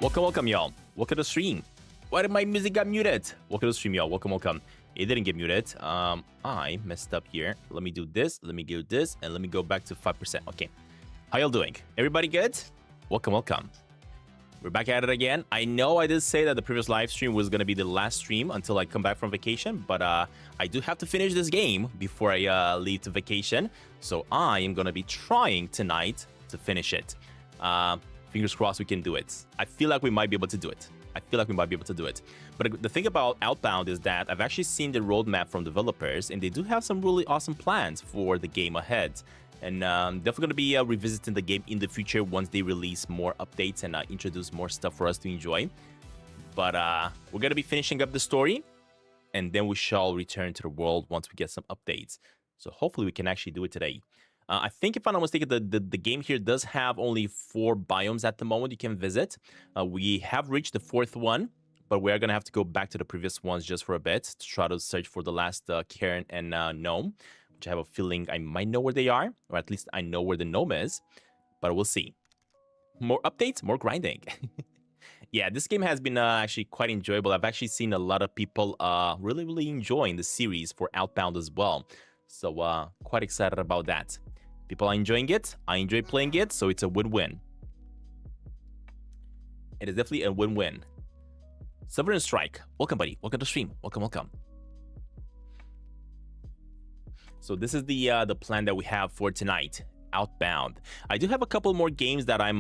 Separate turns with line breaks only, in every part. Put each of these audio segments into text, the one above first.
Welcome, y'all. Welcome to the stream. Why did my music got muted? Welcome to the stream, y'all. Welcome. It didn't get muted. I messed up here. Let me do this. Let me do this, and let me go back to 5%. Okay. How y'all doing? Everybody good? Welcome. We're back at it again. I know I did say that the previous live stream was gonna be the last stream until I come back from vacation, but I do have to finish this game before I leave to vacation. So I am gonna be trying tonight to finish it. Fingers crossed we can do it. I feel like we might be able to do it. But the thing about Outbound is that I've actually seen the roadmap from developers, and they do have some really awesome plans for the game ahead. And definitely going to be revisiting the game in the future once they release more updates and introduce more stuff for us to enjoy. But we're going to be finishing up the story, and then we shall return to the world once we get some updates. So hopefully we can actually do it today. I think, if I'm not mistaken, the game here does have only 4 biomes at the moment you can visit. We have reached the 4th one, but we're going to have to go back to the previous ones just for a bit to try to search for the last Karen and gnome, which I have a feeling I might know where they are, or at least I know where the gnome is, but we'll see. More updates, more grinding. Yeah, this game has been actually quite enjoyable. I've actually seen a lot of people really enjoying the series for Outbound as well. So quite excited about that. People are enjoying it. I enjoy playing it, so it's a win-win. It is definitely a win-win. Sovereign Strike. Welcome, buddy. Welcome to the stream. Welcome. So this is the plan that we have for tonight. Outbound. I do have a couple more games that I'm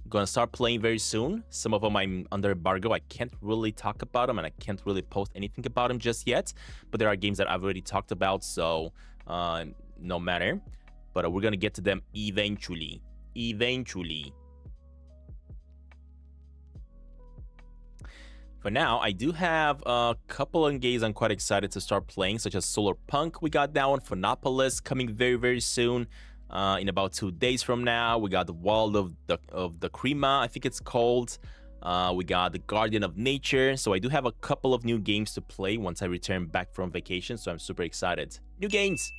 gonna start playing very soon. Some of them I'm under embargo. I can't really talk about them, and I can't really post anything about them just yet. But there are games that I've already talked about, so no matter. But we're gonna get to them eventually. For now, I do have a couple of games I'm quite excited to start playing, such as Solar Punk. We got that one. Phonopolis coming very soon. In about 2 days from now, we got the Wild of the Crema, I think it's called. We got the Guardian of Nature. So I do have a couple of new games to play once I return back from vacation. So I'm super excited. New games.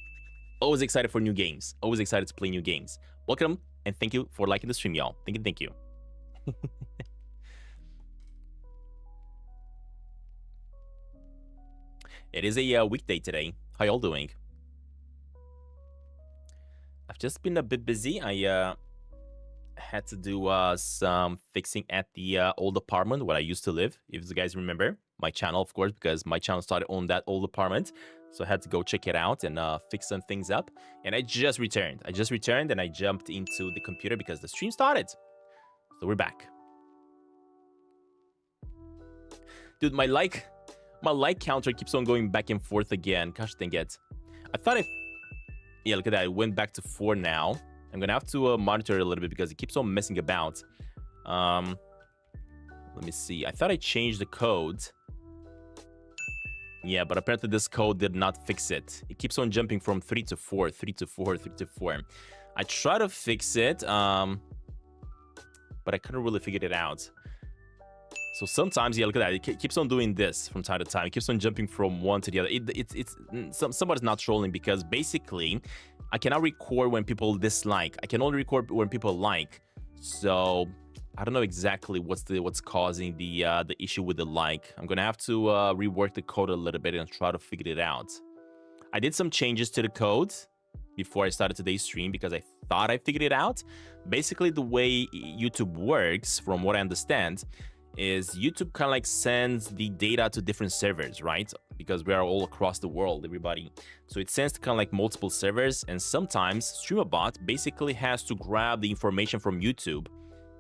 Always excited for new games. Always excited to play new games. Welcome, and thank you for liking the stream, y'all. Thank you. It is a weekday today. How y'all doing? I've just been a bit busy. I had to do some fixing at the old apartment where I used to live. If you guys remember my channel, of course, because my channel started on that old apartment. So I had to go check it out and fix some things up. And I just returned. And I jumped into the computer because the stream started. So we're back. Dude, my like counter keeps on going back and forth again. Gosh dang it. I thought yeah, look at that. It went back to 4 now. I'm gonna have to monitor it a little bit because it keeps on messing about. Let me see. I thought I changed the code. Yeah, but apparently this code did not fix it. It keeps on jumping from 3 to 4, 3 to 4, 3 to 4. I try to fix it, but I couldn't really figure it out. So sometimes, yeah, look at that. It keeps on doing this from time to time. It keeps on jumping from one to the other. It's somebody's not trolling because basically, I cannot record when people dislike. I can only record when people like. So I don't know exactly what's causing the issue with the like. I'm gonna have to rework the code a little bit and try to figure it out. I did some changes to the code before I started today's stream because I thought I figured it out. Basically, the way YouTube works, from what I understand, is YouTube kind of like sends the data to different servers, right? Because we are all across the world, everybody. So it sends to kind of like multiple servers, and sometimes StreamerBot basically has to grab the information from YouTube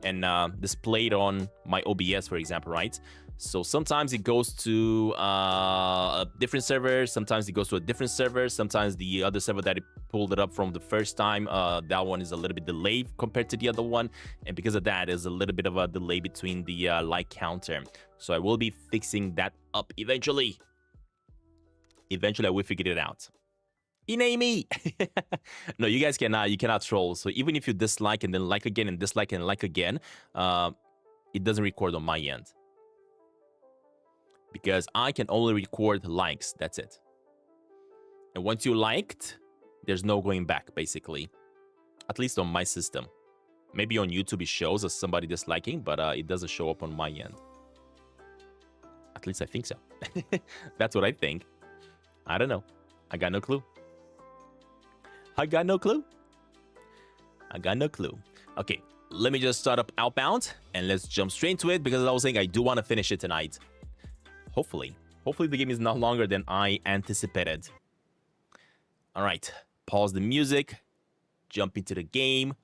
and display it on my OBS, for example, right? So sometimes it goes to a different server, sometimes it goes to a different server, sometimes the other server that it pulled it up from the first time, that one is a little bit delayed compared to the other one, and because of that, there's a little bit of a delay between the like counter. So I will be fixing that up eventually. Eventually, I will figure it out. Iname! No, you guys cannot troll. So even if you dislike and then like again and dislike and like again, it doesn't record on my end. Because I can only record likes, that's it. And once you liked, there's no going back, basically. At least on my system. Maybe on YouTube it shows as somebody disliking, but it doesn't show up on my end. At least I think so. That's what I think. I don't know. I got no clue. I got no clue. I got no clue. Okay, let me just start up Outbound and let's jump straight into it because as I was saying, I do want to finish it tonight. Hopefully. Hopefully the game is not longer than I anticipated. All right, pause the music, jump into the game.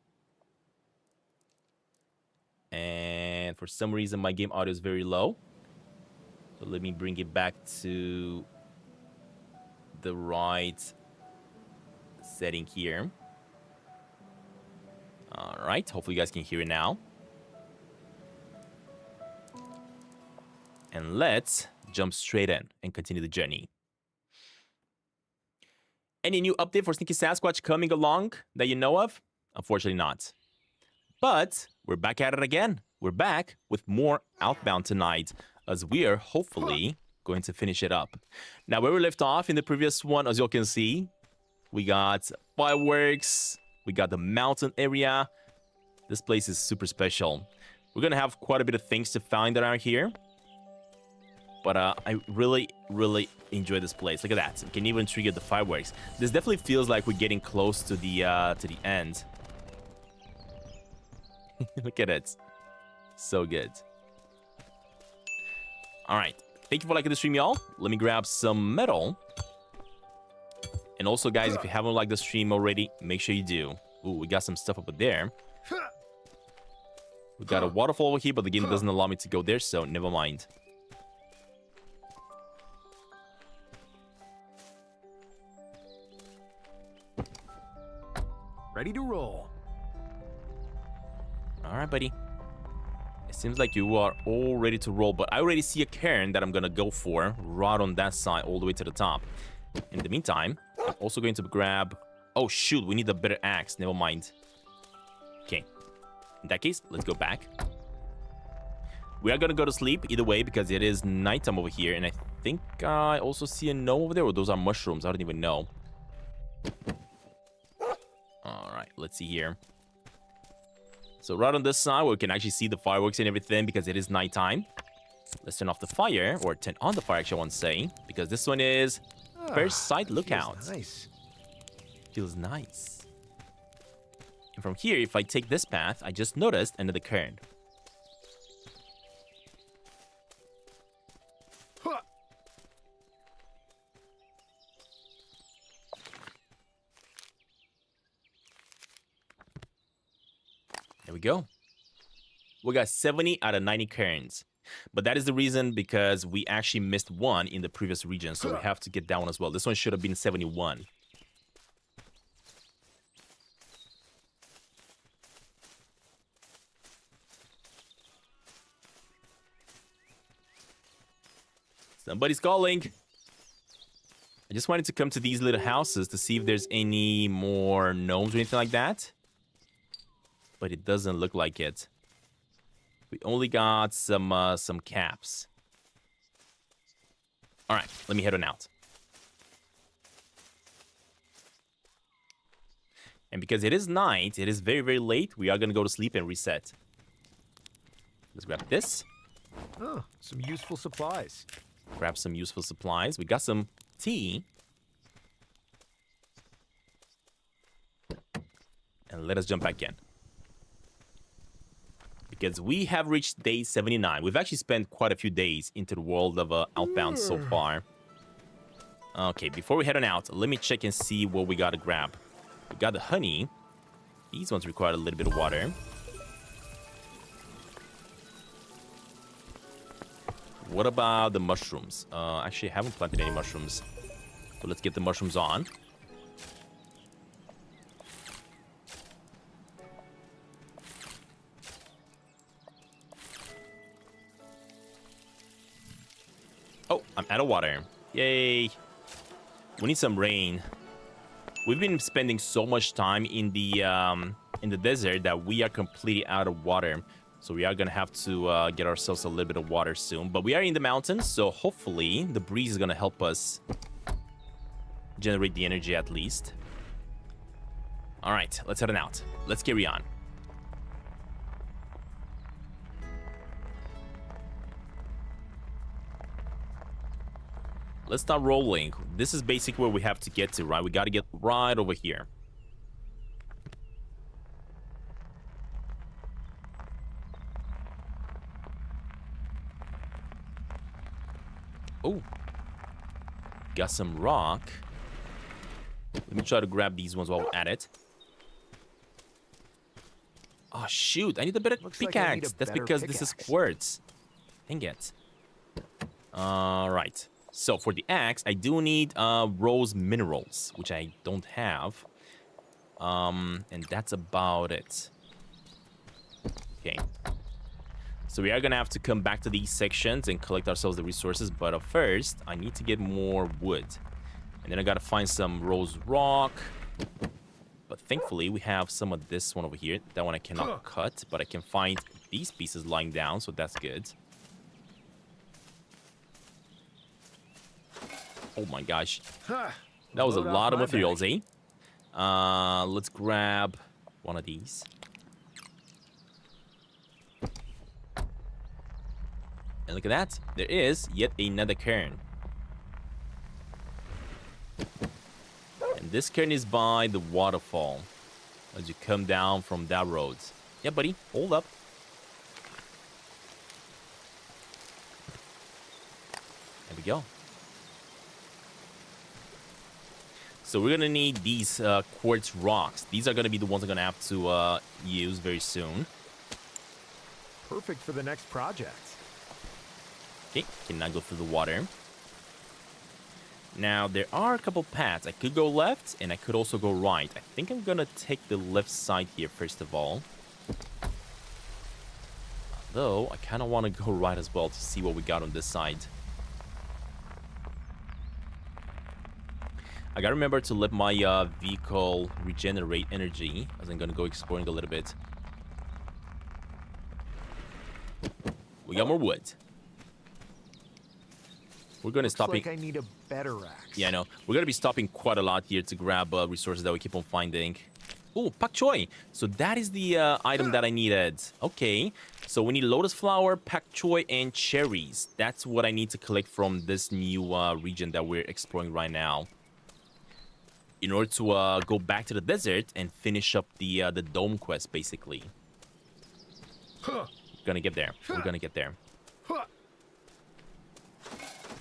And for some reason, my game audio is very low. So let me bring it back to the right setting here. All right, hopefully you guys can hear it now. And let's jump straight in and continue the journey. Any new update for Sneaky Sasquatch coming along that you know of? Unfortunately not. But we're back at it again. We're back with more Outbound tonight as we are hopefully going to finish it up. Now, where we left off in the previous one, as you can see, we got fireworks, we got the mountain area. This place is super special. We're going to have quite a bit of things to find around here. But I really, really enjoy this place. Look at that. We can even trigger the fireworks. This definitely feels like we're getting close to the end. Look at it. So good. All right. Thank you for liking the stream, y'all. Let me grab some metal. And also, guys, if you haven't liked the stream already, make sure you do. Ooh, we got some stuff over there. We got a waterfall over here, but the game doesn't allow me to go there, so never mind.
Ready to roll.
All right, buddy. It seems like you are all ready to roll, but I already see a cairn that I'm going to go for right on that side all the way to the top. In the meantime, I'm also going to grab... Oh, shoot. We need a better axe. Never mind. Okay. In that case, let's go back. We are going to go to sleep either way because it is nighttime over here. And I think I also see a gnome over there. Or those are mushrooms. I don't even know. All right. Let's see here. So right on this side, where we can actually see the fireworks and everything because it is nighttime. Let's turn off the fire, or turn on the fire, actually, I want to say, because this one is first sight lookout.
Feels nice.
Feels nice. And from here, if I take this path, I just noticed another cairn. There we go. We got 70 out of 90 cairns. But that is the reason because we actually missed one in the previous region. So we have to get that one as well. This one should have been 71. Somebody's calling. I just wanted to come to these little houses to see if there's any more gnomes or anything like that. But it doesn't look like it. We only got some caps. All right, let me head on out. And because it is night, it is very, very late, we are going to go to sleep and reset. Let's grab this.
Oh, some useful supplies.
Grab some useful supplies. We got some tea. And let us jump back in. Because we have reached day 79. We've actually spent quite a few days into the world of Outbound so far. Okay, before we head on out, let me check and see what we got to grab. We got the honey. These ones require a little bit of water. What about the mushrooms? Actually, I haven't planted any mushrooms. So let's get the mushrooms on. Oh, I'm out of water. Yay. We need some rain. We've been spending so much time in the desert that we are completely out of water. So we are going to have to get ourselves a little bit of water soon. But we are in the mountains, so hopefully the breeze is going to help us generate the energy at least. All right, let's head on out. Let's carry on. Let's start rolling. This is basically where we have to get to, right? We got to get right over here. Oh. Got some rock. Let me try to grab these ones while we're at it. Oh, shoot. I need a better pickaxe. That's because this is quartz. Dang it. Alright. So, for the axe, I do need rose minerals, which I don't have. And that's about it. Okay. So, we are going to have to come back to these sections and collect ourselves the resources. But first, I need to get more wood. And then I got to find some rose rock. But thankfully, we have some of this one over here. That one I cannot cut, but I can find these pieces lying down, so that's good. Oh my gosh. That was a lot of materials, eh? Let's grab one of these. And look at that. There is yet another cairn. And this cairn is by the waterfall. As you come down from that road. Yeah, buddy. Hold up. There we go. So we're going to need these quartz rocks. These are going to be the ones I'm going to have to use very soon.
Perfect for the next project.
Okay, can now go through the water. Now, there are a couple paths. I could go left, and I could also go right. I think I'm going to take the left side here, first of all. Though, I kind of want to go right as well to see what we got on this side. I got to remember to let my vehicle regenerate energy, as I'm going to go exploring a little bit. We got more wood. We're going to stop.
Like I need a better axe.
Yeah, I know. We're going to be stopping quite a lot here to grab resources that we keep on finding. Oh, pak choy. So that is the item that I needed. Okay. So we need lotus flower, pak choy, and cherries. That's what I need to collect from this new region that we're exploring right now. In order to go back to the desert and finish up the dome quest, basically. We're gonna get there. We're gonna get there.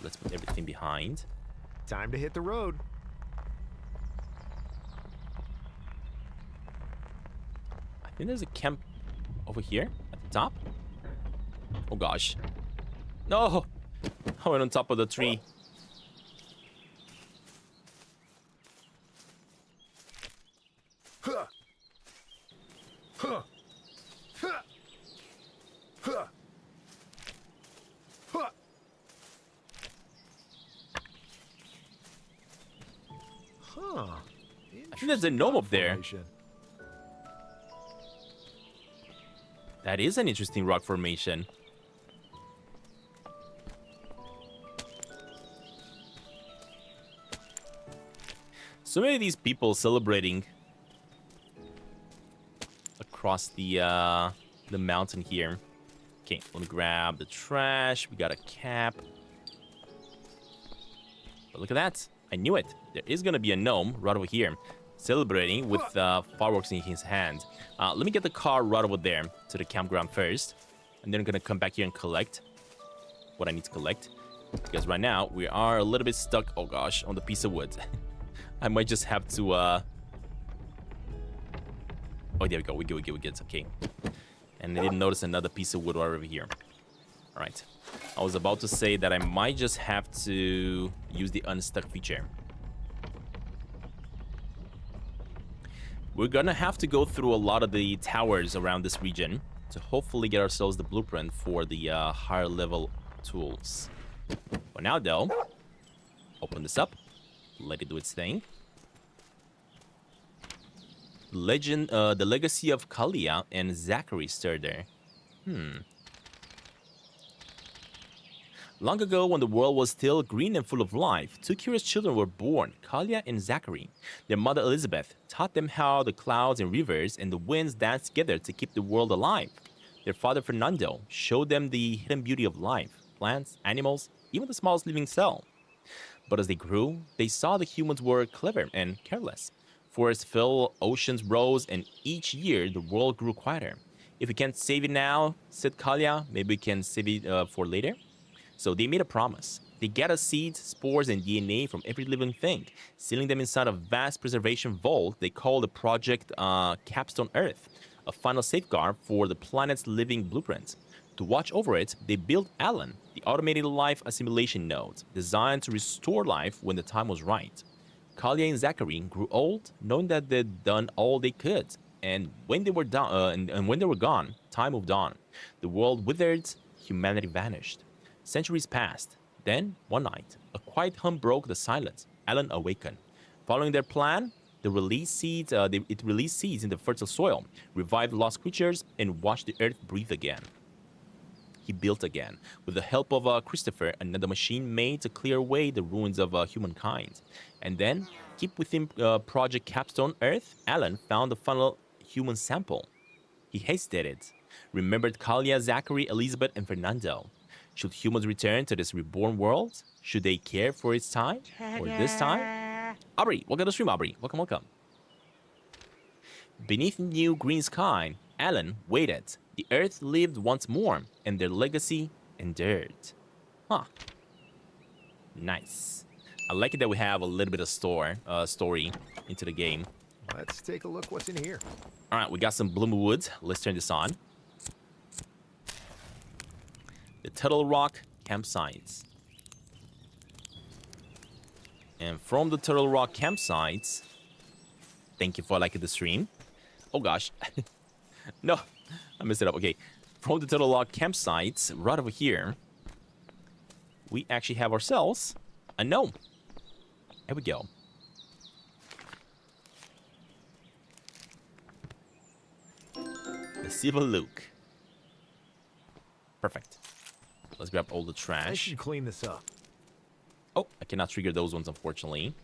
Let's put everything behind.
Time to hit the road.
I think there's a camp over here at the top. Oh gosh. No! I went on top of the tree. I think there's a gnome up there. That is an interesting rock formation. So many of these people celebrating across the mountain here. Okay, let me grab the trash. We got a cap. But look at that. I knew it. There is going to be a gnome right over here celebrating with fireworks in his hand. Let me get the car right over there to the campground first. And then I'm going to come back here and collect what I need to collect. Because right now, we are a little bit stuck, oh gosh, on the piece of wood. I might just have to... Oh, there we go. We good. It's okay. And I didn't notice another piece of wood right over here. All right. I was about to say that I might just have to use the unstuck feature. We're gonna have to go through a lot of the towers around this region to hopefully get ourselves the blueprint for the higher level tools. For now, though, open this up, let it do its thing. The legacy of Kalia and Zachary stirred there. Long ago, when the world was still green and full of life, two curious children were born, Kalia and Zachary. Their mother Elizabeth taught them how the clouds and rivers and the winds dance together to keep the world alive. Their father Fernando showed them the hidden beauty of life, plants, animals, even the smallest living cell. But as they grew, they saw the humans were clever and careless. Forests fell, oceans rose, and each year the world grew quieter. If we can't save it now, said Kalia, maybe we can save it for later. So they made a promise. They gathered seeds, spores, and DNA from every living thing, sealing them inside a vast preservation vault they called the Project Capstone Earth, a final safeguard for the planet's living blueprint. To watch over it, they built Alan, the automated life assimilation node, designed to restore life when the time was right. Kalia and Zachary grew old, knowing that they'd done all they could, and when they were done, and when they were gone, time moved on. The world withered, humanity vanished. Centuries passed. Then, one night, a quiet hum broke the silence. Alan awakened. Following their plan, it released seeds in the fertile soil, revived lost creatures, and watched the earth breathe again. He built again, with the help of Christopher, another machine made to clear away the ruins of humankind. And then, keep within Project Capstone Earth, Alan found the final human sample. He hesitated, remembered Kalia, Zachary, Elizabeth, and Fernando. Should humans return to this reborn world? Should they care for its time? Or this time? Aubrey, welcome to the stream, Aubrey. Welcome, welcome. Beneath new green sky, Alan waited. The Earth lived once more, and their legacy endured. Huh. Nice. I like it that we have a little bit of story into the game.
Let's take a look what's in here.
All right, we got some bloomer wood. Let's turn this on. The Turtle Rock campsites. And from the Turtle Rock campsites, thank you for liking the stream. Oh gosh. No, I messed it up. Okay. From the Turtle Rock campsites, right over here, we actually have ourselves a gnome. There we go. The Silver Luke. Perfect. Let's grab all the trash.
I should clean this up.
Oh, I cannot trigger those ones, unfortunately.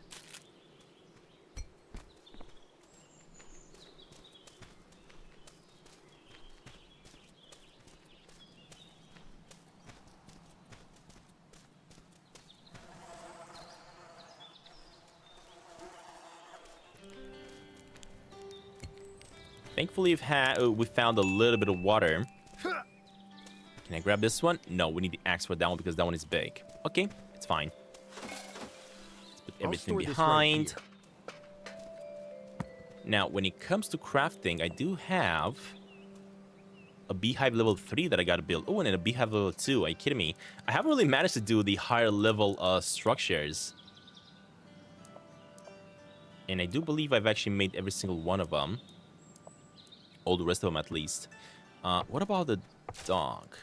Thankfully, we found a little bit of water. Can I grab this one? No, we need the axe for that one because that one is big. Okay, it's fine. Let's put everything behind. Now, when it comes to crafting, I do have a beehive level 3 that I gotta build. Oh, and then a beehive level 2. Are you kidding me? I haven't really managed to do the higher level structures. And I do believe I've actually made every single one of them. All the rest of them, at least. What about the dog?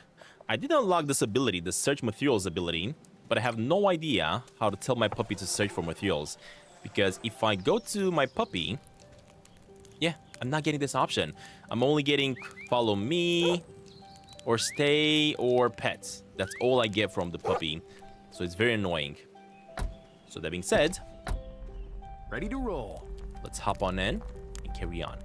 I did unlock this ability, the search materials ability, but I have no idea how to tell my puppy to search for materials. Because if I go to my puppy, yeah, I'm not getting this option. I'm only getting follow me, or stay, or pets. That's all I get from the puppy. So it's very annoying. So that being said,
ready to roll.
Let's hop on in and carry on.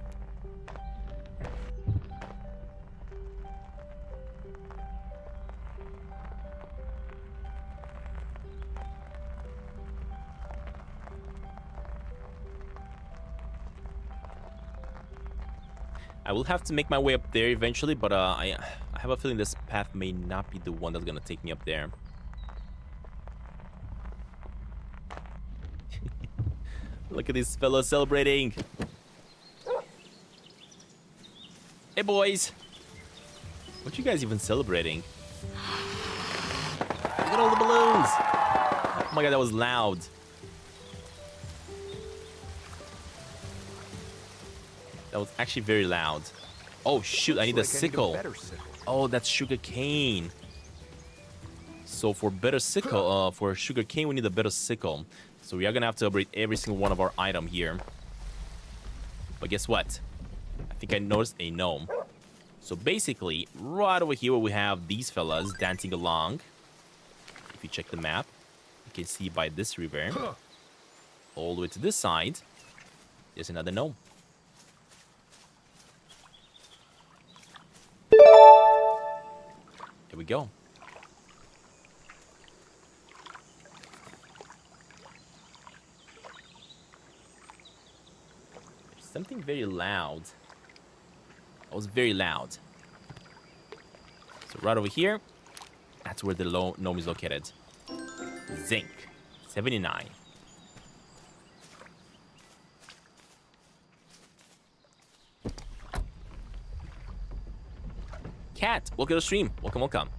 I will have to make my way up there eventually, but I have a feeling this path may not be the one that's gonna take me up there. Look at these fellas celebrating. Hey, boys. What you guys even celebrating? Look at all the balloons. Oh my god, that was loud. That was actually very loud. Oh shoot, I need a sickle. Oh, that's sugar cane. So for better sickle, for sugar cane, we need a better sickle. So we are gonna have to upgrade every single one of our item here. But guess what? I think I noticed a gnome. So basically, right over here we have these fellas dancing along. If you check the map, you can see by this river. All the way to this side, there's another gnome. Here we go. Something very loud. It was very loud. So right over here, that's where the gnome is located. Zinc, 79. Cat, welcome to the stream. Welcome, welcome.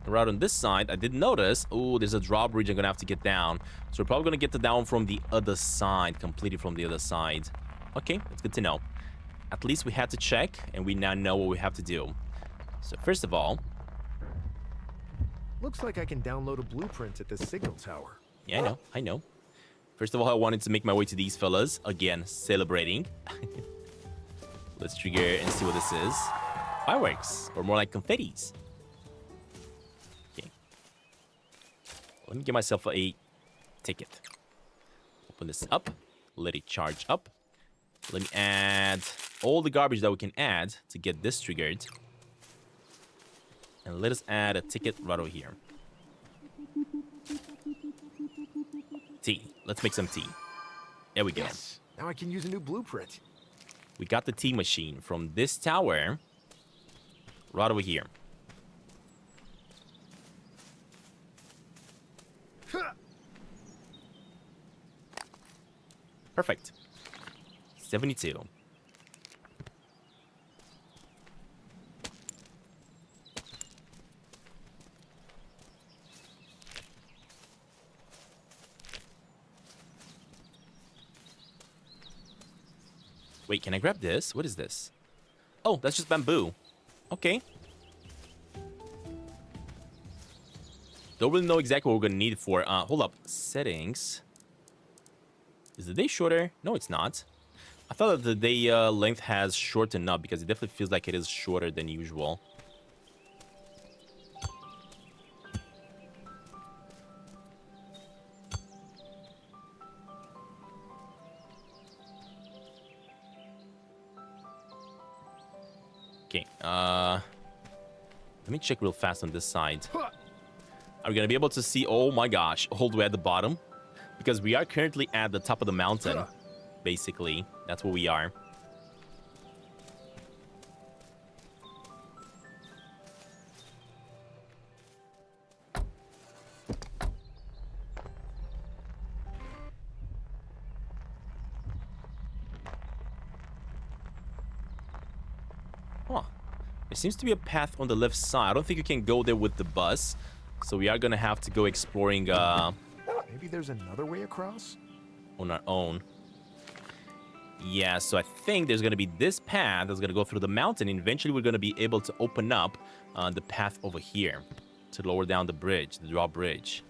Right on this side, I did notice, oh, there's a drawbridge I'm gonna have to get down. So we're probably gonna get down from the other side, completely from the other side. Okay, that's good to know. At least we had to check, and we now know what we have to do. So first of all...
Looks like I can download a blueprint at the signal tower.
Yeah, I know. First of all, I wanted to make my way to these fellas. Again, celebrating. Let's trigger and see what this is. Fireworks, or more like confettis. Let me get myself a ticket. Open this up. Let it charge up. Let me add all the garbage that we can add to get this triggered. And let us add a ticket right over here. Tea. Let's make some tea. There we go.
Yes. Now I can use a new blueprint.
We got the tea machine from this tower right over here. Perfect. 72. Wait, can I grab this? What is this? Oh, that's just bamboo. Okay. Don't really know exactly what we're gonna need it for. Hold up. Settings. Is the day shorter? No, it's not. I thought that the day length has shortened up because it definitely feels like it is shorter than usual. Okay, let me check real fast on this side. Are we gonna be able to see, oh my gosh, all the way at the bottom? Because we are currently at the top of the mountain, basically. That's where we are. Huh. There seems to be a path on the left side. I don't think you can go there with the bus. So we are gonna have to go exploring,
Maybe there's another way across?
on our own. Yeah, so I think there's going to be this path that's going to go through the mountain. And eventually, we're going to be able to open up the path over here to lower down the bridge, the drawbridge.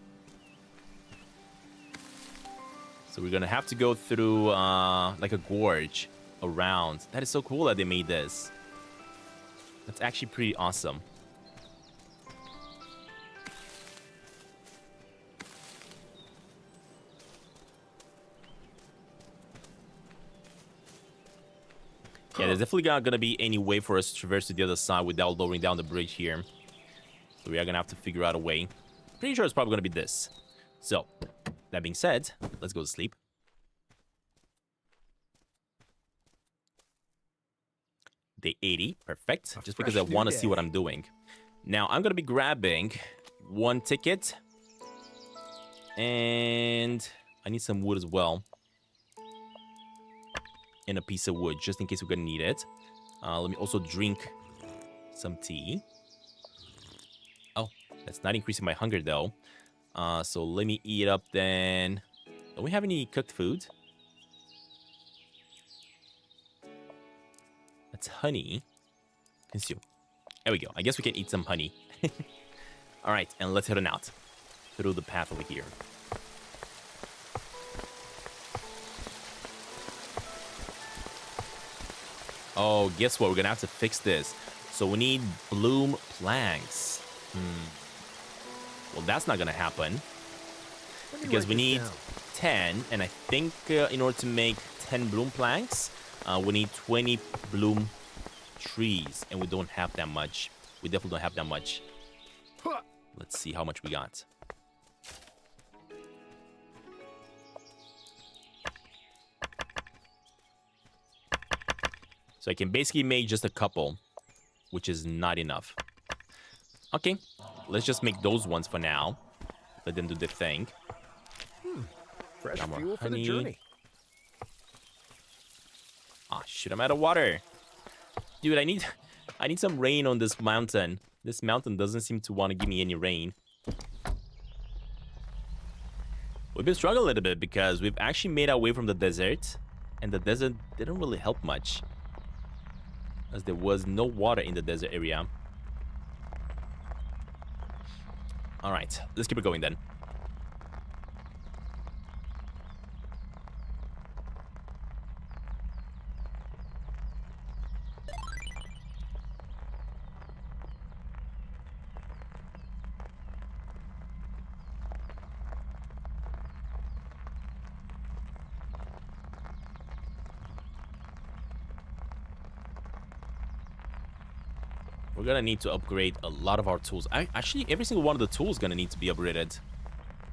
So we're going to have to go through like a gorge around. That is so cool that they made this. That's actually pretty awesome. Yeah, there's definitely not going to be any way for us to traverse to the other side without lowering down the bridge here. So we are going to have to figure out a way. Pretty sure it's probably going to be this. So, that being said, let's go to sleep. Day 80, perfect. Just because I want to see what I'm doing. Now, I'm going to be grabbing one ticket. And I need some wood as well. And a piece of wood, just in case we're gonna need it. Let me also drink some tea. Oh, that's not increasing my hunger, though. So let me eat up then. Don't we have any cooked food? That's honey. Consume. There we go. I guess we can eat some honey. All right, and let's head on out through the path over here. Oh, guess what? We're gonna have to fix this. So we need bloom planks. Well, that's not gonna happen. Because we need 10, and I think in order to make 10 bloom planks, we need 20 bloom trees, and we don't have that much. We definitely don't have that much. Let's see how much we got. So I can basically make just a couple, which is not enough. Okay, let's just make those ones for now. Let them do their thing.
Fresh fuel for the journey.
Ah, shoot, I'm out of water. Dude, I need some rain on this mountain. This mountain doesn't seem to want to give me any rain. We've been struggling a little bit because we've actually made our way from the desert. And the desert didn't really help much, as there was no water in the desert area. Alright, let's keep it going then. We're gonna need to upgrade a lot of our tools. Actually, every single one of the tools is gonna need to be upgraded.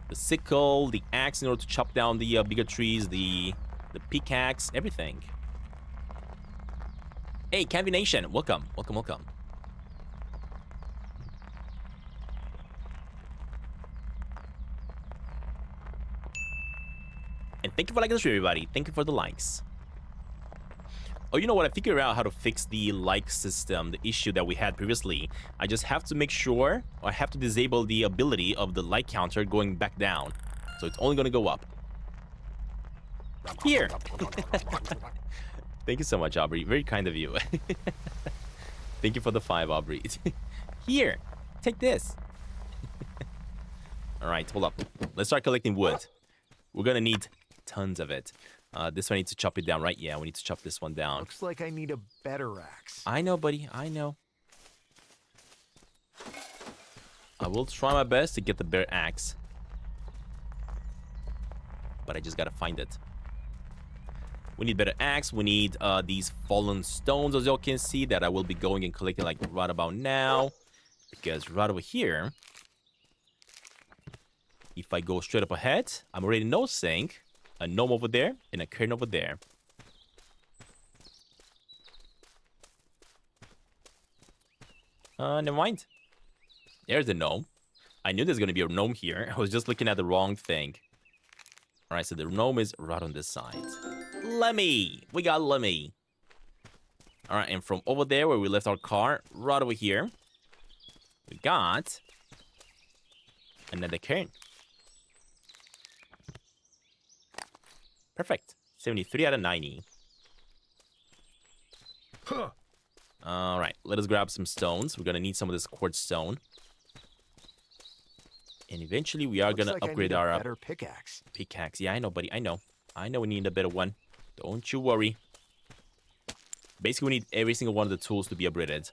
The sickle, the axe in order to chop down the bigger trees, the pickaxe, everything. Hey, Canvy Nation, welcome, welcome, welcome. And thank you for liking the stream, everybody. Thank you for the likes. Oh, you know what? I figured out how to fix the like system, the issue that we had previously. I just have to make sure, or I have to disable the ability of the like counter going back down. So it's only going to go up. Here! Thank you so much, Aubrey. Very kind of you. Thank you for the 5, Aubrey. Here! Take this! Alright, hold up. Let's start collecting wood. We're going to need tons of it. This one needs to chop it down, right? Yeah, we need to chop this one down.
Looks like I need a better axe.
I know, buddy. I know. I will try my best to get the better axe. But I just gotta find it. We need better axe. We need these fallen stones, as y'all can see, that I will be going and collecting like right about now. Because right over here, if I go straight up ahead, I'm already noticing a gnome over there and a cairn over there. Never mind. There's a gnome. I knew there's gonna be a gnome here. I was just looking at the wrong thing. Alright, so the gnome is right on this side. Lemmy! We got Lemmy. Alright, and from over there where we left our car, right over here, we got another cairn. Perfect. 73 out of 90.
Huh.
Alright, let us grab some stones. We're gonna need some of this quartz stone. And eventually we are gonna upgrade our
better pickaxe.
Pickaxe. Yeah, I know, buddy. I know. I know we need a better one. Don't you worry. Basically, we need every single one of the tools to be upgraded.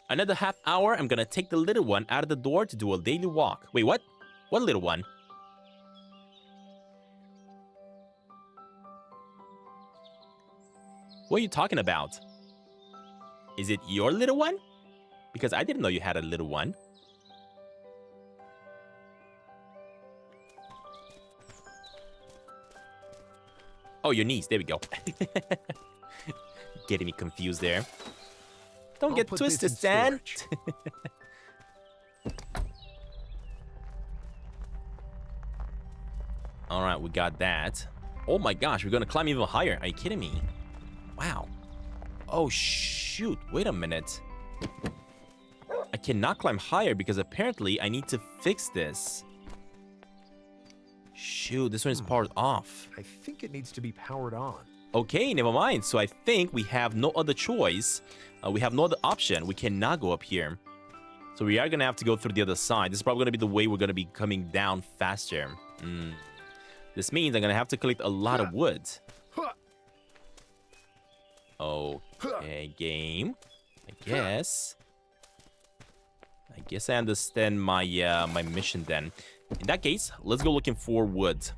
Another half hour, I'm gonna take the little one out of the door to do a daily walk. Wait, what? What little one? What are you talking about? Is it your little one? Because I didn't know you had a little one. Oh, your niece. There we go. Getting me confused there. Don't get twisted, Stan. Alright, we got that. Oh my gosh, we're gonna climb even higher. Are you kidding me? Wow. Oh shoot, wait a minute. I cannot climb higher because apparently I need to fix this. Shoot, this one is powered off.
I think it needs to be powered on.
Okay, never mind. So I think we have no other choice. We have no other option. We cannot go up here. So we are going to have to go through the other side. This is probably going to be the way we're going to be coming down faster. This means I'm going to have to collect a lot of wood. Okay, game. I guess I understand my my mission then. In that case, let's go looking for wood.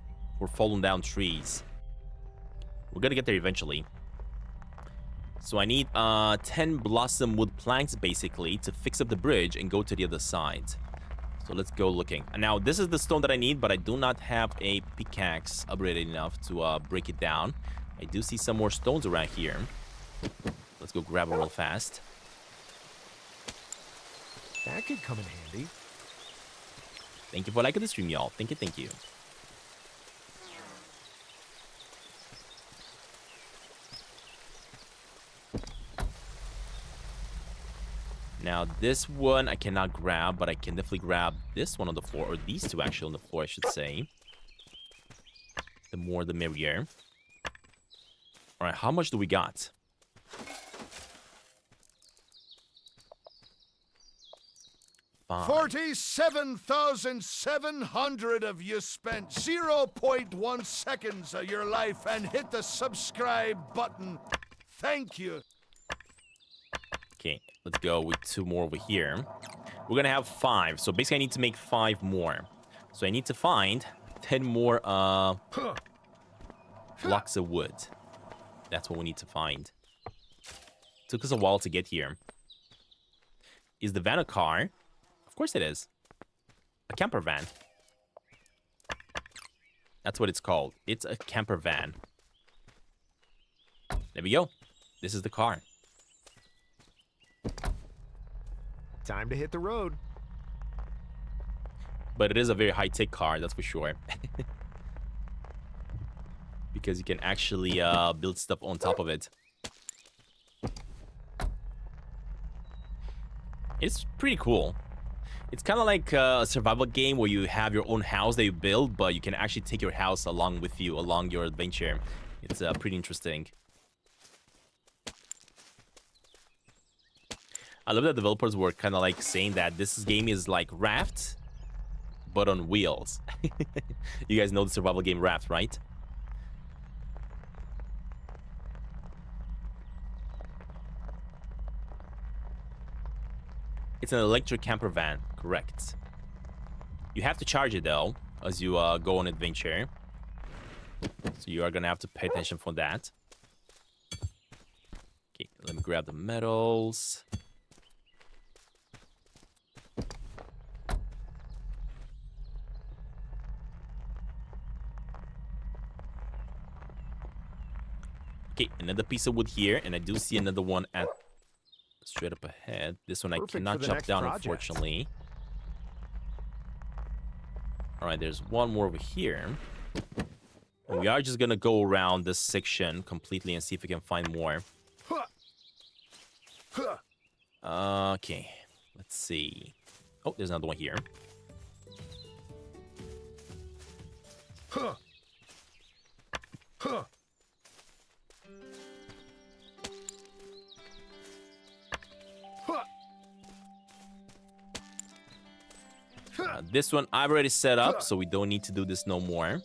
we're falling down trees. We're gonna get there eventually. So I need 10 blossom wood planks, basically, to fix up the bridge and go to the other side. So let's go looking. And now, this is the stone that I need, but I do not have a pickaxe upgraded enough to break it down. I do see some more stones around here. Let's go grab them real fast.
That could come in handy.
Thank you for liking the stream, y'all. Thank you, thank you. Now, this one I cannot grab, but I can definitely grab this one on the floor, or these two actually on the floor, I should say. The more, the merrier. All right, how much do we got? Fine.
47,700 of you spent 0.1 seconds of your life and hit the subscribe button. Thank you.
Okay, let's go with 2 more over here. We're gonna have 5, so basically I need to make 5 more. So I need to find 10 more blocks of wood. That's what we need to find. Took us a while to get here. Is the van a car? Of course it is. A camper van. That's what it's called. It's a camper van. There we go. This is the car.
Time to hit the road.
But it is a very high-tech car, that's for sure. Because you can actually build stuff on top of it. It's pretty cool. It's kind of like a survival game where you have your own house that you build, but you can actually take your house along with you, along your adventure. It's pretty interesting. I love that developers were kind of like saying that this game is like Raft, but on wheels. You guys know the survival game Raft, right? It's an electric camper van, correct. You have to charge it though, as you go on adventure. So you are gonna have to pay attention for that. Okay, let me grab the metals. Okay, another piece of wood here, and I do see another one at straight up ahead. This one I cannot chop down, unfortunately. All right, there's one more over here. And we are just gonna go around this section completely and see if we can find more. Okay, let's see. Oh, there's another one here. This one I've already set up, so we don't need to do this no more.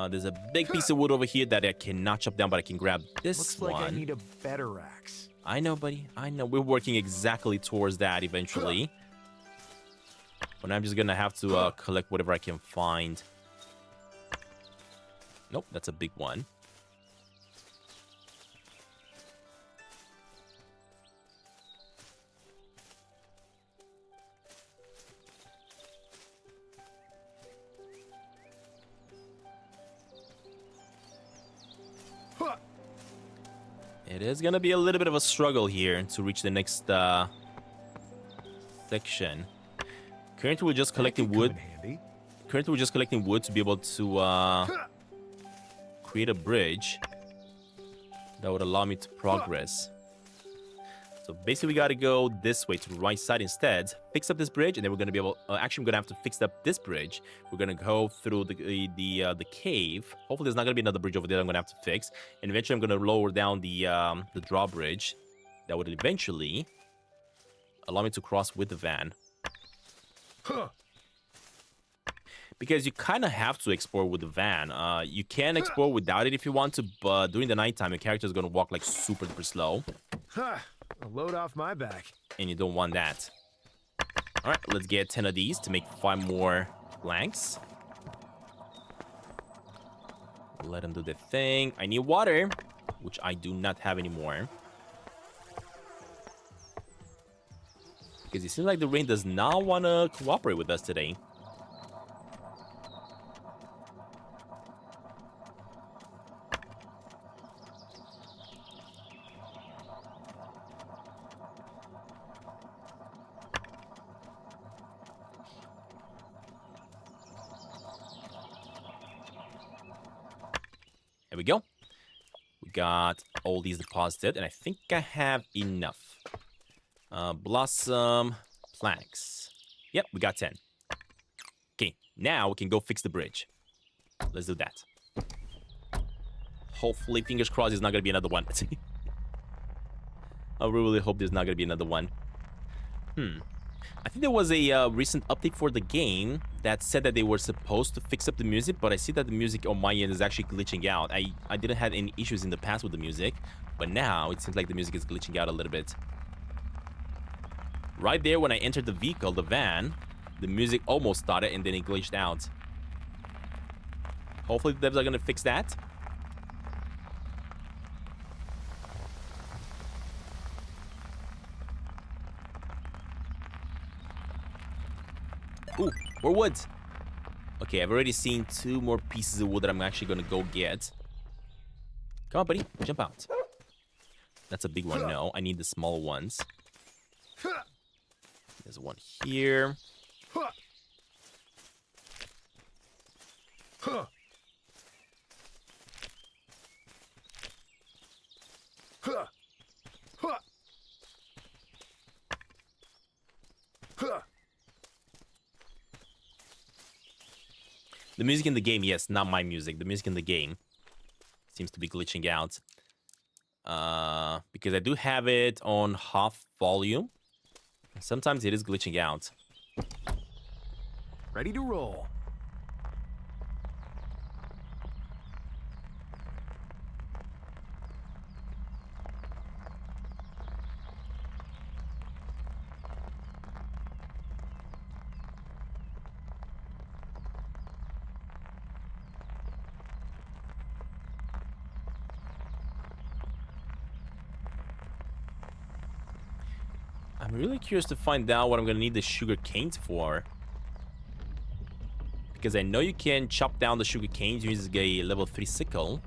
There's a big piece of wood over here that I cannot chop down, but I can grab this one.
Looks like I need a better axe.
I know, buddy. I know. We're working exactly towards that eventually. But I'm just gonna have to collect whatever I can find. Nope, that's a big one. It is gonna be a little bit of a struggle here to reach the next section. Currently, we're just collecting wood. Currently, we're just collecting wood to be able to create a bridge that would allow me to progress. So basically, we gotta go this way to the right side instead. Fix up this bridge, and then we're gonna be able. Actually, I'm gonna have to fix up this bridge. We're gonna go through the cave. Hopefully, there's not gonna be another bridge over there I'm gonna have to fix. And eventually, I'm gonna lower down the drawbridge. That would eventually allow me to cross with the van. Because you kind of have to explore with the van. You can explore without it if you want to, but during the nighttime, your character is gonna walk like super slow.
A load off my back.
And you don't want that. All right, let's get 10 of these to make 5 more planks. Let them do the thing. I need water, which I do not have anymore. Because it seems like the rain does not want to cooperate with us today. There we go. We got all these deposited, and I think I have enough. Blossom planks. Yep, we got 10. Okay, now we can go fix the bridge. Let's do that. Hopefully, fingers crossed, there's not going to be another one. I really hope there's not going to be another one. I think there was a recent update for the game that said that they were supposed to fix up the music, but I see that the music on my end is actually glitching out. I didn't have any issues in the past with the music, but now it seems like the music is glitching out a little bit. Right there when I entered the vehicle, the van, the music almost started and then it glitched out. Hopefully the devs are going to fix that. Ooh, more wood. Okay, I've already seen 2 more pieces of wood that I'm actually going to go get. Come on, buddy. Jump out. That's a big one. No, I need the small ones. There's one here. The music in the game, yes, not my music. The music in the game seems to be glitching out. Because I do have it on half volume. Sometimes it is glitching out.
Ready to roll.
I'm really curious to find out what I'm going to need the sugar canes for. Because I know you can chop down the sugar canes using a level 3 sickle.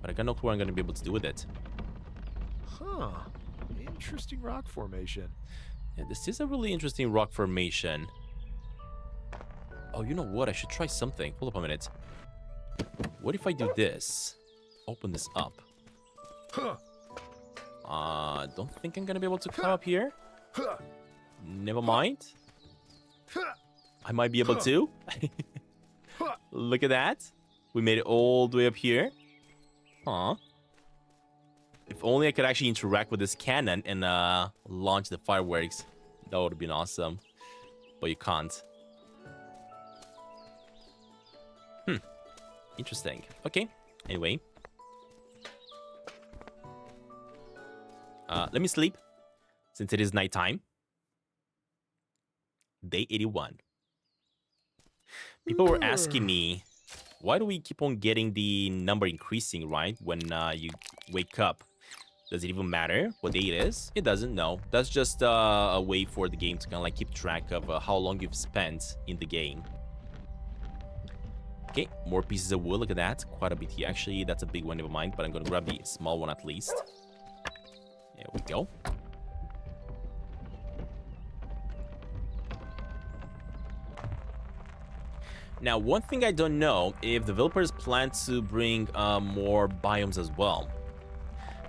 But I got no clue what I'm going to be able to do with it.
Huh. Interesting rock formation.
Yeah, this is a really interesting rock formation. Oh, you know what? I should try something. Hold up a minute. What if I do this? Open this up. Don't think I'm gonna be able to climb up here. Never mind. I might be able to. Look at that. We made it all the way up here. Huh. If only I could actually interact with this cannon and launch the fireworks. That would have been awesome. But you can't. Interesting. Okay. Anyway. Let me sleep, since it is nighttime. Day 81. People were asking me, why do we keep on getting the number increasing, right? When you wake up. Does it even matter what day it is? It doesn't, no. That's just a way for the game to kind of like keep track of how long you've spent in the game. Okay, more pieces of wood, look at that. Quite a bit here. Actually, that's a big one, never mind. But I'm going to grab the small one at least. There we go. Now, one thing I don't know, if developers plan to bring more biomes as well.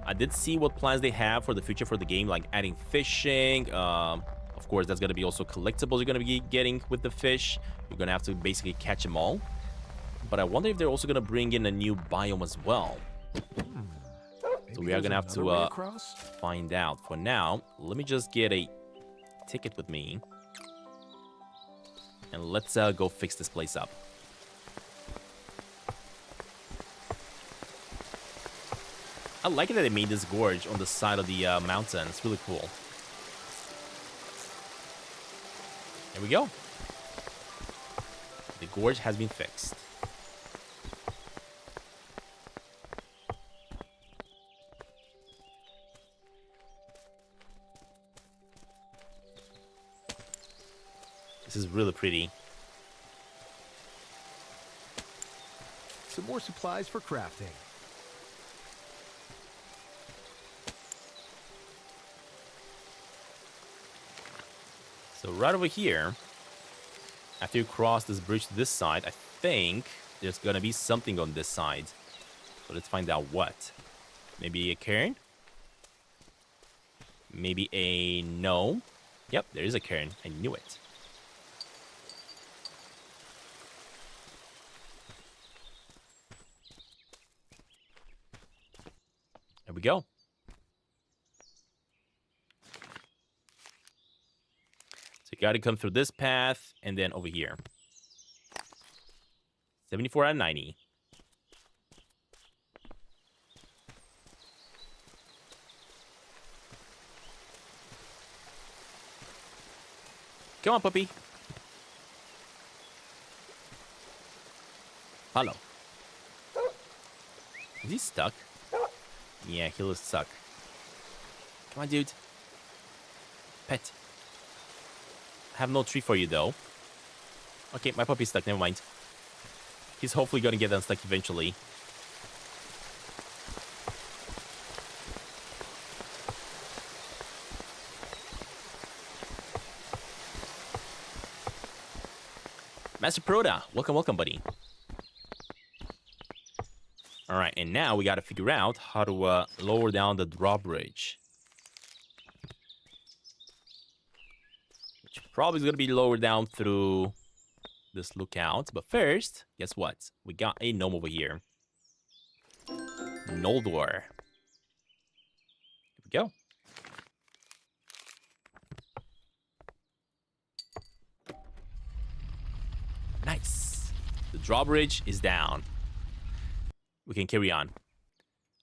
I did see what plans they have for the future for the game, like adding fishing. Of course, that's going to be also collectibles you're going to be getting with the fish. You're going to have to basically catch them all. But I wonder if they're also going to bring in a new biome as well. So we are going to have to find out. For now, let me just get a ticket with me. And let's go fix this place up. I like it that they made this gorge on the side of the mountain. It's really cool. There we go. The gorge has been fixed. This is really pretty.
Some more supplies for crafting.
So right over here, after you cross this bridge to this side, I think there's gonna be something on this side. So let's find out what. Maybe a cairn? Maybe a gnome? Yep, there is a cairn. I knew it. There we go. So you gotta come through this path and then over here. 74 out of 90. Come on, puppy. Hello. Is he stuck? Yeah, he looks stuck. Come on, dude. Pet. I have no tree for you, though. Okay, my puppy's stuck. Never mind. He's hopefully gonna get unstuck eventually. Master Proda, welcome, buddy. All right, and now we gotta figure out how to lower down the drawbridge. Which probably is gonna be lowered down through this lookout. But first, guess what? We got a gnome over here. Noldor. Here we go. Nice. The drawbridge is down. We can carry on.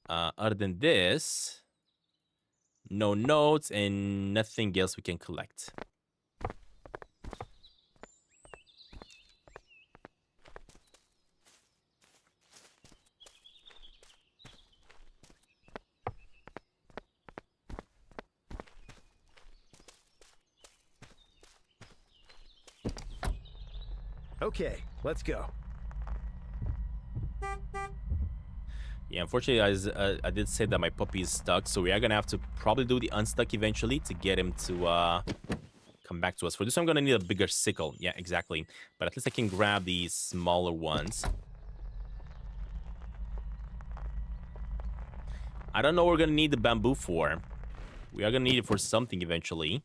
Other than this, no notes and nothing else we can collect.
Okay, let's go.
Yeah, unfortunately, I did say that my puppy is stuck, so we are gonna have to probably do the unstuck eventually to get him to come back to us. For this, I'm gonna need a bigger sickle. Yeah, exactly. But at least I can grab the smaller ones. I don't know what we're gonna need the bamboo for. We are gonna need it for something eventually.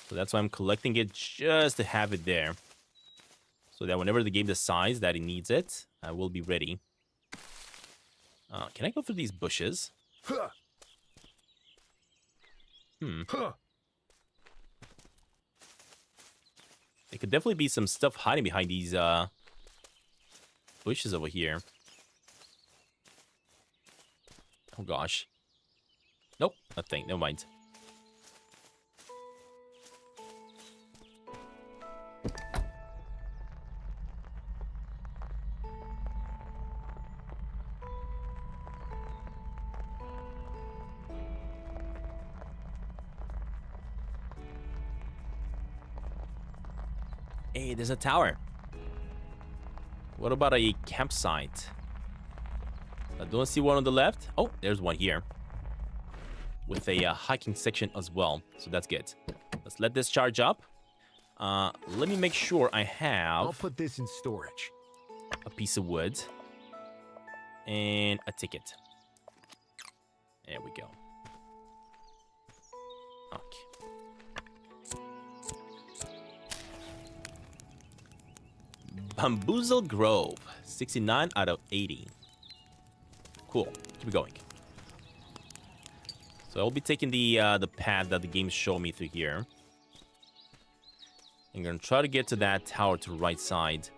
So that's why I'm collecting it, just to have it there. So that whenever the game decides that it needs it, I will be ready. Can I go through these bushes?
Huh.
There could definitely be some stuff hiding behind these bushes over here. Oh gosh. Nope, nothing. Never mind. Hey, there's a tower. What about a campsite? I don't see one on the left. Oh, there's one here. With a hiking section as well. So that's good. Let's let this charge up. Let me make sure I have...
I'll put this in storage.
A piece of wood. And a ticket. There we go. Okay. Bamboozle Grove. 69 out of 80. Cool. Keep going. So I'll be taking the path that the game showed me through here. I'm gonna try to get to that tower to the right side.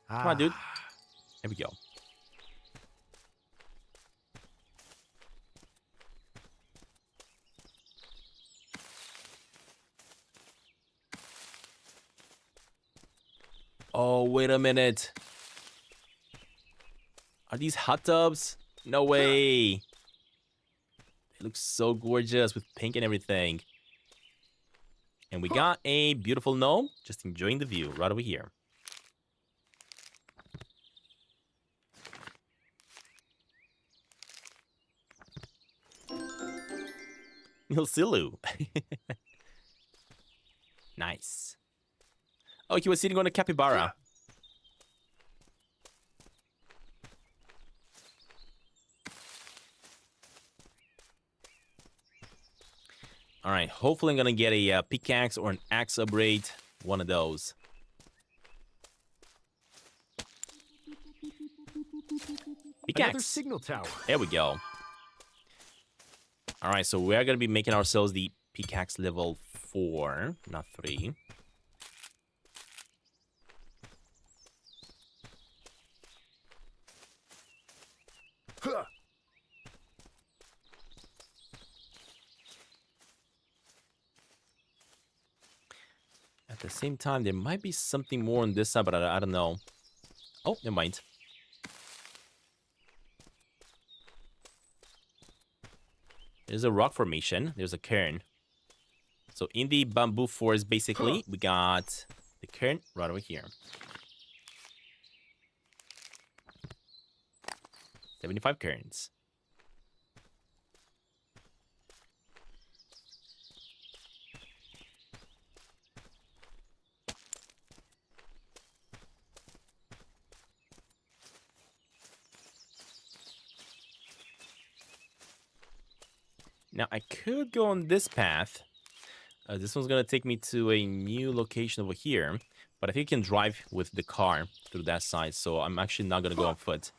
Come on, dude. There we go. Oh, wait a minute. Are these hot tubs? No way. It looks so gorgeous with pink and everything. And we got a beautiful gnome. Just enjoying the view right over here. Nilsilu. Nice. Oh, he was sitting on a capybara. All right, hopefully I'm gonna get a pickaxe or an axe upgrade. One of those.
Another
Pickaxe.
signal tower.
There we go. All right, so we are gonna be making ourselves the pickaxe level 4, not 3.
Huh.
At the same time, there might be something more on this side, but I don't know. Oh, never mind. There's a rock formation. There's a cairn. So in the bamboo forest, basically, we got the cairn right over here. 75 cairns. Now, I could go on this path. This one's going to take me to a new location over here. But I think you can drive with the car through that side. So I'm actually not going to go on foot.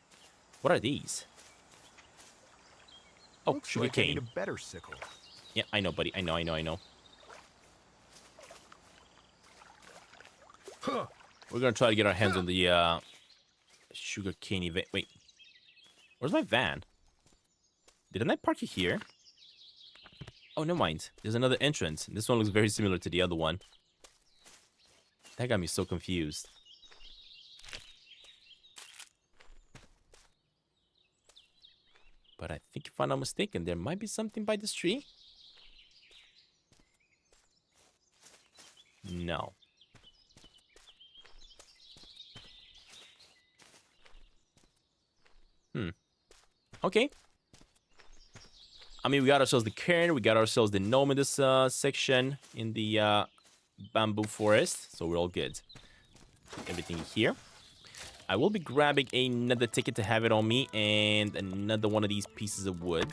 What are these? Oh,
Looks like I need
sugarcane.
a better sickle.
Yeah, I know, buddy. I know.
Huh.
We're going to try to get our hands on the sugarcane event. Wait. Where's my van? Didn't I park it here? Oh, never mind. There's another entrance. This one looks very similar to the other one. That got me so confused. But I think if I'm not mistaken, there might be something by this tree. No. Okay. I mean, we got ourselves the cairn, we got ourselves the gnome in this section in the bamboo forest, so we're all good. Everything here. I will be grabbing another ticket to have it on me and another one of these pieces of wood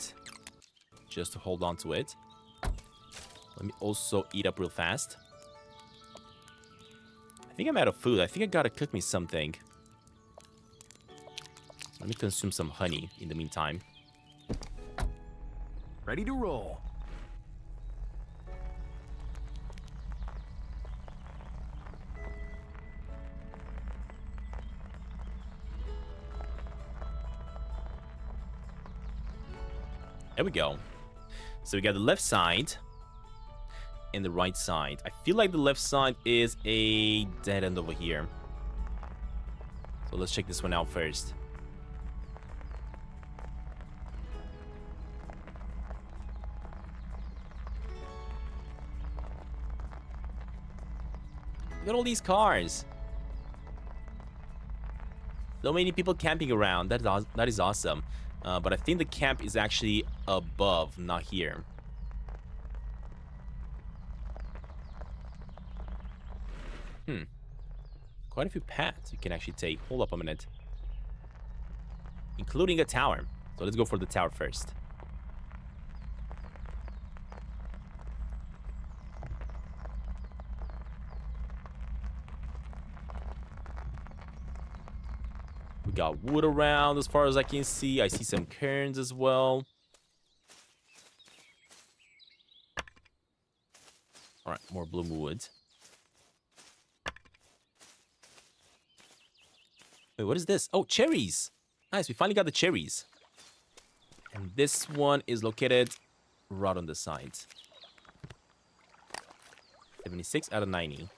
just to hold on to it. Let me also eat up real fast. I think I'm out of food. I think I gotta cook me something. Let me consume some honey in the meantime.
Ready to roll.
There we go. So we got the left side and the right side. I feel like the left side is a dead end over here. So let's check this one out first. Look at all these cars. So many people camping around. That is awesome. But I think the camp is actually above, not here. Quite a few paths you can actually take. Hold up a minute. Including a tower. So let's go for the tower first. We got wood around as far as I can see. I see some cairns as well. Alright, more bloom wood. Wait, what is this? Oh, cherries! Nice, we finally got the cherries. And this one is located right on the side. 76 out of 90.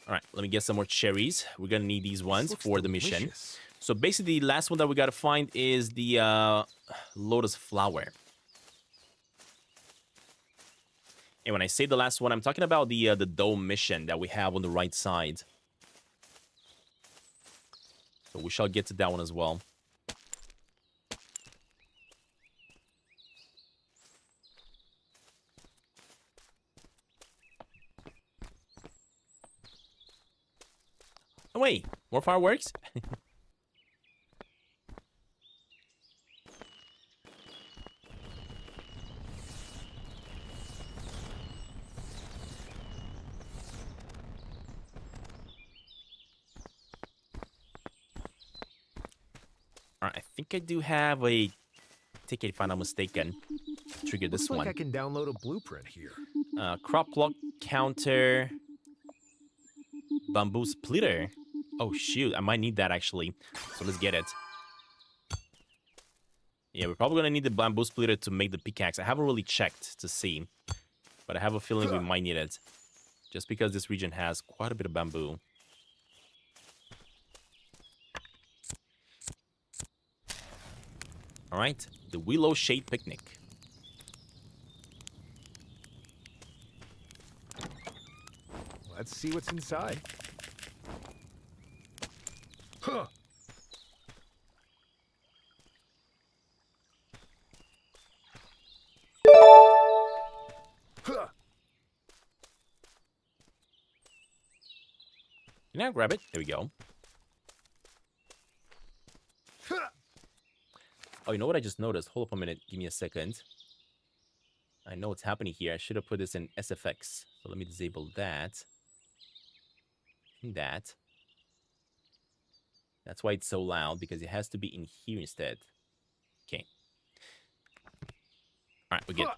All right, let me get some more cherries. We're gonna need these ones
Looks
for the mission.
delicious.
So basically, the last one that we gotta find is the lotus flower. And when I say the last one, I'm talking about the dome mission that we have on the right side. So we shall get to that one as well. Oh wait, more fireworks? Alright, I think I do have a ticket if I'm not mistaken. Trigger this
Looks like
one.
I can download a blueprint here.
Crop block counter. Bamboo splitter. Oh shoot, I might need that actually. So let's get it. Yeah, we're probably gonna need the bamboo splitter to make the pickaxe. I haven't really checked to see, but I have a feeling we might need it. Just because this region has quite a bit of bamboo. Alright, the Willow Shade Picnic.
Let's see what's inside. Huh. Huh.
Can I grab it? There we go.
Huh.
Oh, you know what I just noticed? Hold up a minute. Give me a second. I know what's happening here. I should have put this in SFX. So let me disable that. And that. That's why it's so loud, because it has to be in here instead. Okay. Alright, we're good.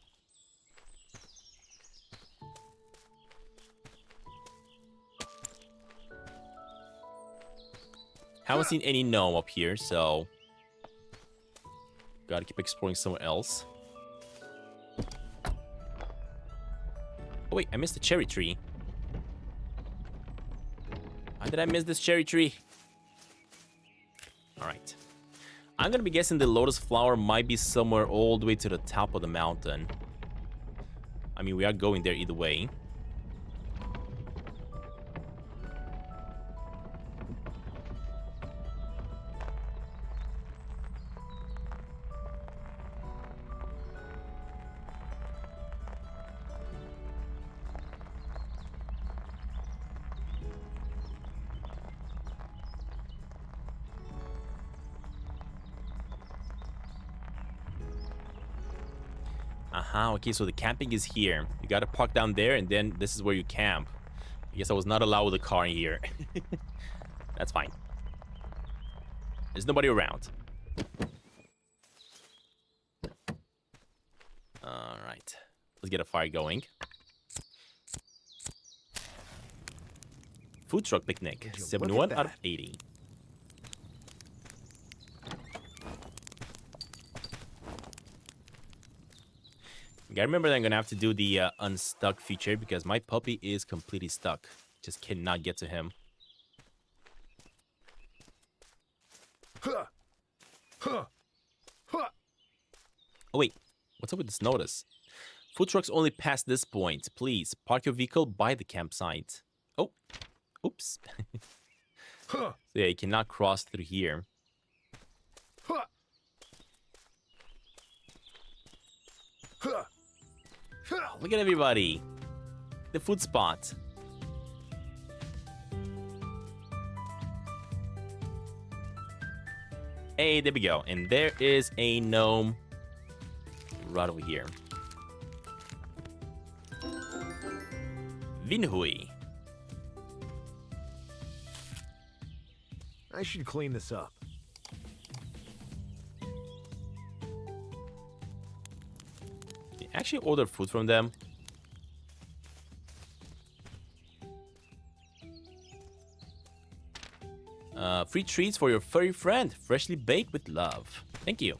Haven't seen any gnome up here, so gotta keep exploring somewhere else. Oh wait, I missed the cherry tree. Why did I miss this cherry tree? Alright. I'm gonna be guessing the lotus flower might be somewhere all the way to the top of the mountain. I mean, we are going there either way. Aha, okay, so the camping is here. You gotta park down there, and then this is where you camp. I guess I was not allowed with a car in here. That's fine. There's nobody around. Alright. Let's get a fire going. Food truck picnic.
Would you look
71
at
out of
that?
80. I remember that I'm gonna have to do the unstuck feature because my puppy is completely stuck. Just cannot get to him.
Huh. Huh. Huh.
Oh wait, what's up with this notice? Food trucks only pass this point. Please park your vehicle by the campsite. Oh, oops.
Huh.
So yeah, you cannot cross through here.
Huh. Huh. Huh.
Look at everybody. The food spot. Hey, there we go. And there is a gnome right over here. Vinhui.
I should clean this up.
You actually order food from them. Free treats for your furry friend, freshly baked with love. Thank you.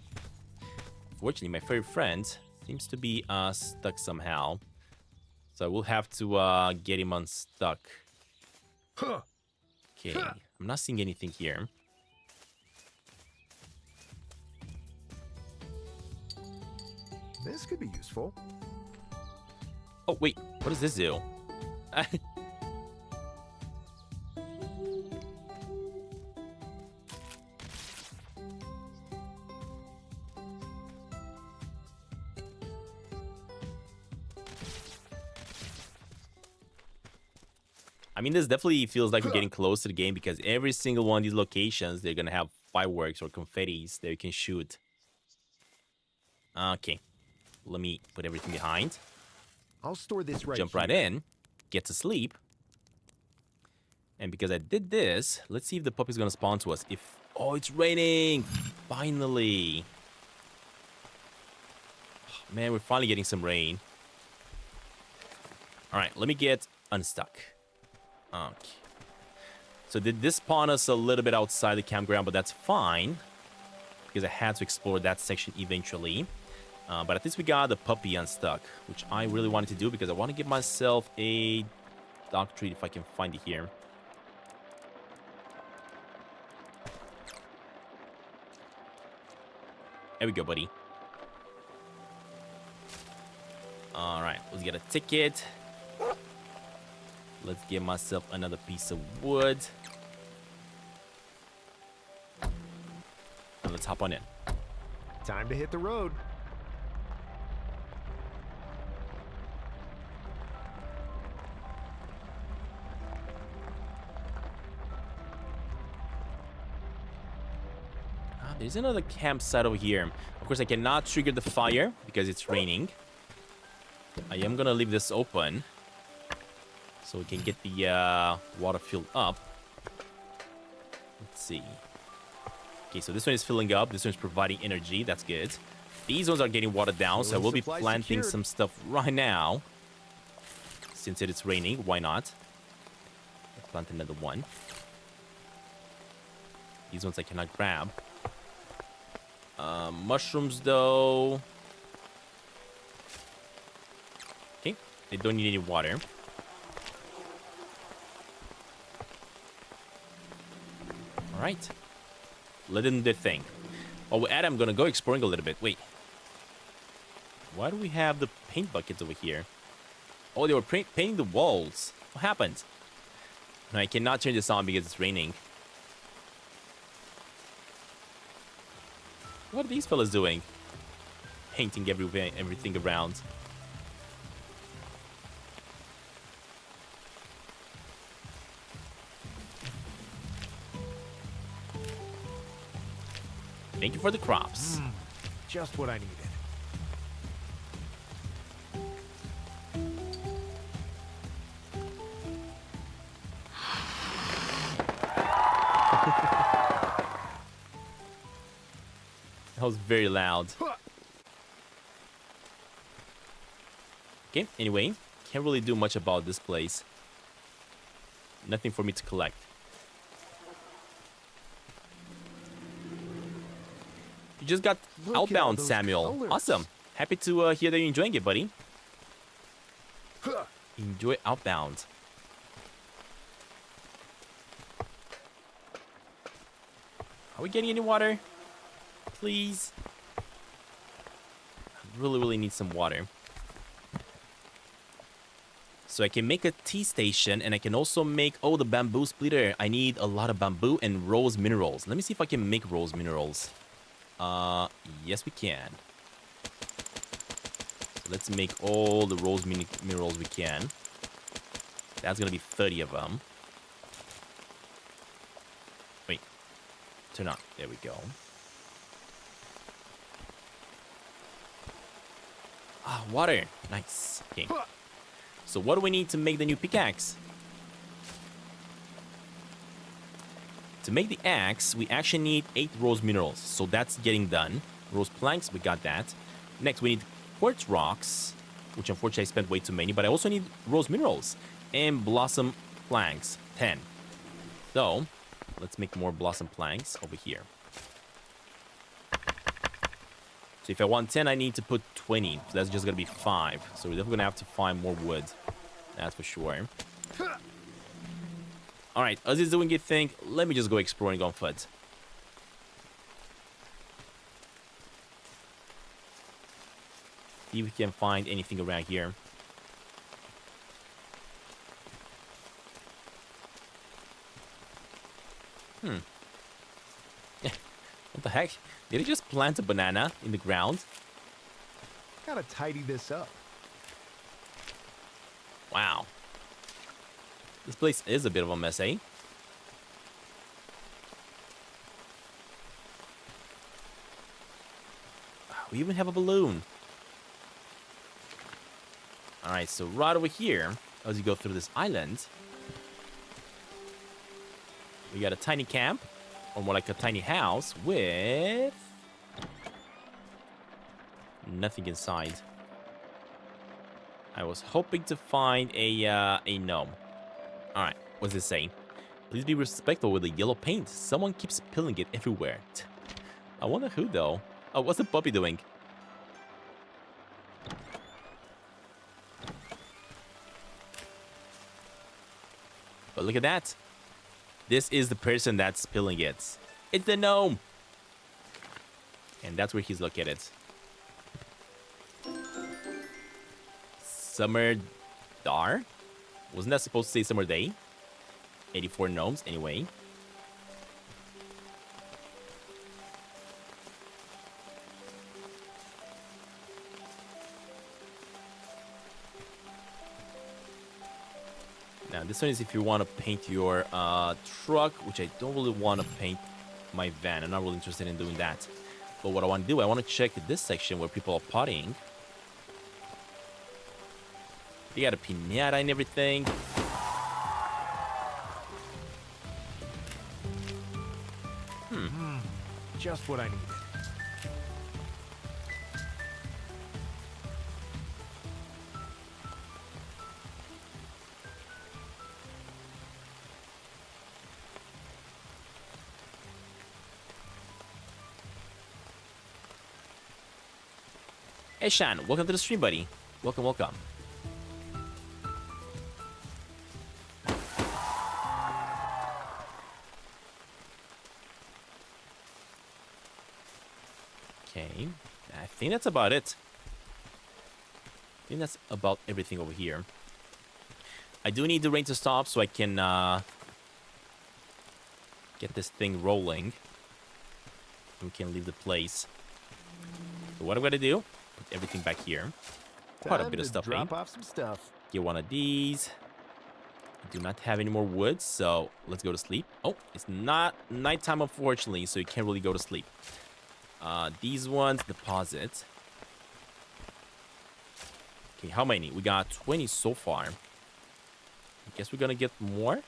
Fortunately, my furry friend seems to be stuck somehow. So I will have to get him unstuck. Okay, I'm not seeing anything here.
This could be useful.
Oh, wait. What does this do? I mean, this definitely feels like we're getting close to the game because every single one of these locations, they're going to have fireworks or confettis that you can shoot. Okay. Let me put everything behind.
I'll store this right
Jump
here.
right in. Get to sleep. And because I did this, let's see if the puppy's going to spawn to us. Oh, it's raining. Finally. Man, we're finally getting some rain. All right, let me get unstuck. Okay. So did this spawn us a little bit outside the campground, but that's fine. Because I had to explore that section eventually. But at least we got the puppy unstuck, which I really wanted to do because I want to give myself a dog treat if I can find it here. There we go, buddy. All right, let's get a ticket. Let's get myself another piece of wood. And let's hop on in.
Time to hit the road.
There's another campsite over here. Of course, I cannot trigger the fire because it's raining. I am gonna leave this open so we can get the water filled up. Let's see. Okay, so this one is filling up. This one is providing energy. That's good. These ones are getting watered down, so I will be planting some stuff right now. Since it is raining, why not? I'll plant another one. These ones I cannot grab. Mushrooms, though. Okay, they don't need any water. All right. Let them do their thing. Oh, Adam, I'm gonna go exploring a little bit. Wait. Why do we have the paint buckets over here? Oh, they were painting the walls. What happened? No, I cannot turn this on because it's raining. What are these fellas doing? Painting everything around. Thank you for the crops.
Just what I needed.
That was very loud. Okay, anyway, can't really do much about this place. Nothing for me to collect. You just got Outbound, Samuel.
Colors.
Awesome. Happy to hear that you're enjoying it, buddy. Enjoy Outbound. Are we getting any water? Please. I really need some water. So I can make a tea station and I can also make, oh, the bamboo splitter. I need a lot of bamboo and rose minerals. Let me see if I can make rose minerals. Yes we can. So let's make all the rose minerals we can. That's gonna be 30 of them. Wait. Turn on. There we go. Ah, water. Nice. Okay. So what do we need to make the new pickaxe? To make the axe, we actually need 8 rose minerals. So that's getting done. Rose planks, we got that. Next, we need quartz rocks, which unfortunately I spent way too many. But I also need rose minerals and blossom planks, 10. So let's make more blossom planks over here. So if I want 10, I need to put 20. So that's just going to be 5. So we're definitely going to have to find more wood. That's for sure. All right, as he's doing his thing, let me just go exploring on foot. See if we can find anything around here. What the heck? Did he just plant a banana in the ground?
Gotta tidy this up.
Wow. This place is a bit of a mess, eh? We even have a balloon. Alright, so right over here, as you go through this island, we got a tiny camp, or more like a tiny house with nothing inside. I was hoping to find a gnome. Alright, what's it saying? Please be respectful with the yellow paint. Someone keeps spilling it everywhere. I wonder who though. Oh, what's the puppy doing? But look at that. This is the person that's spilling it. It's the gnome. And that's where he's located. Summer Dar? Wasn't that supposed to say summer day? 84 gnomes, anyway. Now, this one is if you want to paint your truck, which I don't really want to paint my van. I'm not really interested in doing that. But what I want to do, I want to check this section where people are potting. They got a piñata and everything.
Just what I needed.
Hey Shan, welcome to the stream, buddy. Welcome, welcome. Okay, I think that's about it. I think that's about everything over here. I do need the rain to stop so I can get this thing rolling. We can leave the place. So what I'm gonna do? Put everything back here. Quite a bit of stuff.
Drop off some stuff.
Get one of these. I do not have any more wood, so let's go to sleep. Oh, it's not nighttime, unfortunately, so you can't really go to sleep. These ones, deposit. Okay, how many? We got 20 so far. I guess we're gonna get more.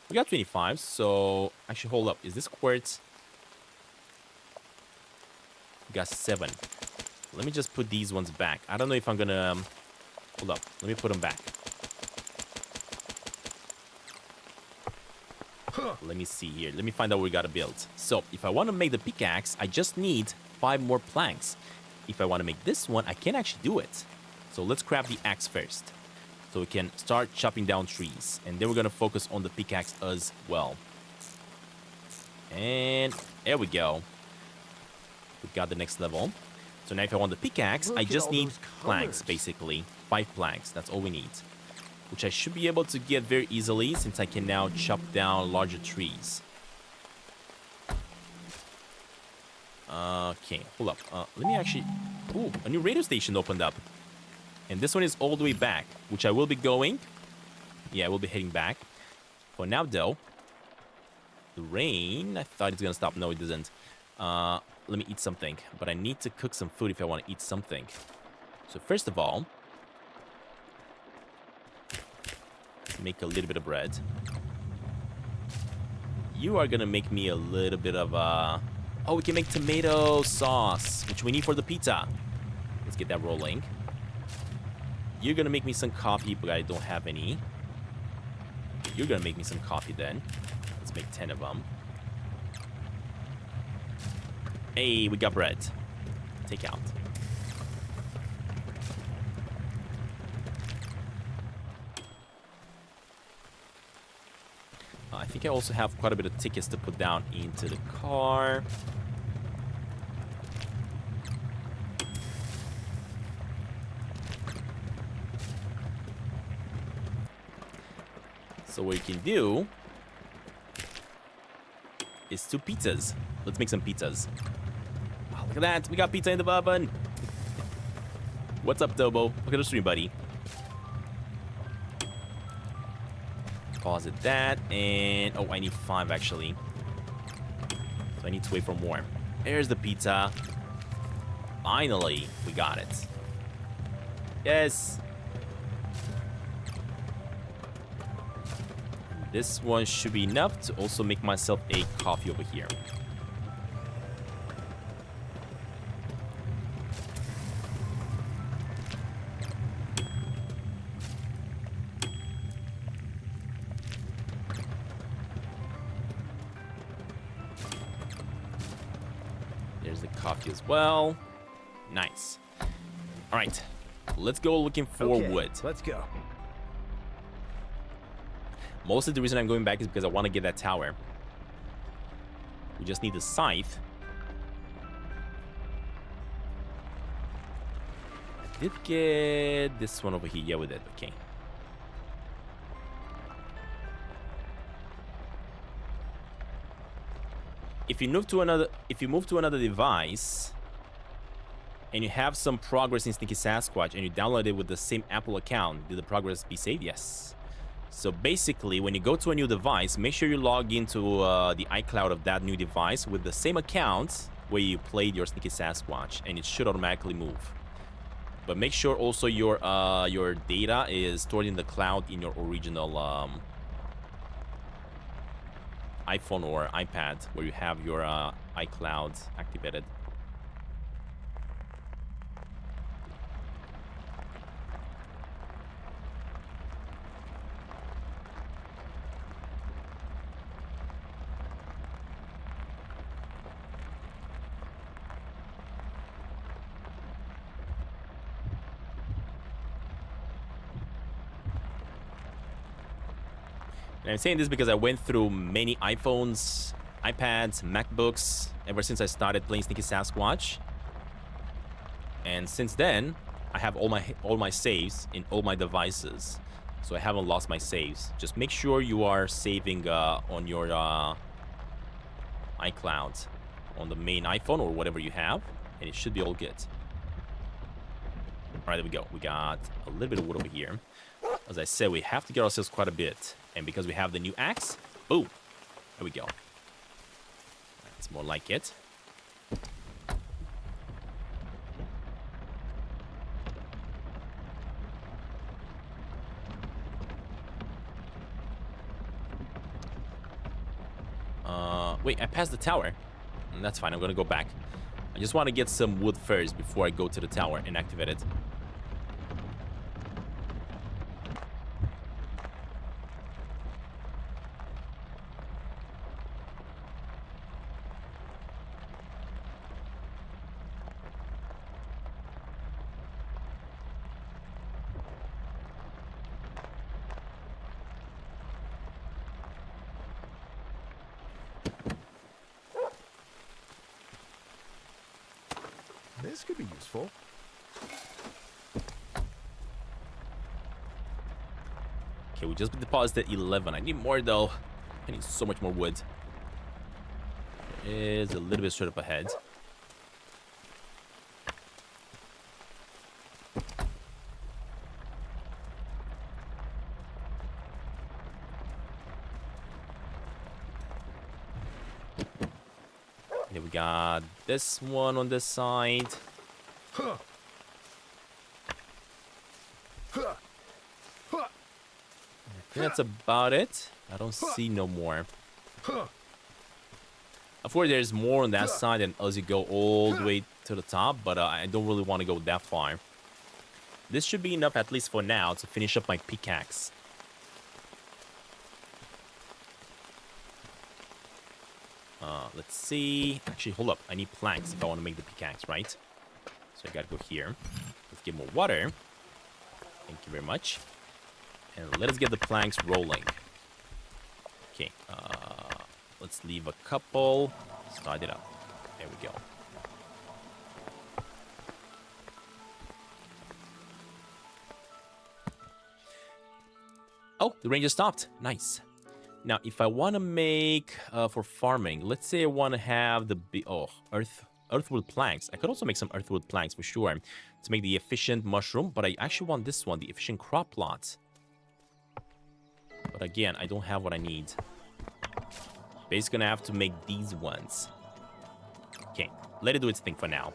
We got 25, so actually, hold up. Is this quartz? We got 7. Let me just put these ones back. I don't know if I'm gonna... hold up. Let me put them back. Let me see here. Let me find out what we gotta build. So, if I want to make the pickaxe, I just need 5 more planks. If I want to make this one, I can actually do it. So, let's craft the axe first. So, we can start chopping down trees. And then we're gonna focus on the pickaxe as well. And there we go. We got the next level. So now if I want the pickaxe, I just need planks, basically. 5 planks, that's all we need. Which I should be able to get very easily since I can now chop down larger trees. Okay, hold up. Let me actually... Ooh, a new radio station opened up. And this one is all the way back, which I will be going. Yeah, I will be heading back. For now, though, the rain... I thought it's gonna stop. No, it doesn't. Let me eat something. But I need to cook some food if I want to eat something. So first of all... make a little bit of bread. You are gonna make me a little bit of oh, we can make tomato sauce, which we need for the pizza. Let's get that rolling. You're gonna make me some coffee, but I don't have any. You're gonna make me some coffee then. Let's make 10 of them. Hey, we got bread. Take out. I think I also have quite a bit of tickets to put down into the car. So what you can do is 2 pizzas. Let's make some pizzas. Oh, look at that. We got pizza in the oven. What's up, Dobo? Look at the stream, buddy. Pause it that. And... oh, I need 5, actually. So I need to wait for more. There's the pizza. Finally, we got it. Yes. This one should be enough to also make myself a coffee over here. There's the coffee as well. Nice. All right, let's go looking for wood.
Let's go.
Mostly the reason I'm going back is because I want to get that tower. We just need the scythe. I did get this one over here. Yeah, we did. Okay. If you move to another device and you have some progress in Sneaky Sasquatch and you download it with the same Apple account, did the progress be saved? Yes. So basically, when you go to a new device, make sure you log into the iCloud of that new device with the same account where you played your Sneaky Sasquatch, and it should automatically move. But make sure also your data is stored in the cloud in your original iPhone or iPad, where you have your iCloud activated. And I'm saying this because I went through many iPhones, iPads, MacBooks ever since I started playing Sneaky Sasquatch. And since then, I have all my saves in all my devices, so I haven't lost my saves. Just make sure you are saving on your iCloud on the main iPhone or whatever you have, and it should be all good. All right, there we go. We got a little bit of wood over here. As I said, we have to get ourselves quite a bit. And because we have the new axe, boom, there we go. That's more like it. Wait, I passed the tower. That's fine, I'm gonna go back. I just want to get some wood first before I go to the tower and activate it.
This could be useful.
Okay, we just deposited 11. I need more though. I need so much more wood. There is a little bit straight up ahead. Okay, we got this one on this side.
Huh. Huh. Huh.
I think that's about it. I don't see no more.
Huh.
Of course, there's more on that side and as you go all the way to the top, but I don't really want to go that far. This should be enough, at least for now, to finish up my pickaxe. Let's see. Actually, hold up. I need planks if I want to make the pickaxe, right? So I gotta go here. Let's get more water. Thank you very much. And let us get the planks rolling. Okay, let's leave a couple. Start it up. There we go. Oh, the rain just stopped. Nice. Now, if I want to make for farming, let's say I want to have the earthwood planks. I could also make some earthwood planks for sure to make the efficient mushroom, but I actually want this one, the efficient crop plot. But again, I don't have what I need. Basically, gonna have to make these ones. Okay, let it do its thing for now.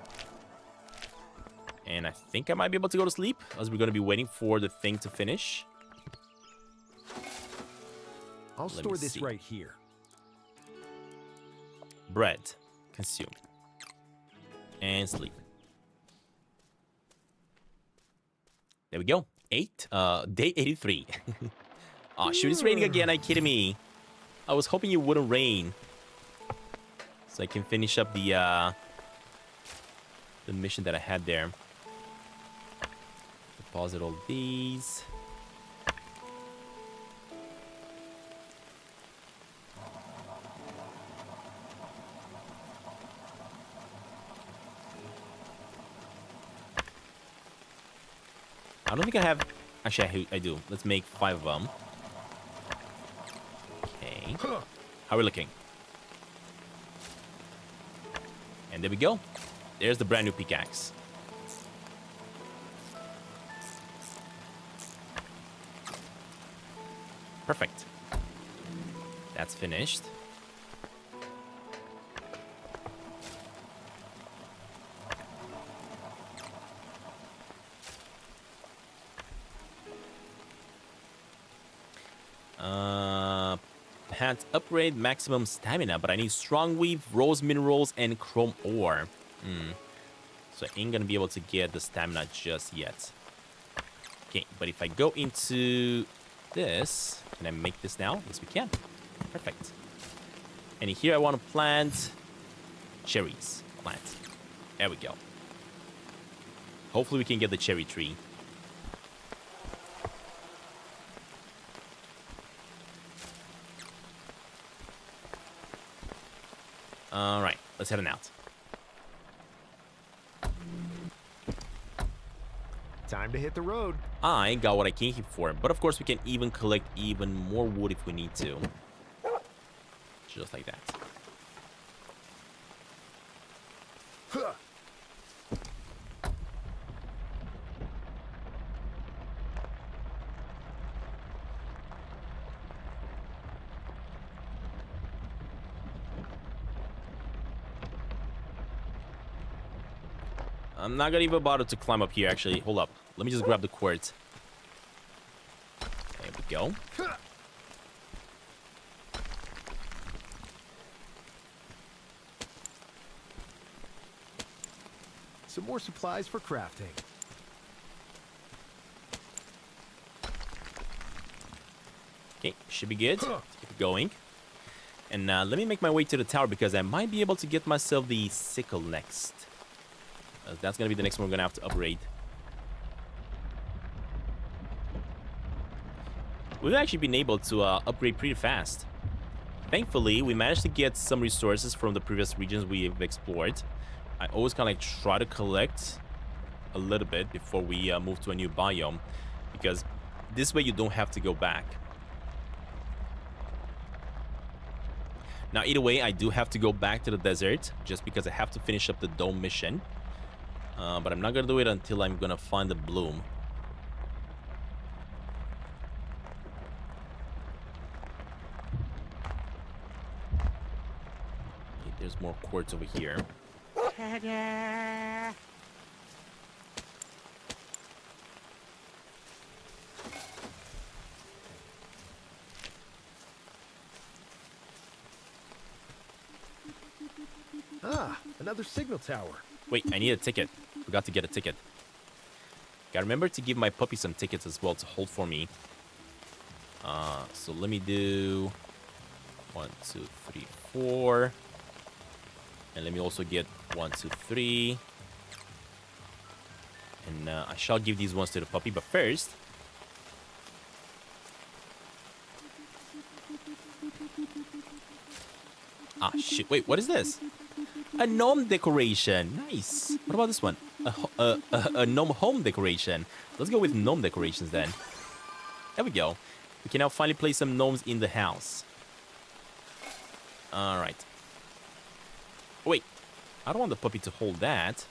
And I think I might be able to go to sleep, as we're gonna be waiting for the thing to finish.
I'll store this right here.
Bread. Consume. And sleep. There we go. Day 83. Oh, shoot, it's raining again. Are you kidding me? I was hoping it wouldn't rain. So I can finish up the mission that I had there. Deposit all these. I don't think I have... Actually, I do. Let's make 5 of them. Okay. How are we looking? And there we go. There's the brand new pickaxe. Perfect. That's finished. Pants upgrade maximum stamina, but I need strong weave, rose minerals, and chrome ore. So I ain't gonna be able to get the stamina just yet. Okay, but if I go into this, can I make this now? Yes, we can. Perfect. And here I want to plant cherries. Plant. There we go. Hopefully we can get the cherry tree. All right, let's head on out.
Time to hit the road.
I got what I came here for, but of course we can even collect even more wood if we need to. Just like that. I'm not gonna even bother to climb up here, actually. Hold up. Let me just grab the quartz. There we go.
Some more supplies for crafting.
Okay, should be good. Let's keep it going. And let me make my way to the tower because I might be able to get myself the sickle next. That's gonna be the next one we're gonna have to upgrade. We've actually been able to upgrade pretty fast. Thankfully, we managed to get some resources from the previous regions we've explored. I always kind of like try to collect a little bit before we move to a new biome, because this way you don't have to go back. Now, either way, I do have to go back to the desert just because I have to finish up the dome mission. But I'm not going to do it until I'm going to find the bloom. Okay, there's more quartz over here.
Ta-da!
Ah, another signal tower.
Wait, I need a ticket. Forgot to get a ticket. Gotta remember to give my puppy some tickets as well to hold for me. So let me do 1, 2, 3, 4. And let me also get 1, 2, 3. And I shall give these ones to the puppy, but first... Ah, shit. Wait, what is this? A gnome decoration. Nice. What about this one? A gnome home decoration. Let's go with gnome decorations then. There we go. We can now finally place some gnomes in the house. All right. Wait. I don't want the puppy to hold that.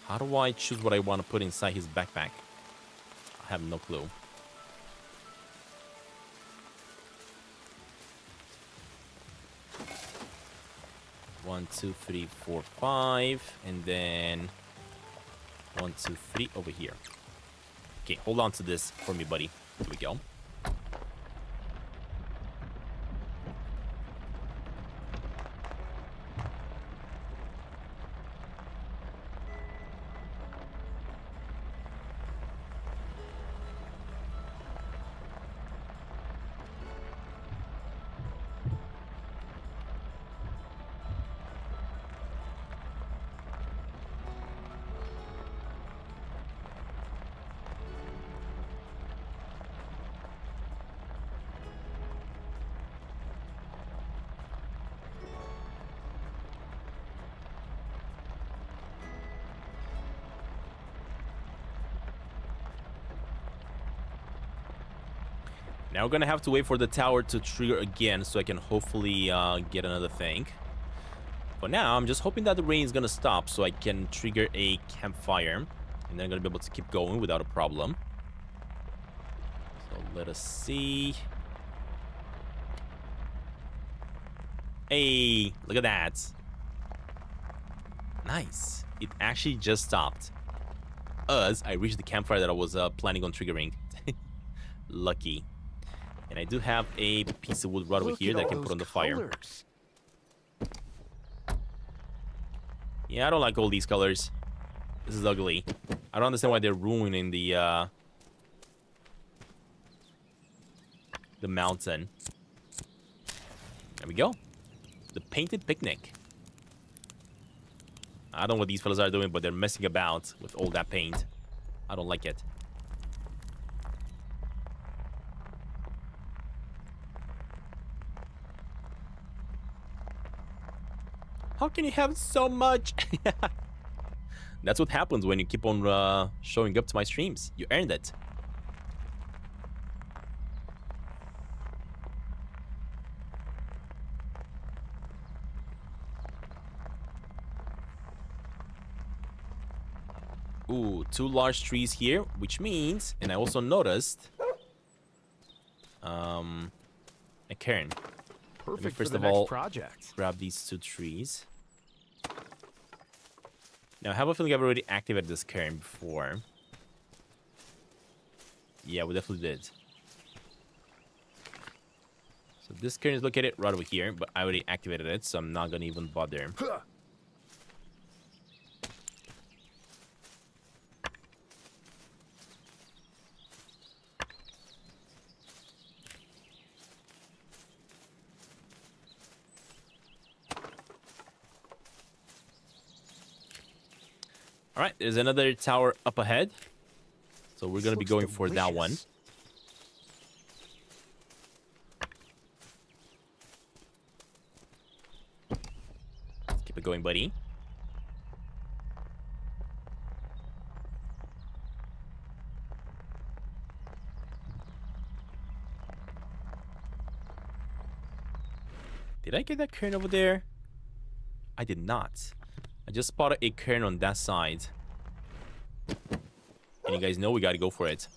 How do I choose what I want to put inside his backpack? I have no clue. One, two, three, four, five, and then 1, 2, 3 over here. Okay, hold on to this for me, buddy. Here we go. Now we're gonna have to wait for the tower to trigger again so I can hopefully get another thing. For now, I'm just hoping that the rain is gonna stop so I can trigger a campfire. And then I'm gonna be able to keep going without a problem. So let us see. Hey, look at that. Nice. It actually just stopped. As I reached the campfire that I was planning on triggering. Lucky. And I do have a piece of wood right over here that I can put on the fire. Yeah, I don't like all these colors. This is ugly. I don't understand why they're ruining the mountain. There we go. The painted picnic. I don't know what these fellas are doing, but they're messing about with all that paint. I don't like it. How can you have so much? That's what happens when you keep on showing up to my streams. You earned it. Ooh, 2 large trees here, which means, and I also noticed, a cairn.
Perfect
First
for the
of all,
next project.
grab these 2 trees. Now, I have a feeling I've already activated this cairn before. Yeah, we definitely did. So this cairn is located right over here, but I already activated it, so I'm not gonna even bother. All right, there's another tower up ahead. So we're going to be going for that one. Let's keep it going, buddy. Did I get that cairn over there? I did not. I just spotted a cairn on that side. And you guys know we gotta go for it.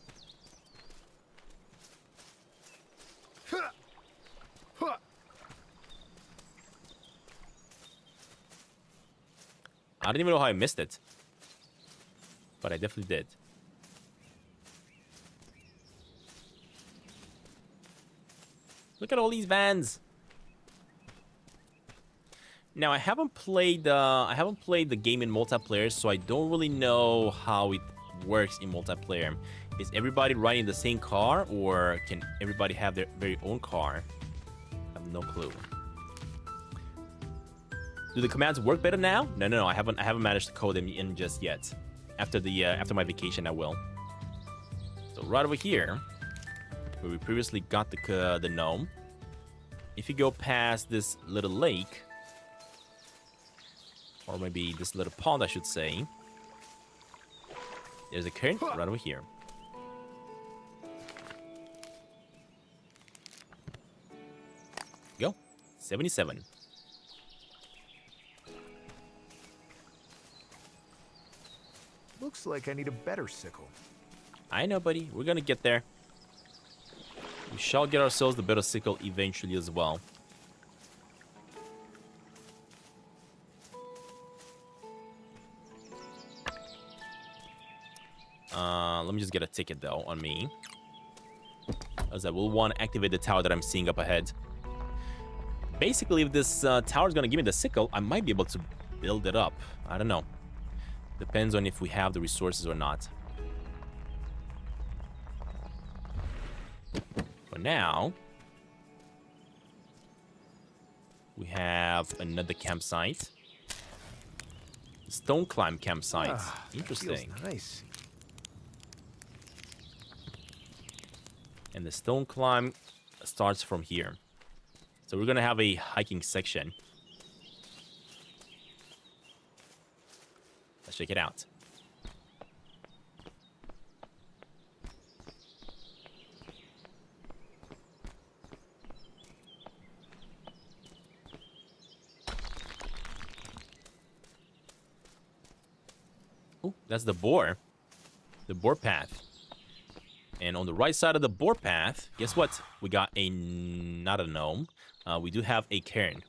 I don't even know how I missed it. But I definitely did. Look at all these vans. Now I haven't played the game in multiplayer, so I don't really know how it works in multiplayer. Is everybody riding the same car, or can everybody have their very own car? I have no clue. Do the commands work better now? No. I haven't managed to code them in just yet. After my vacation, I will. right over here, where we previously got the gnome, if you go past this little lake, or maybe this little pond, I should say, there's a cairn right over here. Go. 77.
Looks like I need a better sickle.
I know, buddy. We're gonna get there. We shall get ourselves the better sickle eventually as well. Let me just get a ticket, though, on me. As I will want to activate the tower that I'm seeing up ahead. Basically, if this tower is going to give me the sickle, I might be able to build it up. I don't know. Depends on if we have the resources or not. For now, we have another campsite. Stone climb campsite. Interesting.
Feels nice.
And the stone climb starts from here. So we're going to have a hiking section. Let's check it out. Oh, that's the boar. The boar path. And on the right side of the boar path, guess what? We got a, not a gnome. We do have a cairn.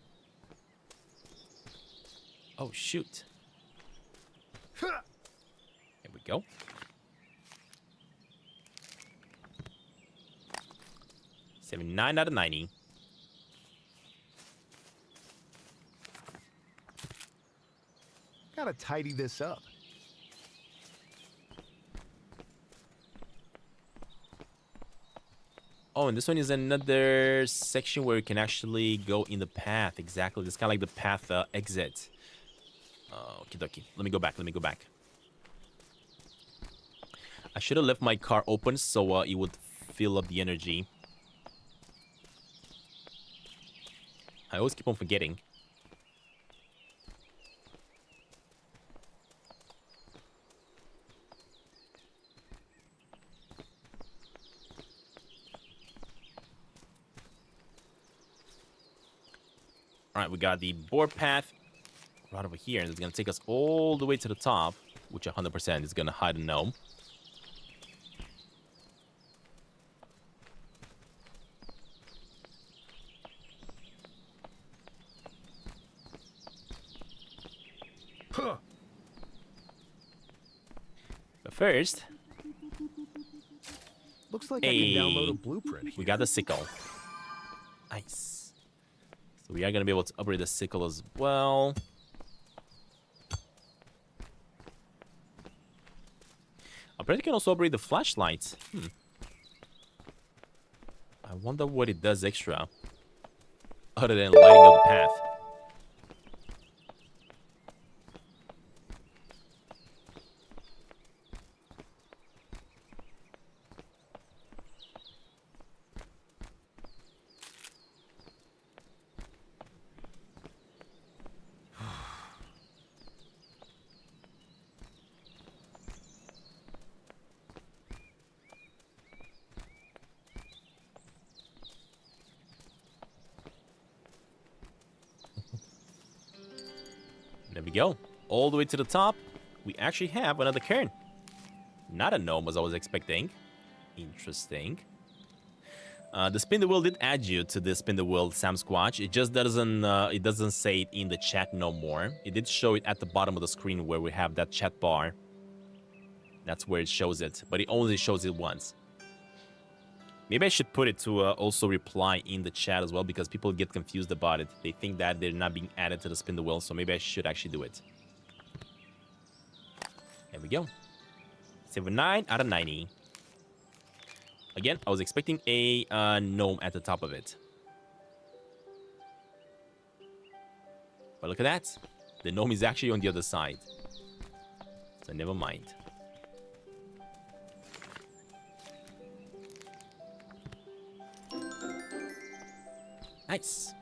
Oh, shoot. Here we go. $79 out of 90.
Gotta tidy this up.
Oh, and this one is another section where you can actually go in the path. Exactly. It's kind of like the path exit. Okie dokie. Let me go back. Let me go back. I should have left my car open so it would fill up the energy. I always keep on forgetting. Alright, we got the board path right over here. It's going to take us all the way to the top, which 100% is going to hide a gnome.
Huh.
But first,
Looks like I can download a blueprint.
we got the sickle. Nice. So we are going to be able to upgrade the sickle as well. Apparently, you can also upgrade the flashlight. I wonder what it does extra, other than lighting up the path. There we go. All the way to the top, we actually have another cairn. Not a gnome as I was expecting. Interesting. The spin the wheel did add you to the spin the wheel, Sam Squatch. It just doesn't say it in the chat no more. It did show it at the bottom of the screen where we have that chat bar. That's where it shows it, but it only shows it once. Maybe I should put it to also reply in the chat as well, because people get confused about it. They think that they're not being added to the spin the wheel, so maybe I should actually do it. There we go. 79 out of 90. Again, I was expecting a gnome at the top of it. But look at that. The gnome is actually on the other side. So never mind. Nice.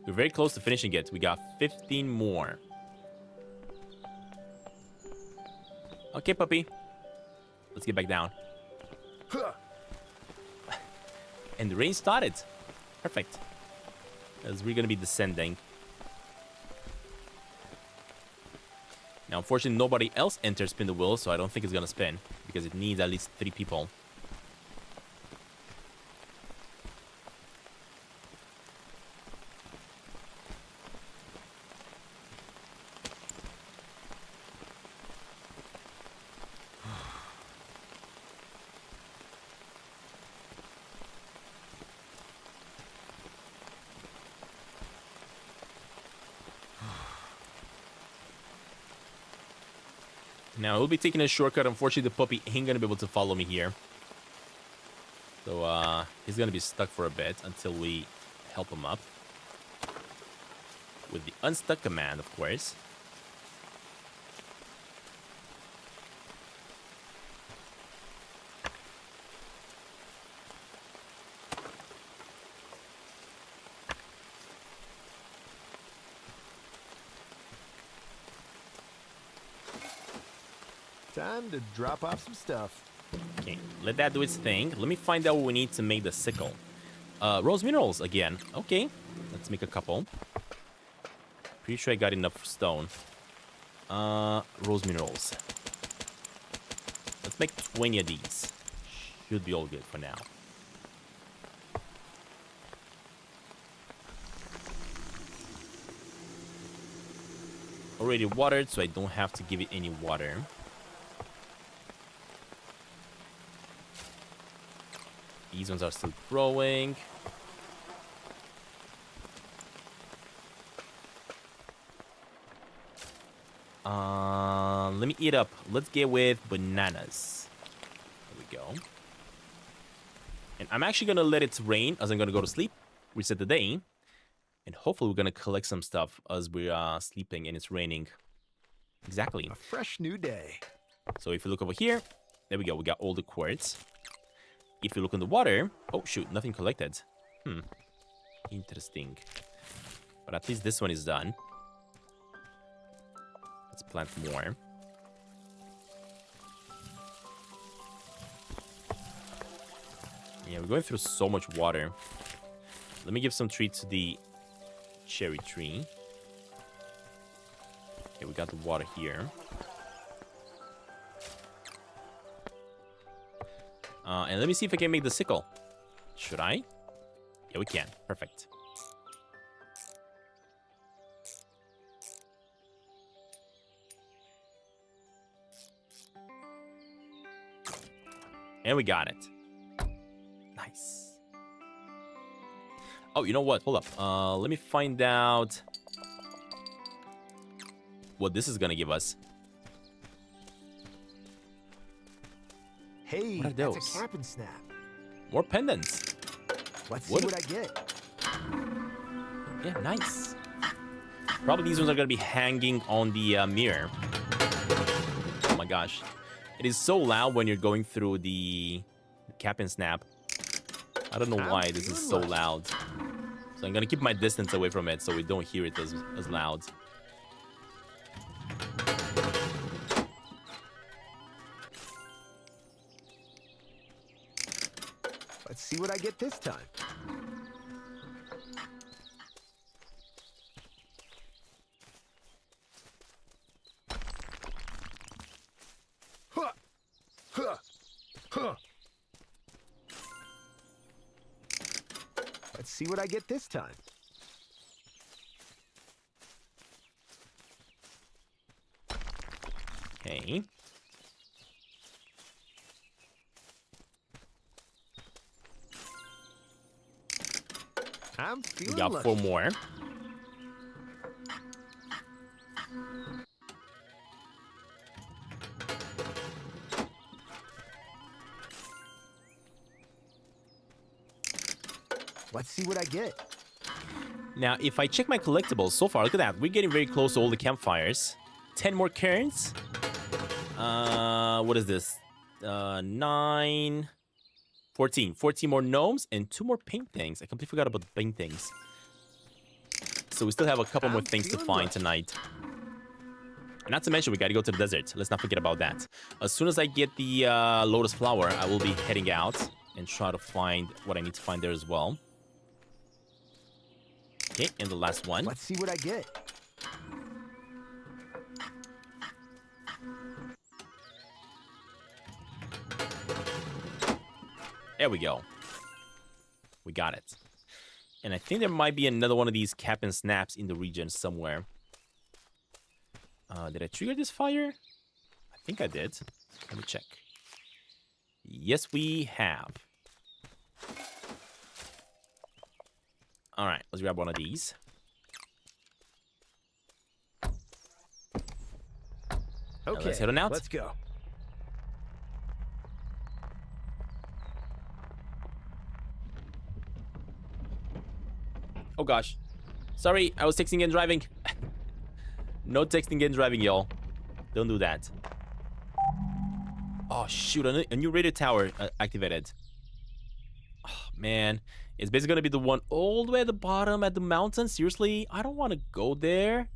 We're very close to finishing it. We got 15 more. Okay, puppy. Let's get back down. And the rain started. Perfect. As we're gonna be descending. Now, unfortunately, nobody else enters spin the wheel, so I don't think it's gonna spin because it needs at least 3 people. Now, we'll be taking a shortcut. Unfortunately, the puppy ain't gonna be able to follow me here. So, he's gonna be stuck for a bit until we help him up. With the unstuck command, of course.
Time to drop off some stuff.
Okay, let that do its thing. Let me find out what we need to make the sickle. Rose minerals again. Okay, let's make a couple. Pretty sure I got enough stone. Rose minerals. Let's make 20 of these. Should be all good for now. Already watered, so I don't have to give it any water. These ones are still growing. Let me eat up. Let's get with bananas. There we go. And I'm actually going to let it rain as I'm going to go to sleep. Reset the day. And hopefully we're going to collect some stuff as we're sleeping and it's raining. Exactly.
A fresh new day.
So if you look over here, there we go. We got all the quartz. If you look in the water... Oh, shoot. Nothing collected. Interesting. But at least this one is done. Let's plant more. Yeah, we're going through so much water. Let me give some treats to the cherry tree. Okay, we got the water here. And let me see if I can make the sickle. Should I? Yeah, we can. Perfect. And we got it. Nice. Oh, you know what? Hold up. Let me find out what this is gonna give us.
Hey,
What are
that's
those?
a cap and snap.
More pendants.
Let's see
What?
what I get.
Yeah, nice. Probably these ones are gonna be hanging on the mirror. Oh my gosh. It is so loud when you're going through the cap and snap. I don't know why this is so loud. So I'm gonna keep my distance away from it so we don't hear it as loud.
Let's see what I get this time.
Huh. Huh. Huh.
Let's see what I get this time.
Okay.
I'm
We
feeling
got
lucky.
4 more.
Let's see what I get.
Now, if I check my collectibles so far, look at that. We're getting very close to all the campfires. 10 more cairns. What is this? 9, 14 more gnomes and 2 more paintings. I completely forgot about the paintings. So we still have a couple more things to find tonight. Not to mention, we gotta go to the desert. Let's not forget about that. As soon as I get the lotus flower, I will be heading out and try to find what I need to find there as well. Okay, and the last one.
Let's see what I get.
There we go. We got it. And I think there might be another one of these Captain Snaps in the region somewhere. Did I trigger this fire? I think I did. Let me check. Yes, we have. Alright, let's grab one of these.
Okay,
let's head on out.
Let's go.
Oh gosh. Sorry, I was texting and driving. No texting and driving, y'all. Don't do that. Oh shoot, a new radio tower activated. Oh man. It's basically gonna be the one all the way at the bottom at the mountain. Seriously? I don't want to go there.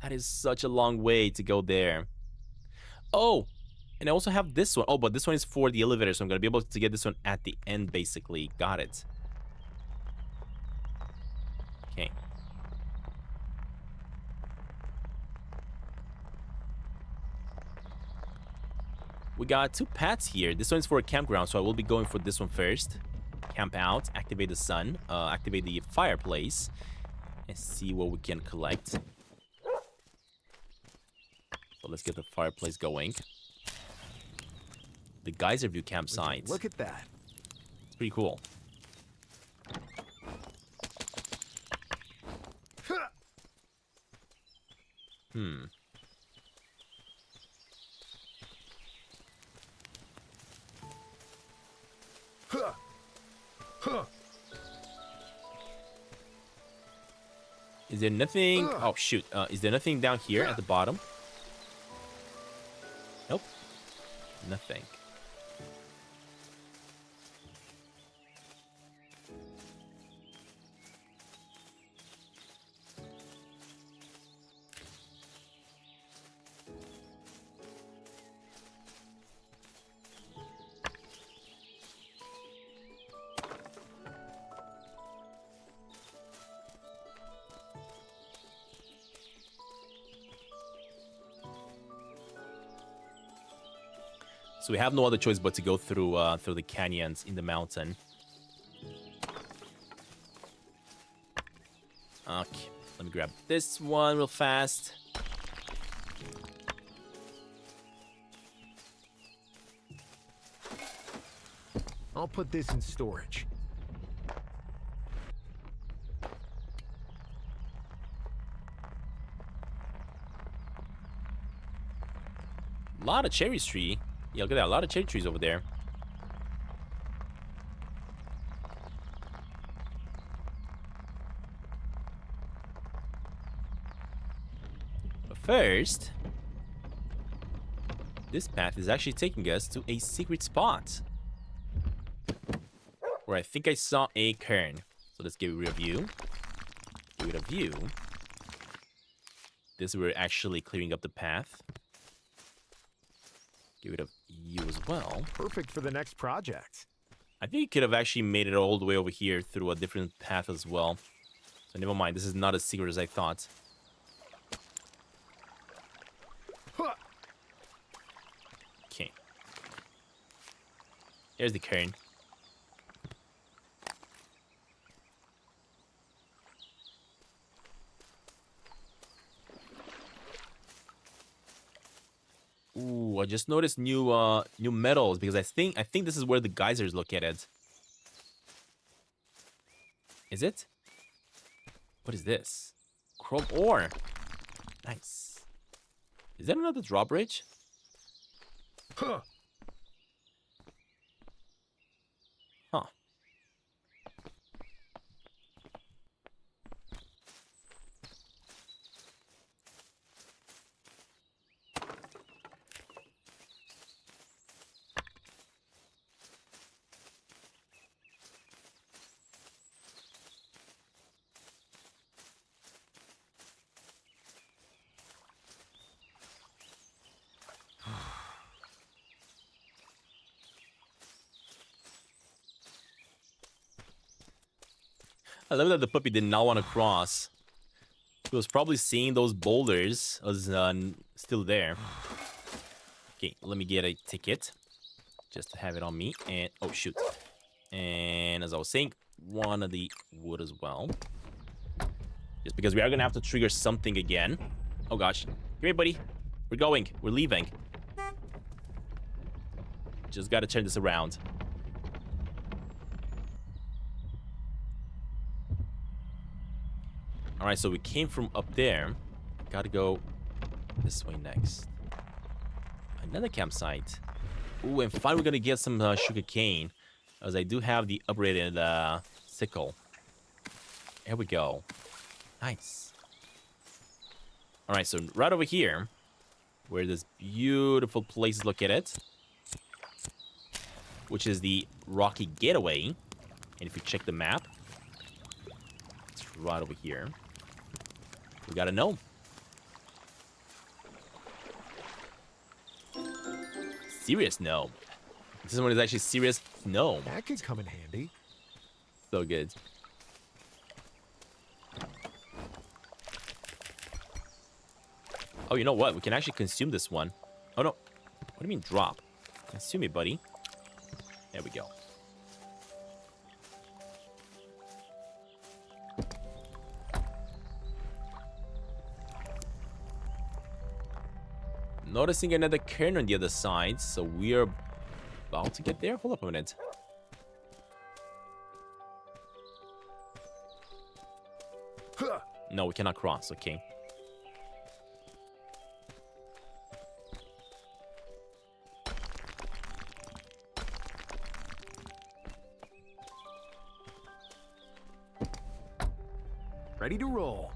That is such a long way to go there. Oh, and I also have this one. Oh, but this one is for the elevator, so I'm gonna be able to get this one at the end, basically. Got it. Okay. We got 2 paths here. This one's for a campground, so I will be going for this one first. Camp out, activate the sun, activate the fireplace, and see what we can collect. So let's get the fireplace going. The geyser view campsite.
Look at that.
It's pretty cool. Hmm. Is there nothing? Oh shoot! Is there nothing down here at the bottom? Nope. Nothing. So we have no other choice but to go through through the canyons in the mountain. Okay, let me grab this one real fast.
I'll put this in storage.
A lot of cherry tree. Yeah, look at that. A lot of cherry trees over there. But first, this path is actually taking us to a secret spot where I think I saw a cairn. So let's give it a view. Give it a view. This is where we're actually clearing up the path. Give it a view as well.
Perfect for the next project.
I think you could have actually made it all the way over here through a different path as well. So never mind, this is not as secret as I thought. Okay. There's the cairn. Ooh, I just noticed new metals because I think this is where the geyser is located. Is it? What is this? Chrome ore. Nice. Is that another drawbridge? Huh. I love that the puppy did not want to cross. He was probably seeing those boulders as still there. Okay, let me get a ticket. Just to have it on me. And, oh, shoot. And as I was saying, one of the wood as well. Just because we are going to have to trigger something again. Oh, gosh. Come here, buddy. We're going. We're leaving. Just got to turn this around. All right, so we came from up there. Got to go this way next. Another campsite. Ooh, and finally we're going to get some sugar cane. As I do have the upgraded sickle. There we go. Nice. All right, so right over here, where this beautiful place is located, which is the Rocky Getaway. And if you check the map, it's right over here. We got a gnome. Serious gnome. This one is actually serious gnome.
That could come in handy.
So good. Oh, you know what? We can actually consume this one. Oh, no. What do you mean drop? Consume it, buddy. There we go. Noticing another cairn on the other side, so we are about to get there. Hold up a minute. No, we cannot cross. Okay.
Ready to roll.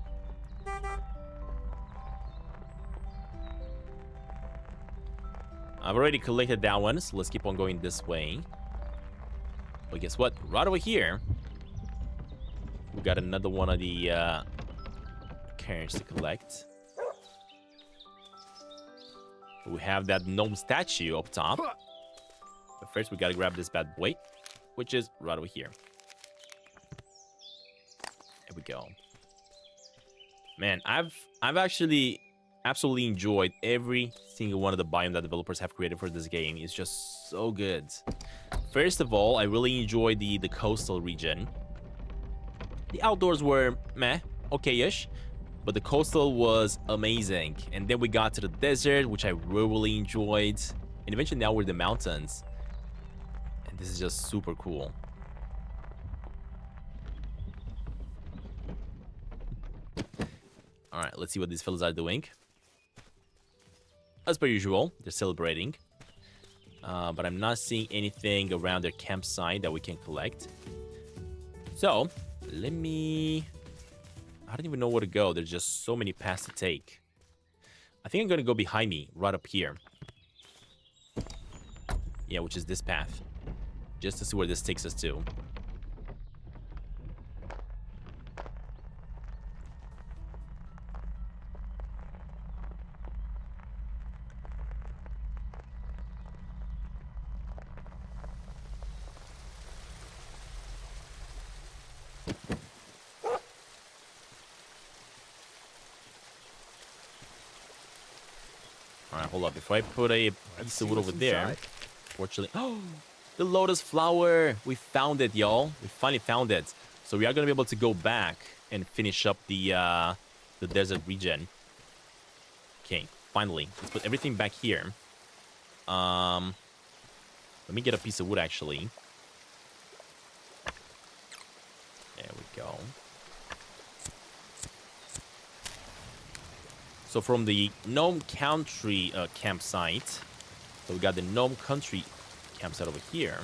I've already collected that one, so let's keep on going this way. But guess what? Right over here, we got another one of the cairns to collect. We have that gnome statue up top. But first, we gotta grab this bad boy, which is right over here. There we go. Man, I've actually absolutely enjoyed every single one of the biomes that developers have created for this game. It's just so good. First of all, I really enjoyed the coastal region. The outdoors were meh, okay-ish, but the coastal was amazing. And then we got to the desert, which I really enjoyed. And eventually now we're in the mountains. And this is just super cool. All right, let's see what these fellas are doing. As per usual, they're celebrating. But I'm not seeing anything around their campsite that we can collect. So, let me... I don't even know where to go. There's just so many paths to take. I think I'm going to go behind me, right up here. Yeah, which is this path. Just to see where this takes us to. Alright, hold up. Before I put a piece of wood over there, fortunately... Oh! The lotus flower! We found it, y'all. We finally found it. So we are going to be able to go back and finish up the desert region. Okay, finally. Let's put everything back here. Let me get a piece of wood, actually. There we go. So from the Gnome Country campsite, so we got the Gnome Country campsite over here.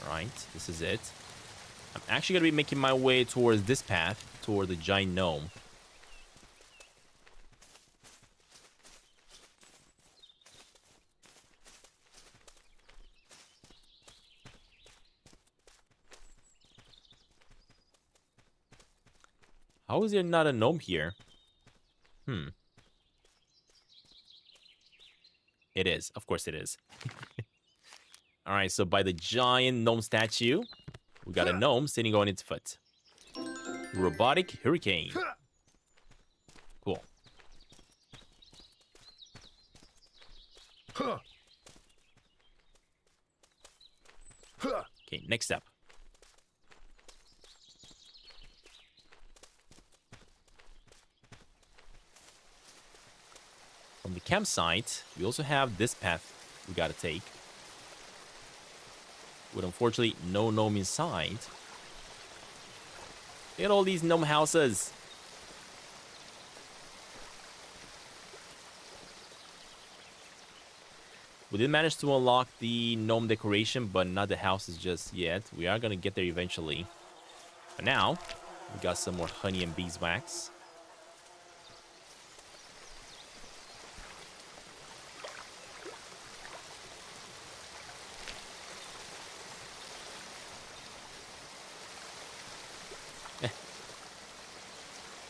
Right, this is it. I'm actually going to be making my way towards this path, toward the giant gnome. How is there not a gnome here? It is. Of course it is. All right, so by the giant gnome statue, we got a gnome sitting on its foot. Robotic hurricane. Cool. Okay, next up. From the campsite, we also have this path we gotta take. With unfortunately no gnome inside. Look at all these gnome houses. We did manage to unlock the gnome decoration, but not the houses just yet. We are gonna get there eventually. But now, we got some more honey and beeswax.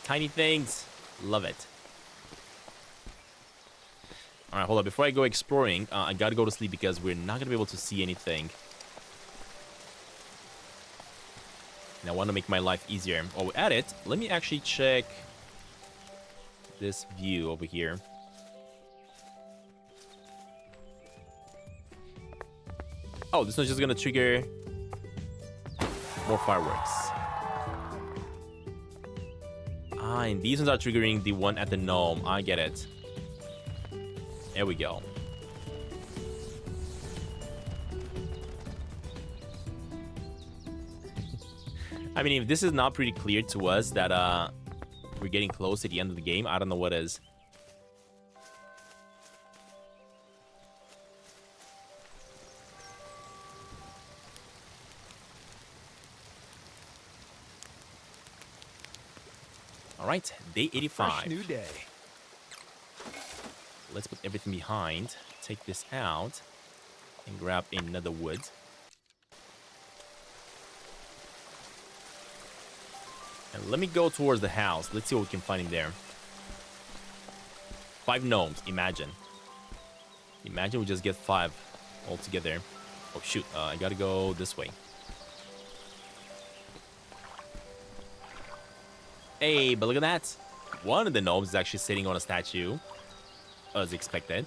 Tiny things. Love it. Alright, hold up. Before I go exploring, I gotta go to sleep because we're not gonna be able to see anything. And I want to make my life easier. While we're at it, let me actually check this view over here. Oh, this one's just gonna trigger more fireworks. Ah, and these ones are triggering the one at the gnome. I get it. There we go. I mean, if this is not pretty clear to us that we're getting close to the end of the game, I don't know what is. All right, day 85.
Fresh new day.
Let's put everything behind, take this out, and grab another wood. And let me go towards the house. Let's see what we can find in there. 5 gnomes, imagine. Imagine we just get 5 all together. Oh shoot, I gotta go this way. Hey, but look at that. One of the gnomes is actually sitting on a statue. As expected.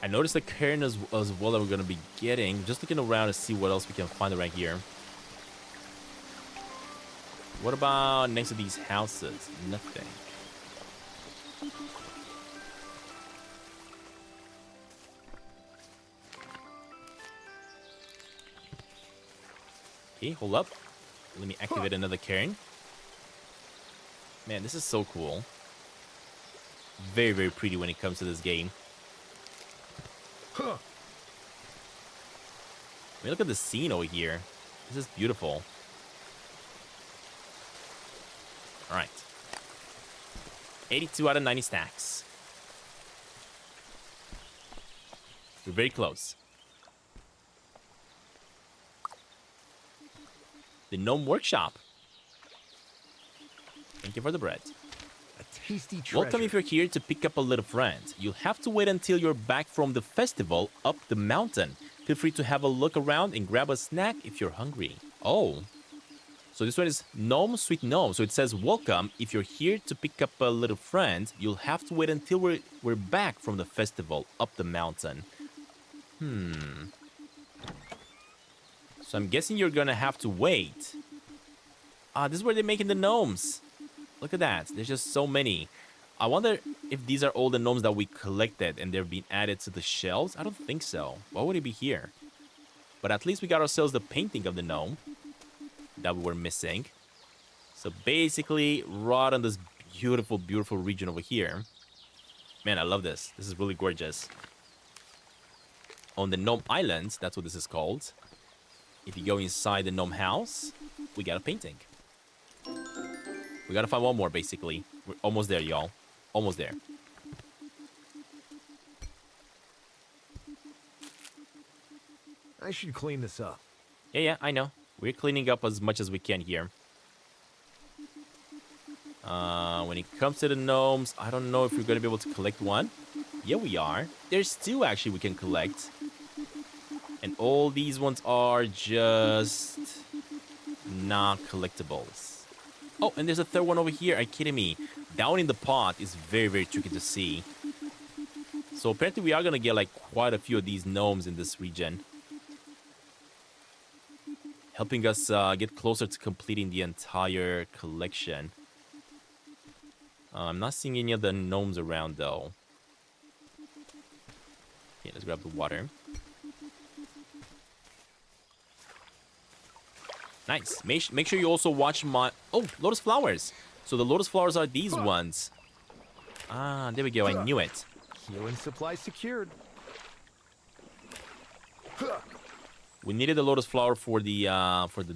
I noticed the cairn as well that we're going to be getting. Just looking around to see what else we can find around here. What about next to these houses? Nothing. Okay, hold up. Let me activate another cairn. Man, this is so cool. Very, very pretty when it comes to this game. I mean, look at the scene over here. This is beautiful. All right. 82 out of 90 stacks. We're very close. The Gnome Workshop. Thank you for the bread.
A tasty treasure.
Welcome if you're here to pick up a little friend. You'll have to wait until you're back from the festival up the mountain. Feel free to have a look around and grab a snack if you're hungry. Oh. So this one is Gnome, Sweet Gnome. So it says, welcome. If you're here to pick up a little friend, you'll have to wait until we're back from the festival up the mountain. So I'm guessing you're gonna have to wait. Ah, this is where they're making the gnomes. Look at that. There's just so many. I wonder if these are all the gnomes that we collected and they're being added to the shelves. I don't think so. Why would it be here? But at least we got ourselves the painting of the gnome that we were missing. So basically, right on this beautiful, beautiful region over here. Man, I love this. This is really gorgeous. On the Gnome Islands, that's what this is called. If you go inside the gnome house, we got a painting. We gotta find one more, basically. We're almost there, y'all. Almost there.
I should clean this up.
Yeah, I know. We're cleaning up as much as we can here. When it comes to the gnomes, I don't know if we're gonna be able to collect one. Yeah, we are. There's two, actually, we can collect. And all these ones are just not collectibles. Oh, and there's a third one over here. Are you kidding me? Down in the pot is very, very tricky to see. So apparently we are going to get like quite a few of these gnomes in this region. Helping us get closer to completing the entire collection. I'm not seeing any of the gnomes around though. Okay, let's grab the water. Nice. Make sure you also watch my... Oh, lotus flowers. So the lotus flowers are these ones. Ah, there we go. I knew it.
Healing supply secured.
We needed the lotus flower for the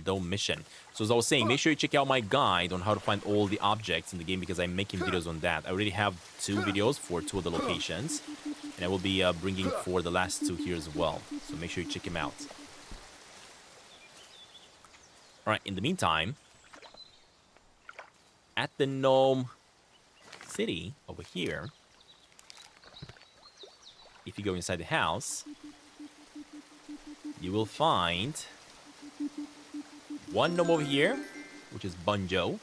dome mission. So as I was saying, make sure you check out my guide on how to find all the objects in the game because I'm making videos on that. I already have 2 videos for 2 of the locations. And I will be bringing for the last 2 here as well. So make sure you check them out. Alright, in the meantime, at the gnome city over here, if you go inside the house, you will find one gnome over here, which is Bunjo.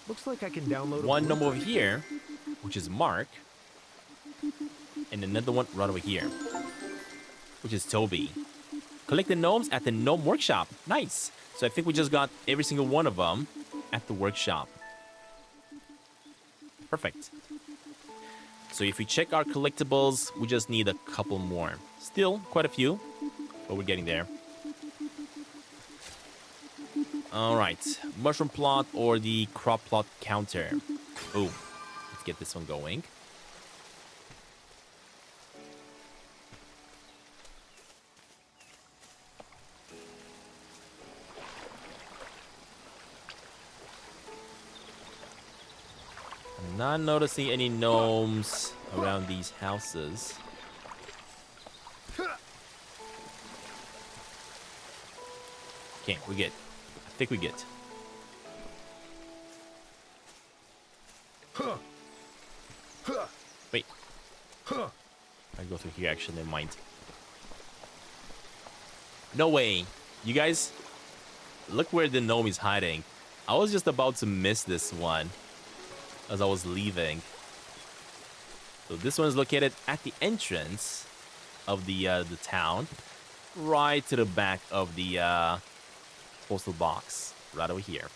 Looks like I can download
One gnome over here, which is Mark. And another one right over here, which is Toby. Collect the gnomes at the gnome workshop. Nice. So I think we just got every single one of them at the workshop. Perfect. So if we check our collectibles, we just need a couple more. Still, quite a few, but we're getting there. Alright, mushroom plot or the crop plot counter. Oh, let's get this one going. I'm not noticing any gnomes around these houses. Okay, we get. I think we get. Wait. I go through here actually, never mind. No way. You guys, look where the gnome is hiding. I was just about to miss this one as I was leaving. So this one is located at the entrance of the town, right to the back of the postal box, right over here.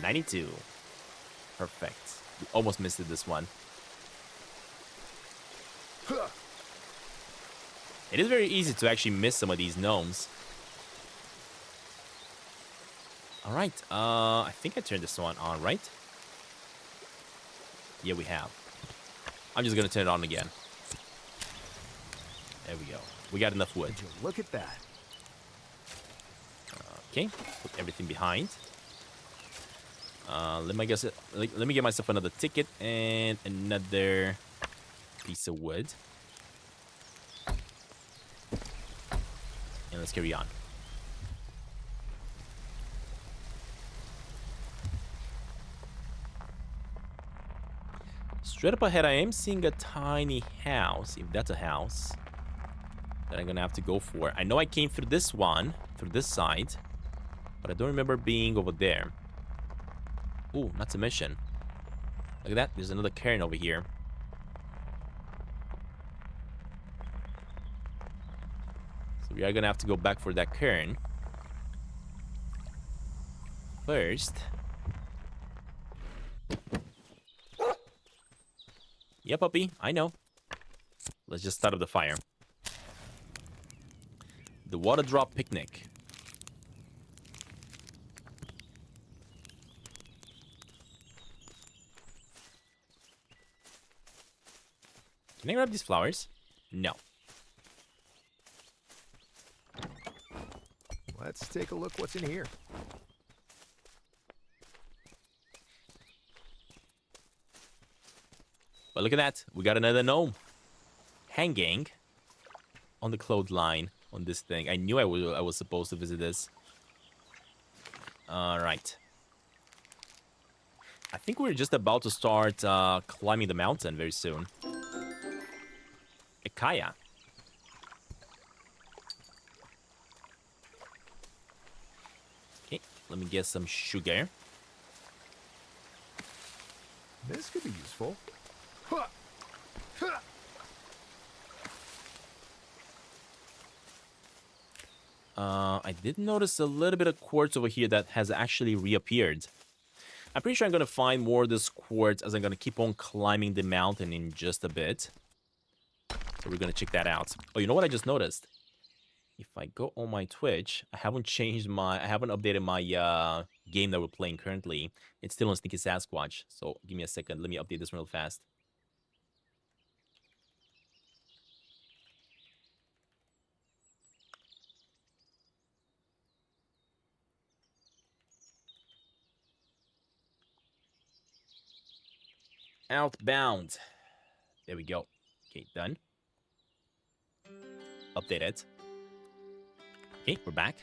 92. Perfect. We almost missed it this one. It is very easy to actually miss some of these gnomes. All right. I think I turned this one on, right? Yeah, we have. I'm just gonna turn it on again. There we go. We got enough wood.
Look at that.
Okay, put everything behind. Let me get myself another ticket and another piece of wood. And let's carry on. Straight up ahead, I am seeing a tiny house, if that's a house, that I'm gonna have to go for. I know I came through this one, through this side, but I don't remember being over there. Ooh, not to mention. Look at that, there's another cairn over here. So we are gonna have to go back for that cairn. First. Yeah, puppy, I know. Let's just start up the fire. The water drop picnic. Can I grab these flowers? No.
Let's take a look what's in here.
But look at that. We got another gnome. Hanging on the clothesline on this thing. I knew I was supposed to visit this. Alright. I think we're just about to start climbing the mountain very soon. Ekaya. Okay, let me get some sugar.
This could be useful. Huh. Huh.
I did notice a little bit of quartz over here that has actually reappeared. I'm pretty sure I'm going to find more of this quartz as I'm going to keep on climbing the mountain in just a bit. So we're going to check that out. Oh, you know what I just noticed? If I go on my Twitch, I haven't updated my game that we're playing currently. It's still on Sneaky Sasquatch. So give me a second. Let me update this real fast. Outbound. There we go. Okay, done. Update it. Okay, we're back.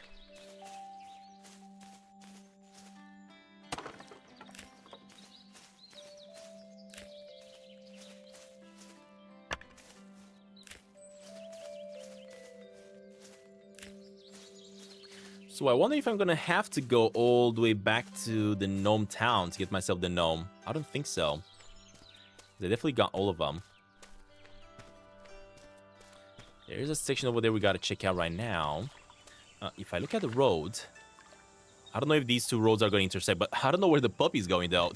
So I wonder if I'm gonna have to go all the way back to the gnome town to get myself the gnome. I don't think so. They definitely got all of them. There's a section over there we gotta check out right now. If I look at the road, I don't know if these two roads are going to intersect, but I don't know where the puppy's going though.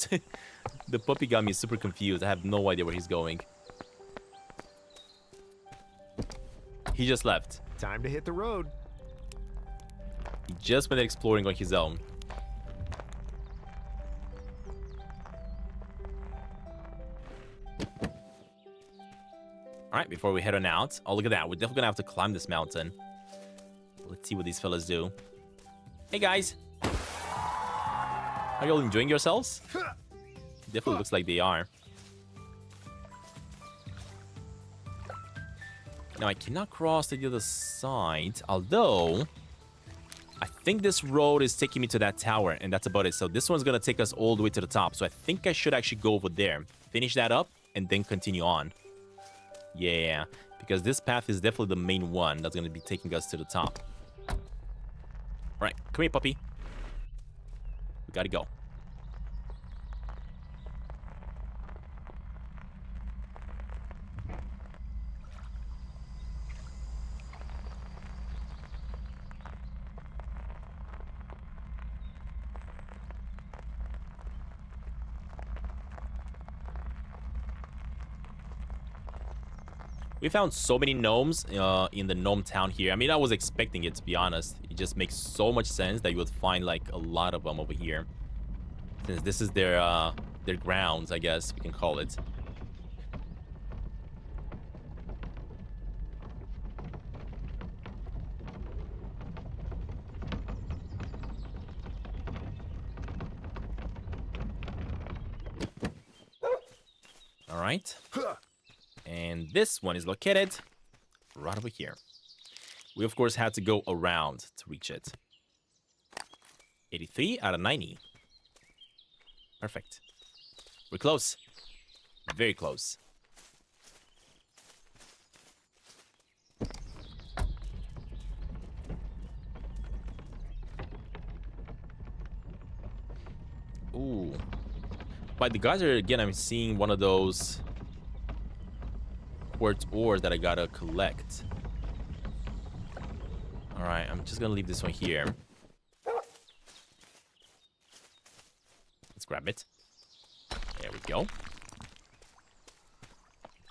The puppy got me super confused. I have no idea where he's going. He just left.
Time to hit the road.
He just went exploring on his own. Alright, before we head on out, oh look at that, we're definitely gonna have to climb this mountain. Let's see what these fellas do. Hey guys! Are y'all enjoying yourselves? Definitely looks like they are. Now I cannot cross to the other side, although I think this road is taking me to that tower, and that's about it. So this one's gonna take us all the way to the top. So I think I should actually go over there, finish that up, and then continue on. Yeah, because this path is definitely the main one that's gonna be taking us to the top. Alright, come here, puppy. We gotta go. We found so many gnomes in the gnome town here. I mean, I was expecting it, to be honest. It just makes so much sense that you would find like a lot of them over here, since this is their grounds, I guess we can call it. All right. And this one is located right over here. We, of course, had to go around to reach it. 83 out of 90. Perfect. We're close. Very close. Ooh. By the geyser, again, I'm seeing one of those quartz ores that I gotta collect. Alright, I'm just gonna leave this one here. Let's grab it. There we go.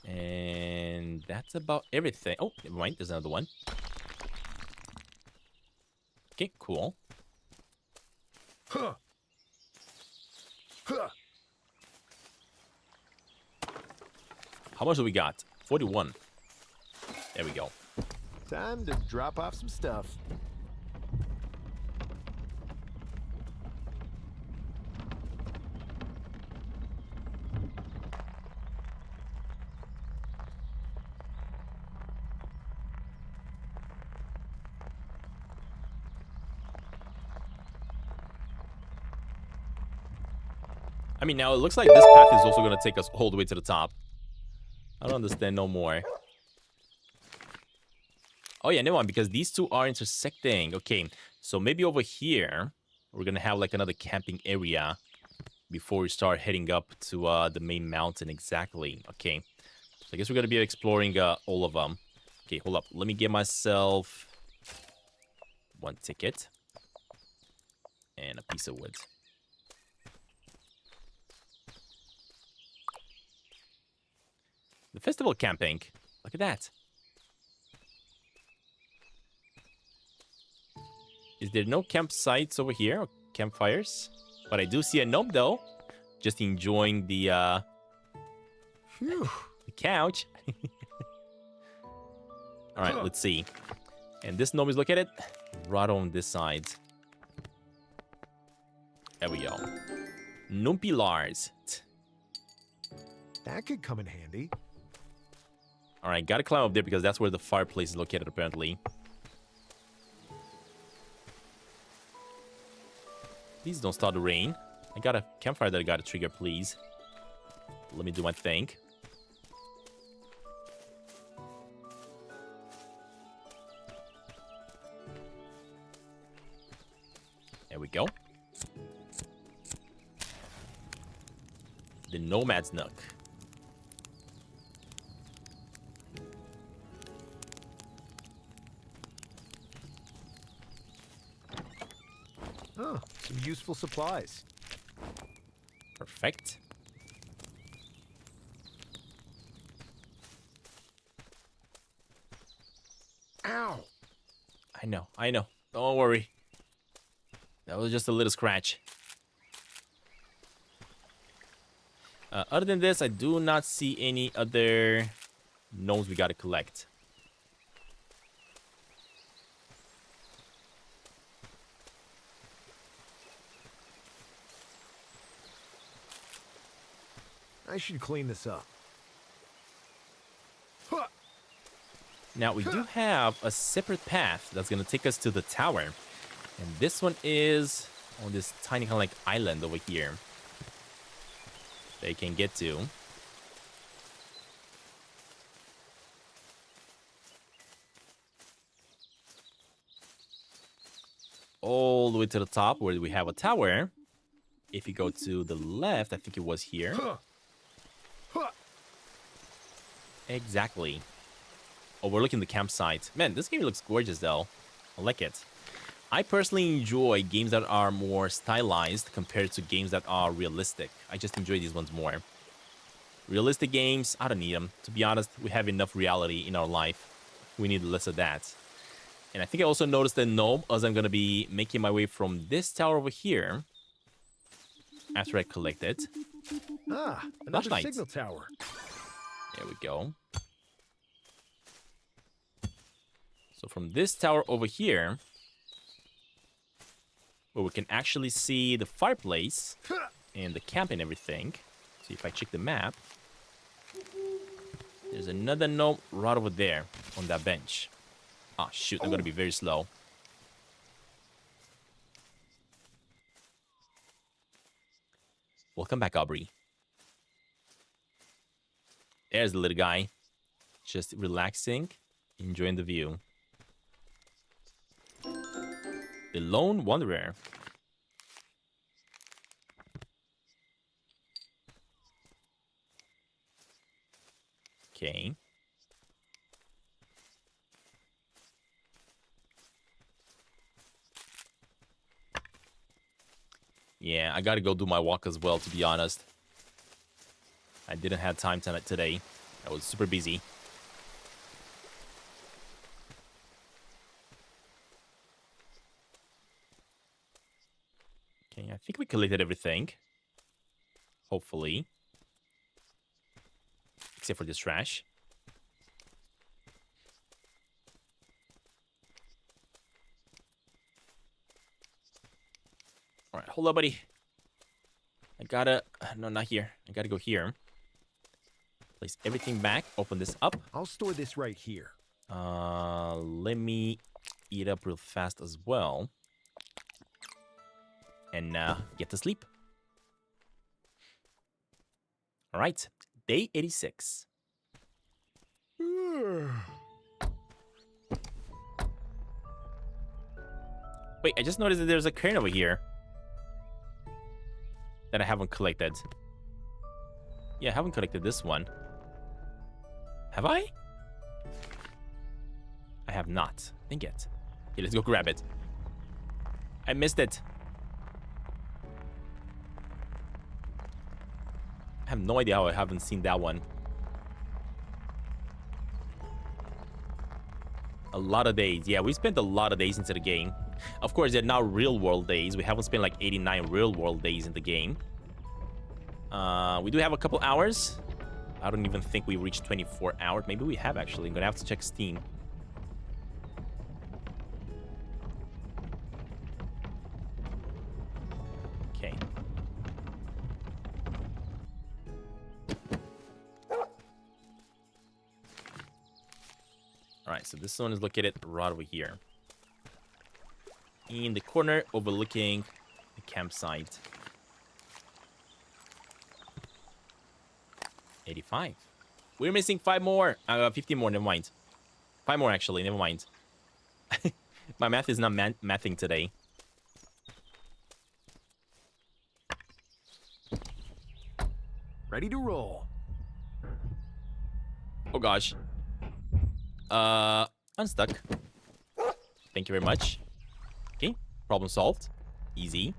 And that's about everything. Oh, never mind, there's another one. Okay, cool.
Huh. Huh.
How much do we got? 41. There we go.
Time to drop off some stuff.
I mean, now it looks like this path is also going to take us all the way to the top. I don't understand no more. Oh, yeah, never mind, because these two are intersecting. Okay, so maybe over here, we're going to have like another camping area before we start heading up to the main mountain. Exactly. Okay, so I guess we're going to be exploring all of them. Okay, hold up. Let me get myself one ticket and a piece of wood. The festival camping. Look at that. Is there no campsites over here? Or campfires? But I do see a gnome, though. Just enjoying the couch. All right, let's see. And this gnome is located right on this side. There we go. Numpy Lars.
That could come in handy.
All right, gotta climb up there because that's where the fireplace is located, apparently. Please don't start the rain. I got a campfire that I gotta trigger, please. Let me do my thing. There we go. The Nomad's Nook.
Oh, some useful supplies.
Perfect.
Ow!
I know. Don't worry. That was just a little scratch. Other than this, I do not see any other gnomes we gotta collect.
I should clean this up.
Now, we do have a separate path that's going to take us to the tower. And this one is on this tiny kind of like island over here that you can get to. All the way to the top where we have a tower. If you go to the left, I think it was here. Exactly. Overlooking the campsite. Man, this game looks gorgeous though. I like it. I personally enjoy games that are more stylized compared to games that are realistic. I just enjoy these ones more. Realistic games, I don't need them. To be honest, we have enough reality in our life. We need less of that. And I think I also noticed that gnome, as I'm going to be making my way from this tower over here, after I collect it.
Ah, another
Flashlight.
signal tower.
There we go. So from this tower over here, where we can actually see the fireplace and the camp and everything. See if I check the map. There's another gnome right over there on that bench. Oh, shoot. I'm going to be very slow. Welcome back, Aubrey. There's the little guy. Just relaxing, enjoying the view. The Lone Wanderer. Okay. Yeah, I gotta go do my walk as well, to be honest. I didn't have time tonight today. I was super busy. Okay, I think we collected everything. Hopefully. Except for this trash. Alright, hold up, buddy. I gotta... No, not here. I gotta go here. Place everything back. Open this up.
I'll store this right here.
Let me eat up real fast as well. And get to sleep. All right, day 86. Wait, I just noticed that there's a cairn over here that I haven't collected. Yeah, I haven't collected this one. Have I? I have not. Dang it. Okay, let's go grab it. I missed it. I have no idea how I haven't seen that one. A lot of days. Yeah, we spent a lot of days into the game. Of course, they're now real world days. We haven't spent like 89 real world days in the game. We do have a couple hours. I don't even think we reached 24 hours. Maybe we have actually. I'm gonna have to check Steam. Okay. Alright, so this one is located right over here. In the corner overlooking the campsite. 85. We're missing 5 more. 50 more, never mind. 5 more actually, never mind. My math is not mathing today.
Ready to roll.
Oh gosh. Unstuck. Thank you very much. Okay, problem solved. Easy.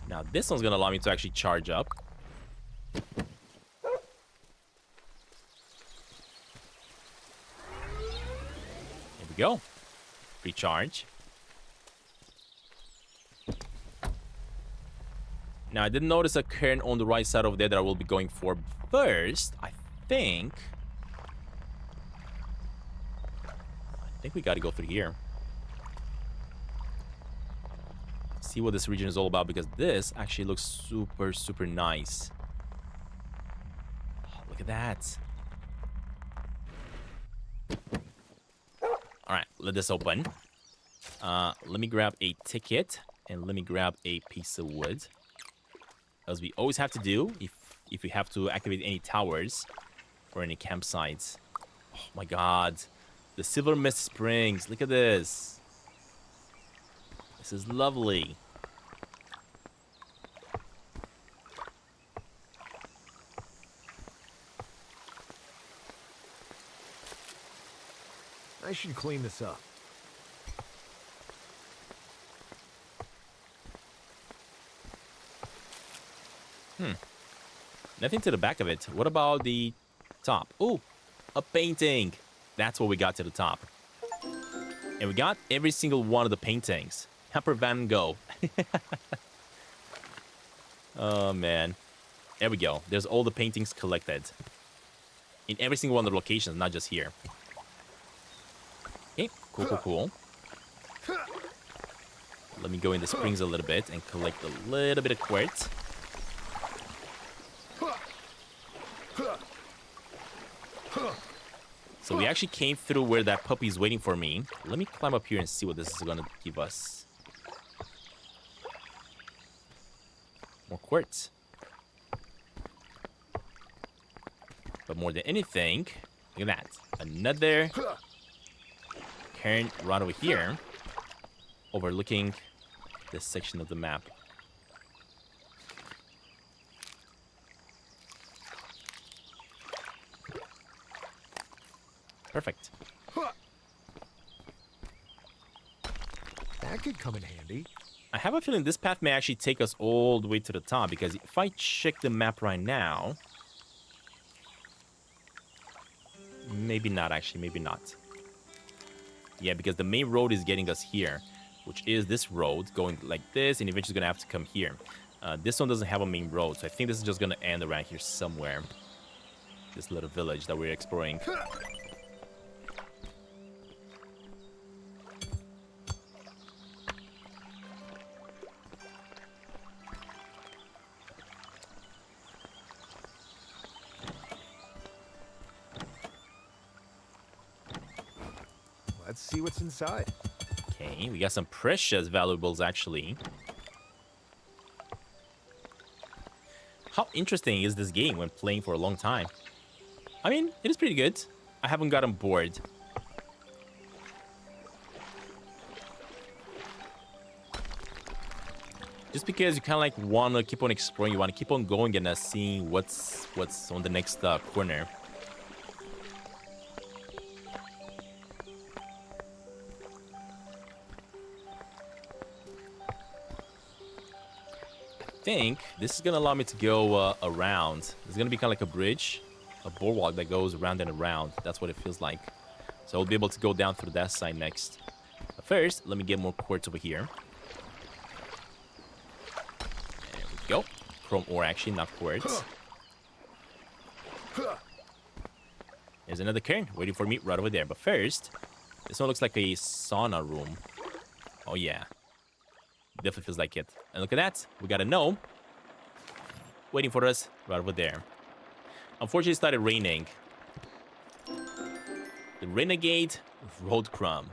Now this one's gonna allow me to actually charge up. There we go. Recharge. Now I did notice a cairn on the right side over there that I will be going for first. I think we gotta go through here. See what this region is all about, because this actually looks super, super nice. Oh, look at that. Alright, let this open. Let me grab a ticket and let me grab a piece of wood. As we always have to do if we have to activate any towers or any campsites. Oh my god. The Silver Mist Springs. Look at this. This is lovely.
I should clean this up.
Nothing to the back of it. What about the top? Oh, a painting. That's what we got to the top. And we got every single one of the paintings. Hamper Van Gogh. Oh, man. There we go. There's all the paintings collected. In every single one of the locations, not just here. Okay, cool, cool, cool. Let me go in the springs a little bit and collect a little bit of quartz. So we actually came through where that puppy is waiting for me. Let me climb up here and see what this is gonna give us. More quartz. But more than anything, look at that. Another cairn right over here, overlooking this section of the map. Perfect.
That could come in handy.
I have a feeling this path may actually take us all the way to the top, because if I check the map right now... Maybe not, actually. Maybe not. Yeah, because the main road is getting us here, which is this road going like this, and eventually going to have to come here. This one doesn't have a main road, so I think this is just going to end around here somewhere. This little village that we're exploring.
Let's see what's inside.
Okay, we got some precious valuables, actually. How interesting is this game when playing for a long time? I mean, it is pretty good. I haven't gotten bored. Just because you kind of like want to keep on exploring, you want to keep on going and seeing what's on the next corner. I think this is gonna allow me to go around. There's gonna be kind of like a bridge, a boardwalk that goes around and around. That's what it feels like. So I'll be able to go down through that side next. But first, let me get more quartz over here. There we go. Chrome ore, actually, not quartz. There's another cairn waiting for me right over there. But first, this one looks like a sauna room. Oh, yeah. Definitely feels like it. And look at that. We got a gnome waiting for us right over there. Unfortunately, it started raining. The Renegade Road Crumb.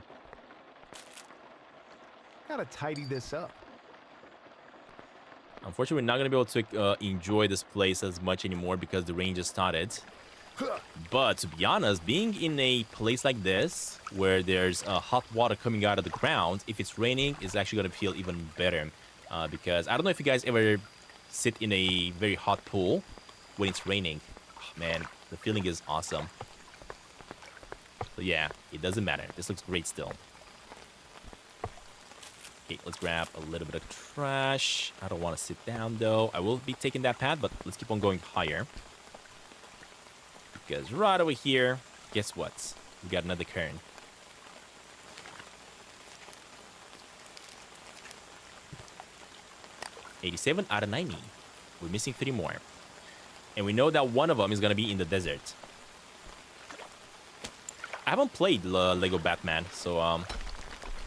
Gotta tidy this up.
Unfortunately, we're not going to be able to enjoy this place as much anymore because the rain just started. But to be honest, being in a place like this, where there's hot water coming out of the ground, if it's raining, it's actually going to feel even better. Because I don't know if you guys ever sit in a very hot pool when it's raining. Oh, man, the feeling is awesome. So yeah, it doesn't matter. This looks great still. Okay, let's grab a little bit of trash. I don't want to sit down, though. I will be taking that path, but let's keep on going higher. Because right over here, guess what? We got another cairn. $87 out of 90. We're missing 3 more. And we know that one of them is going to be in the desert. I haven't played Lego Batman, so I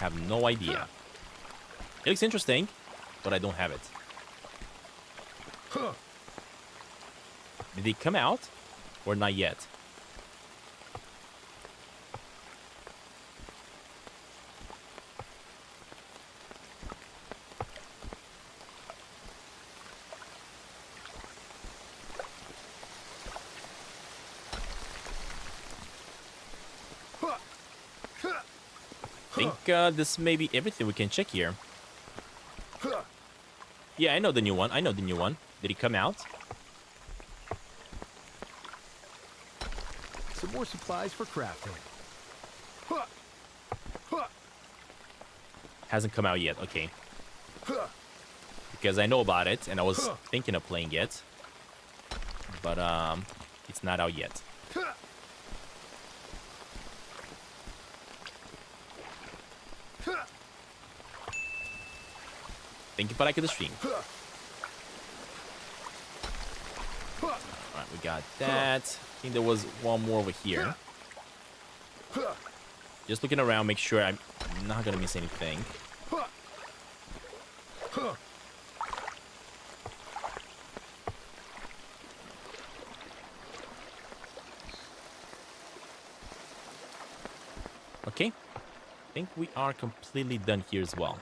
have no idea. It looks interesting, but I don't have it. Did they come out? Or not yet? I think this may be everything we can check here. Yeah, I know the new one. I know the new one. Did he come out?
Some more supplies for crafting.
Hasn't come out yet. Okay. Because I know about it, and I was thinking of playing it. But, it's not out yet. Thank you for liking the stream. Alright, we got that. I think there was one more over here. Just looking around, make sure I'm not gonna miss anything. Okay. I think we are completely done here as well.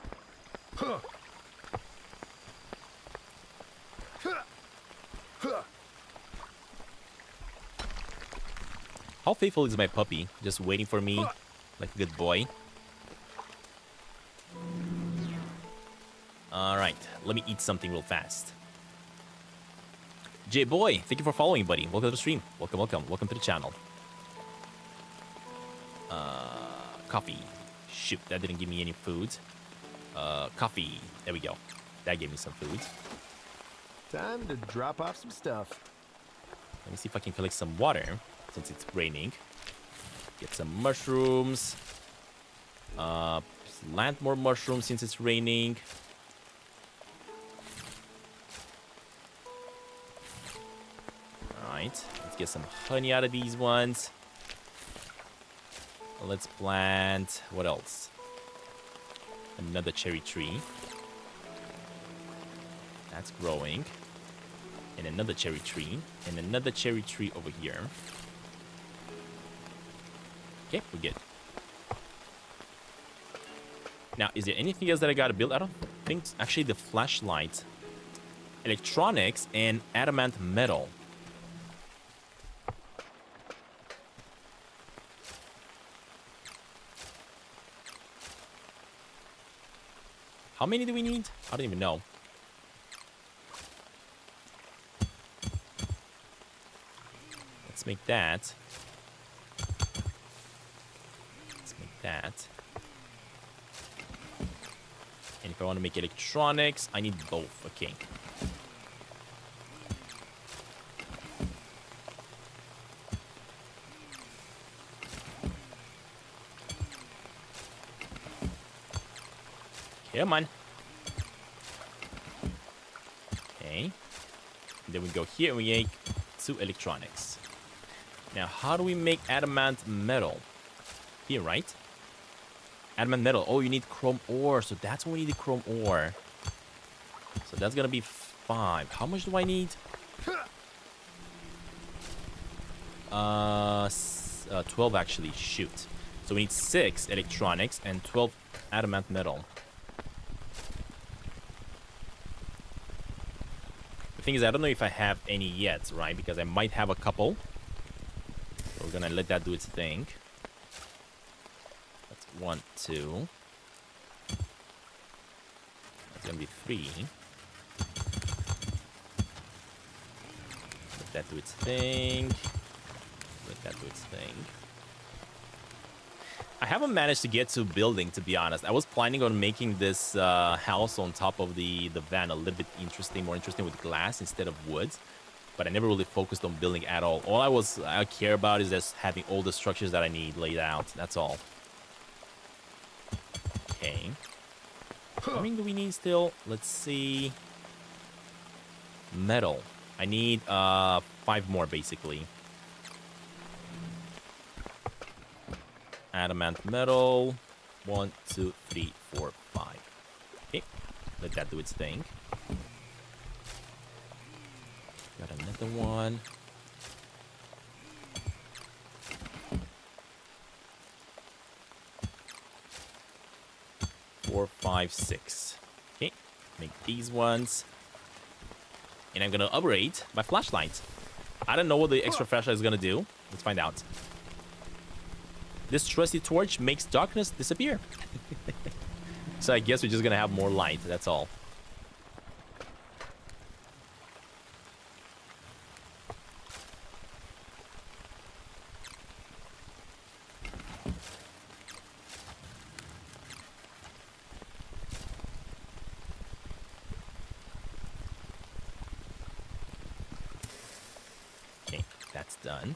How faithful is my puppy? Just waiting for me like a good boy. Alright, let me eat something real fast. J-Boy, thank you for following, buddy. Welcome to the stream. Welcome, welcome. Welcome to the channel. Coffee. Shoot, that didn't give me any food. Coffee. There we go. That gave me some food.
Time to drop off some stuff.
Let me see if I can collect some water, since it's raining. Get some mushrooms. Plant more mushrooms since it's raining. Alright, let's get some honey out of these ones. Let's plant, what else? Another cherry tree. That's growing. And another cherry tree. And another cherry tree over here. Okay, we're good. Now, is there anything else that I gotta build? I don't think... Actually, the flashlight. electronics, and adamant metal. How many do we need? I don't even know. Let's make that. Let's make that. And if I want to make electronics, I need both. Okay. Come on. Okay. And then we go here and we make 2 electronics. Now, how do we make adamant metal? Here, right? Adamant metal. Oh, you need chrome ore. So that's what we need, the chrome ore. So that's gonna be 5. How much do I need? 12 actually. Shoot. So we need 6 electronics and 12 adamant metal. The thing is, I don't know if I have any yet, right? Because I might have a couple. So we're gonna let that do its thing. That's 1, 2. That's gonna be 3. Let that do its thing. Let that do its thing. I haven't managed to get to building, to be honest. I was planning on making this house on top of the van a little bit more interesting with glass instead of wood. But I never really focused on building at all. All I care about is just having all the structures that I need laid out. That's all. Okay. How many do we need still? Let's see. Metal. I need 5 more, basically. Adamant metal. 1, 2, 3, 4, 5. Okay. Let that do its thing. Got another one. Four, 5, 6. Okay. Make these ones. And I'm gonna upgrade my flashlight. I don't know what the extra flashlight is gonna do. Let's find out. This trusty torch makes darkness disappear. So I guess we're just gonna have more light, that's all. Okay, that's done.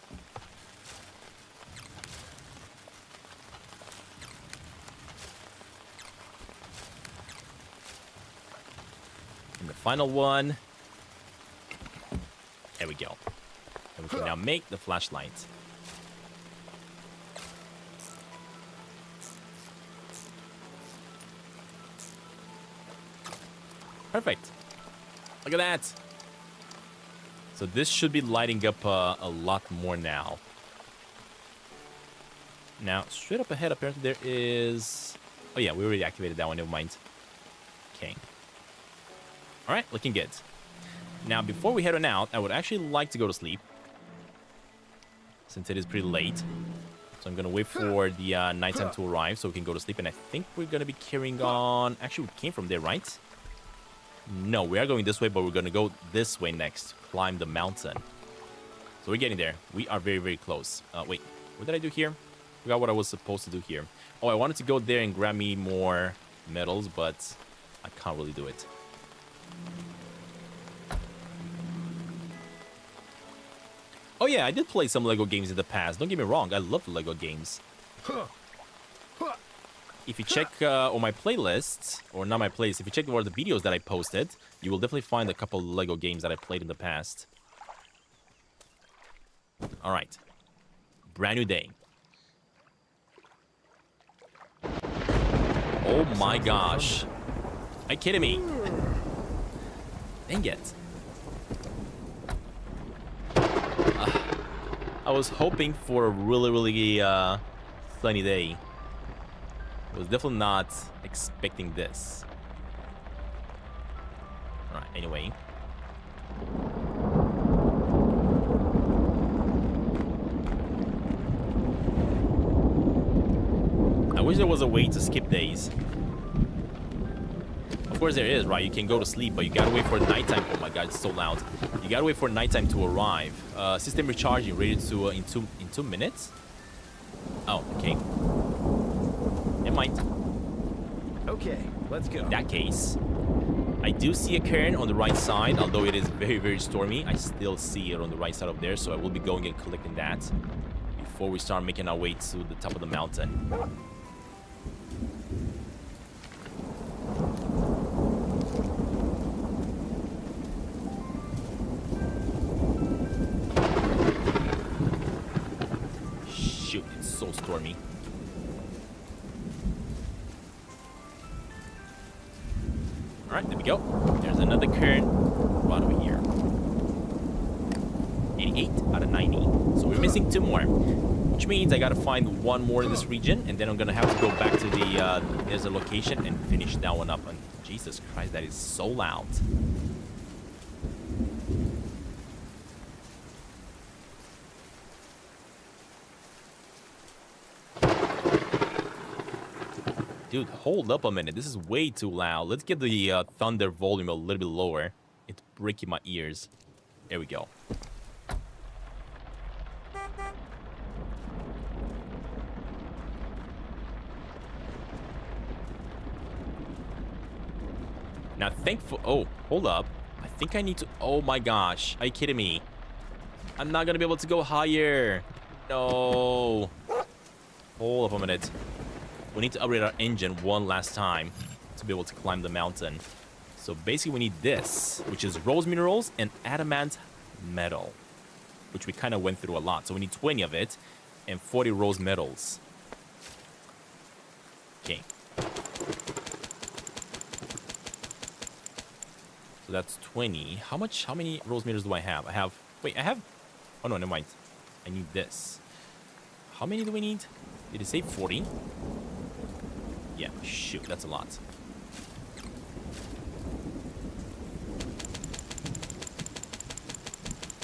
And the final one. There we go. And we can now make the flashlight. Perfect. Look at that. So this should be lighting up a lot more now. Now, straight up ahead, apparently there is... Oh yeah, we already activated that one, never mind. Okay. Alright, looking good. Now, before we head on out, I would actually like to go to sleep. Since it is pretty late. So I'm going to wait for the nighttime to arrive so we can go to sleep. And I think we're going to be carrying on... Actually, we came from there, right? No, we are going this way, but we're going to go this way next. Climb the mountain. So we're getting there. We are very, very close. Wait, what did I do here? Forgot what I was supposed to do here. Oh, I wanted to go there and grab me more metals, but I can't really do it. Oh yeah, I did play some Lego games in the past. Don't get me wrong, I love Lego games. If you check on my playlists, or not my playlist, if you check one of the videos that I posted, you will definitely find a couple of Lego games that I played in the past. Alright. Brand new day. Oh my gosh. Are you kidding me? Dang it. I was hoping for a really, really sunny day. I was definitely not expecting this. Alright, anyway. I wish there was a way to skip days. Of course there is, right? You can go to sleep, but you gotta wait for nighttime. Oh my god, it's so loud. You gotta wait for nighttime to arrive. System recharging, rated to in two minutes. Oh, okay. Never mind.
Okay, let's go.
In that case, I do see a cairn on the right side, although it is very, very stormy. I still see it on the right side of there, so I will be going and collecting that before we start making our way to the top of the mountain. Shoot, it's so stormy. Alright, there we go. There's another cairn right over here. 88 out of 90. So we're missing 2 more. Which means I gotta find 1 more in this region, and then I'm gonna have to go back to the there's a location and finish that one up. And Jesus Christ, that is so loud. Dude, hold up a minute. This is way too loud. Let's get the thunder volume a little bit lower. It's breaking my ears. There we go. Now, thankful. Oh, hold up. I think I need to. Oh my gosh. Are you kidding me? I'm not gonna be able to go higher. No. Hold up a minute. We need to upgrade our engine one last time to be able to climb the mountain. So basically we need this, which is rose minerals and adamant metal, which we kind of went through a lot. So we need 20 of it and 40 rose metals. Okay. So that's 20. How many rose meters do I have? Oh no, never mind. I need this. How many do we need? Did it say 40? Yeah, shoot, that's a lot.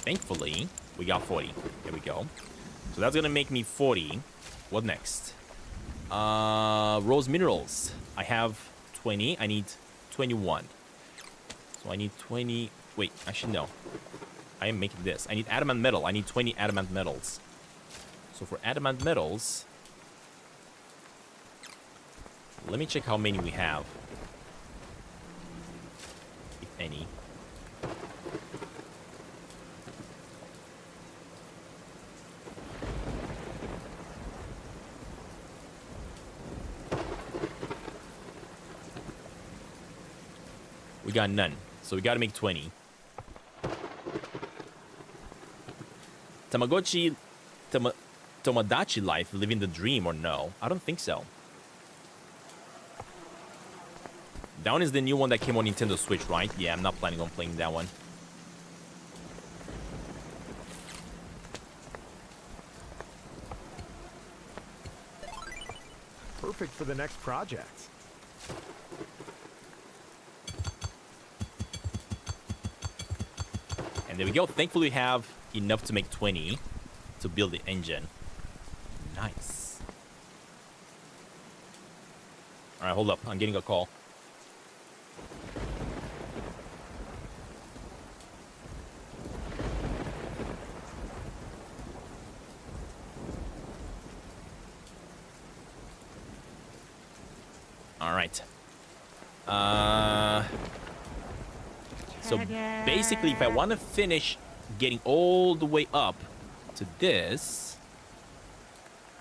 Thankfully, we got 40. There we go. So that's gonna make me 40. What next? Rose minerals. I have 20. I need 21. So I need 20. Wait, actually, no. I am making this. I need adamant metal. I need 20 adamant metals. So for adamant metals, let me check how many we have. If any. We got none. So we gotta make 20. Tomodachi life, living the dream, or no? I don't think so. That one is the new one that came on Nintendo Switch, right? Yeah, I'm not planning on playing that one.
Perfect for the next project.
And there we go. Thankfully, we have enough to make 20 to build the engine. Nice. All right, hold up. I'm getting a call. All right. So basically, if I want to finish getting all the way up to this,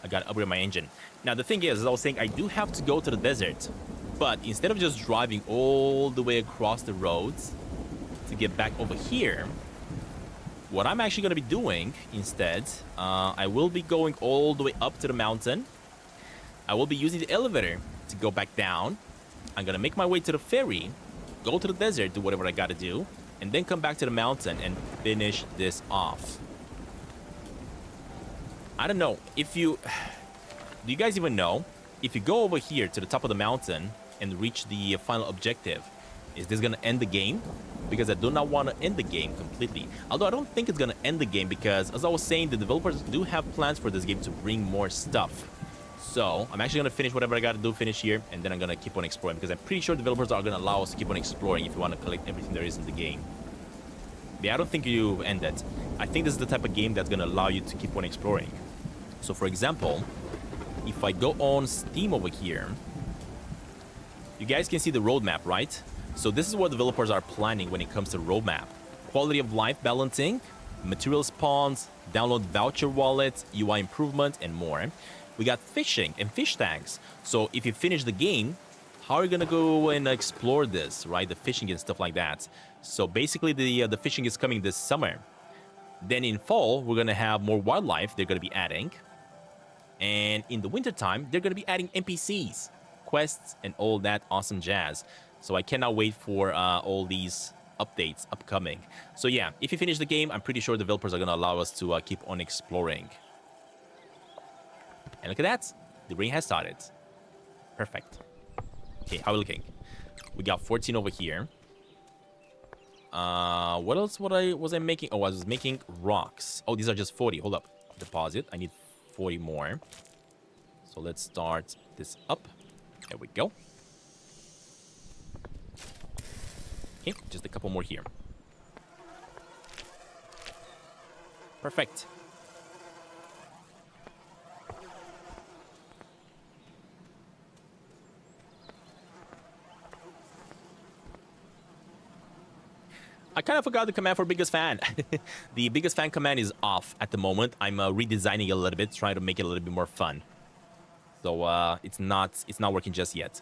I gotta upgrade my engine. Now the thing is, as I was saying, I do have to go to the desert, but instead of just driving all the way across the roads to get back over here, what I'm actually gonna be doing instead, I will be going all the way up to the mountain. I will be using the elevator to go back down. I'm gonna make my way to the ferry, go to the desert, do whatever I gotta do, and then come back to the mountain and finish this off. I don't know if you... Do you guys even know? If you go over here to the top of the mountain and reach the final objective, is this gonna end the game? because I do not want to end the game completely. Although I don't think it's going to end the game because, as I was saying, the developers do have plans for this game to bring more stuff. So I'm actually going to finish whatever I got to do finish here, and then I'm going to keep on exploring because I'm pretty sure developers are going to allow us to keep on exploring if you want to collect everything there is in the game. Yeah, I don't think you end it. I think this is the type of game that's going to allow you to keep on exploring. So for example, if I go on Steam over here, you guys can see the roadmap, right? So this is what developers are planning when it comes to roadmap. Quality of life balancing, material spawns, download voucher wallets, UI improvement, and more. We got fishing and fish tanks. So if you finish the game, how are you gonna go and explore this, right? The fishing and stuff like that. So basically the fishing is coming this summer. Then in fall, we're gonna have more wildlife they're gonna be adding. And in the wintertime, they're gonna be adding NPCs, quests, and all that awesome jazz. So I cannot wait for all these updates upcoming. So yeah, if you finish the game, I'm pretty sure developers are gonna allow us to keep on exploring. And look at that, the ring has started. Perfect. Okay, how are we looking? We got 14 over here. What else was I making? Oh, I was making rocks. Oh, these are just 40. Hold up. Deposit. I need 40 more. So let's start this up. There we go. Okay, just a couple more here. Perfect. I kind of forgot the command for biggest fan. The biggest fan command is off at the moment. I'm redesigning it a little bit, trying to make it a little bit more fun. So it's not working just yet.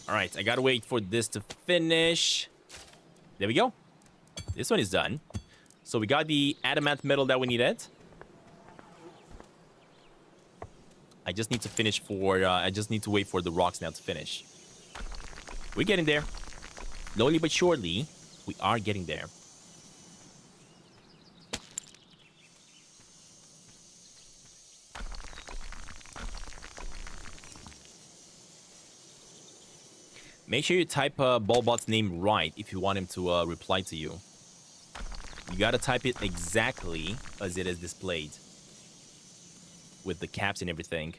All right, I gotta wait for this to finish. There we go. This one is done. So we got the adamant metal that we needed. I just need to finish for, I just need to wait for the rocks now to finish. We're getting there. Slowly but surely, we are getting there. Make sure you type Ballbot's name right if you want him to reply to you. You gotta type it exactly as it is displayed. With the caps and everything.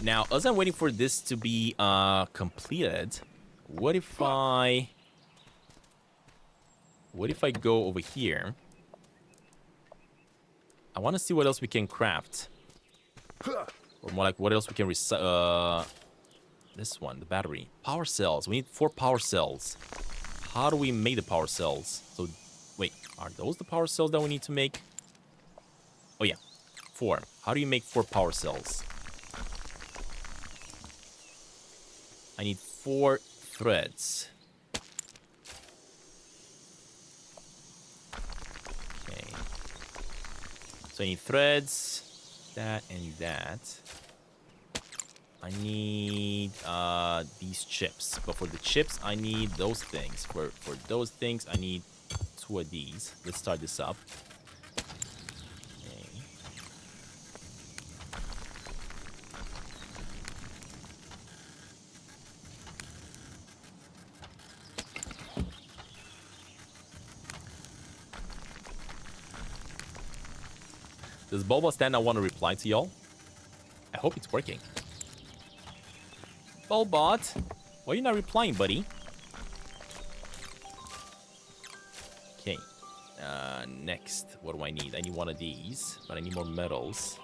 Now, as I'm waiting for this to be completed, what if I go over here? I want to see what else we can craft. Or more like what else we can this one, the battery. Power cells. We need 4 power cells. How do we make the power cells? So, wait, are those the power cells that we need to make? Oh yeah, 4. How do you make 4 power cells? I need 4 threads. Okay. So I need threads. That and that. I need these chips, but for the chips I need those things. For those things I need 2 of these. Let's start this up. Okay. Does Boba stand? I want to reply to y'all. I hope it's working. Bulbot, why are you not replying, buddy? Okay. Next, what do I need? I need 1 of these, but I need more metals.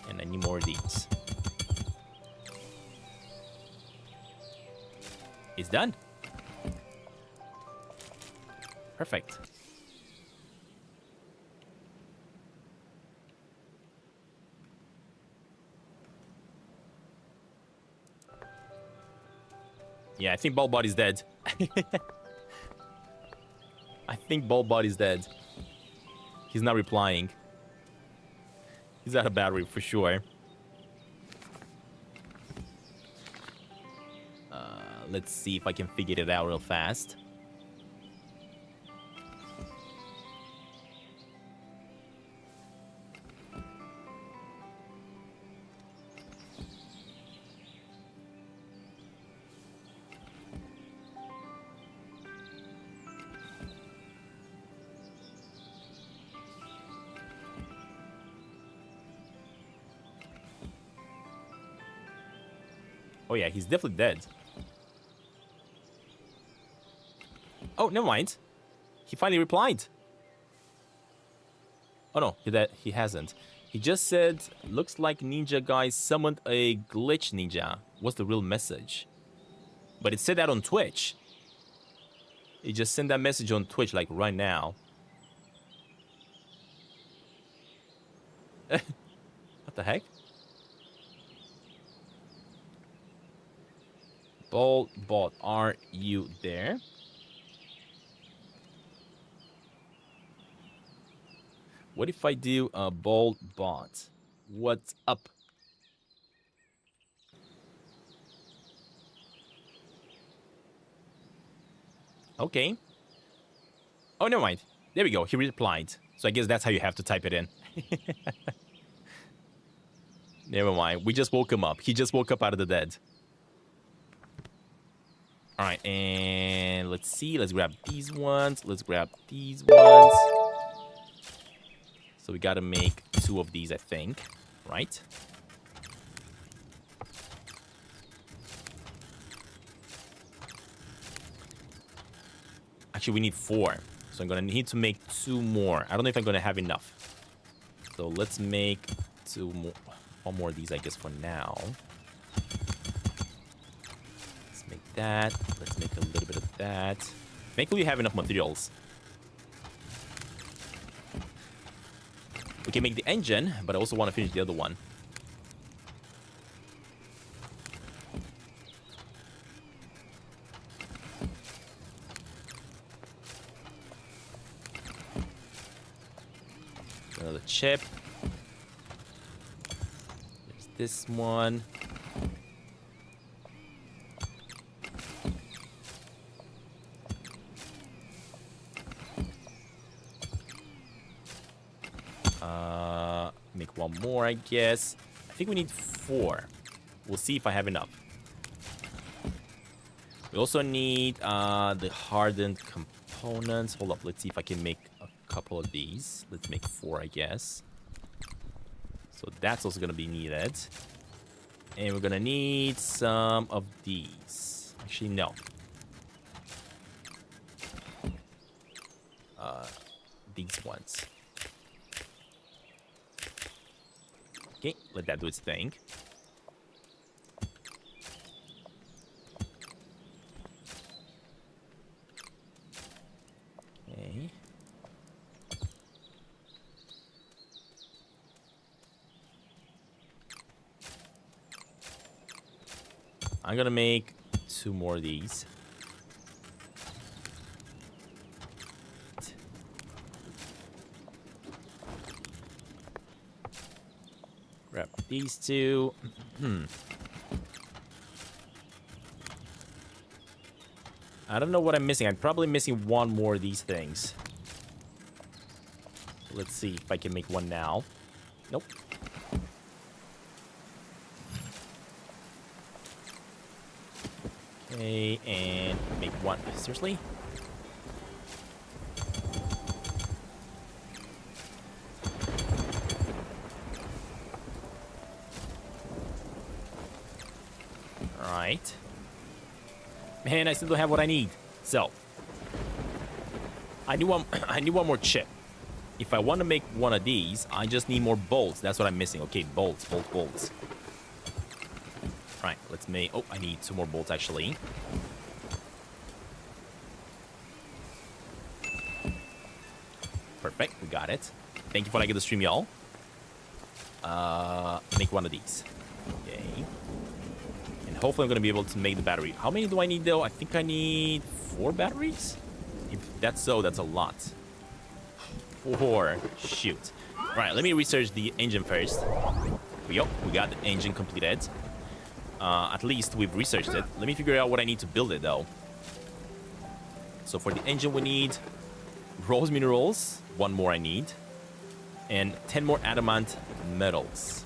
And I need more of these. It's done. Perfect. Yeah, I think Ball Body's dead. I think Ball Body's dead. He's not replying. He's out of battery for sure. Let's see if I can figure it out real fast. Oh yeah, he's definitely dead. Oh, never mind. He finally replied. Oh no, he hasn't. He just said, looks like ninja guy summoned a glitch ninja. What's the real message? But it said that on Twitch. He just sent that message on Twitch like right now. What the heck? Bolt bot, are you there? What if I do a bolt bot? What's up? Okay. Oh, never mind. There we go. He replied. So I guess that's how you have to type it in. Never mind. We just woke him up. He just woke up out of the dead. All right, and let's see. Let's grab these ones. Let's grab these ones. So we got to make 2 of these, I think. Right? Actually, we need 4. So I'm going to need to make 2 more. I don't know if I'm going to have enough. So let's make 2 more. 1 more of these, I guess, for now. Let's make that. Let's make a little bit of that. Thankfully, we have enough materials. We can make the engine, but I also want to finish the other one. Another chip. There's this one. Make 1 more, I guess. I think we need 4. We'll see if I have enough. We also need the hardened components. Hold up, let's see if I can make a couple of these. Let's make 4, I guess. So that's also going to be needed. And we're going to need some of these. Actually, no. These ones. Okay, let that do its thing. Okay. I'm gonna make 2 more of these. Grab these 2. I don't know what I'm missing. I'm probably missing 1 more of these things. Let's see if I can make 1 now. Nope. Okay, and make 1. Seriously? Alright. Man, I still don't have what I need. So, I need one. I need 1 more chip. If I want to make 1 of these, I just need more bolts. That's what I'm missing. Okay, bolts. Right, let's make... Oh, I need 2 more bolts, actually. Perfect. We got it. Thank you for liking the stream, y'all. Make one of these. Okay. And hopefully I'm going to be able to make the battery. How many do I need, though? I think I need 4 batteries. If that's so, that's a lot. 4. Shoot. All right, let me research the engine first. Here we go. We got the engine completed. At least we've researched it. Let me figure out what I need to build it, though. So for the engine, we need rose minerals. 1 more I need. And 10 more adamant metals.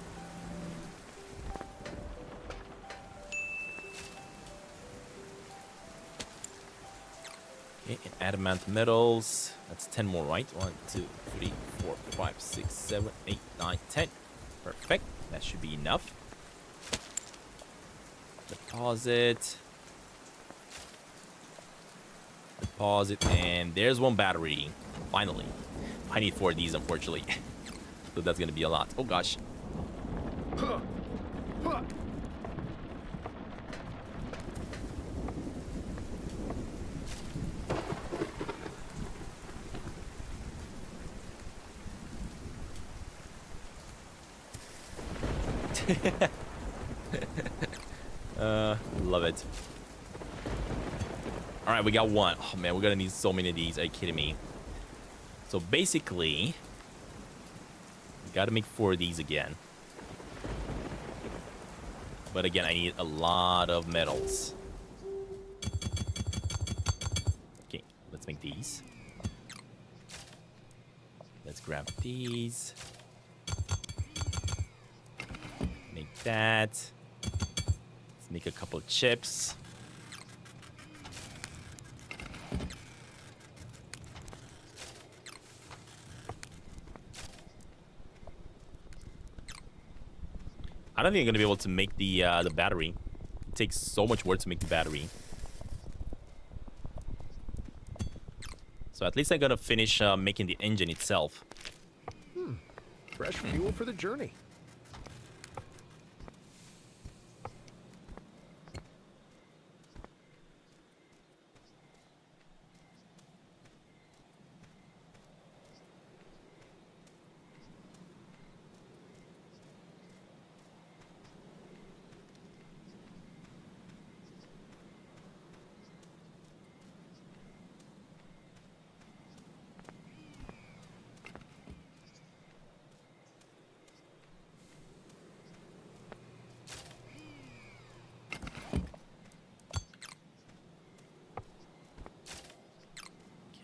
Okay, and adamant metals. That's 10 more, right? 1, 2, 3, 4, 5, 6, 7, 8, 9, 10. Perfect. That should be enough. Deposit. Deposit. And there's 1 battery. Finally. I need 4 of these, unfortunately. So that's going to be a lot. Oh, gosh. Love it. All right, we got 1. Oh, man, we're going to need so many of these. Are you kidding me? So basically, we got to make 4 of these again. But again, I need a lot of metals. Okay, let's make these. Let's grab these. Make that. Let's make a couple of chips. I don't think I'm gonna be able to make the battery. It takes so much work to make the battery. So at least I'm gonna finish making the engine itself.
Fresh fuel for the journey.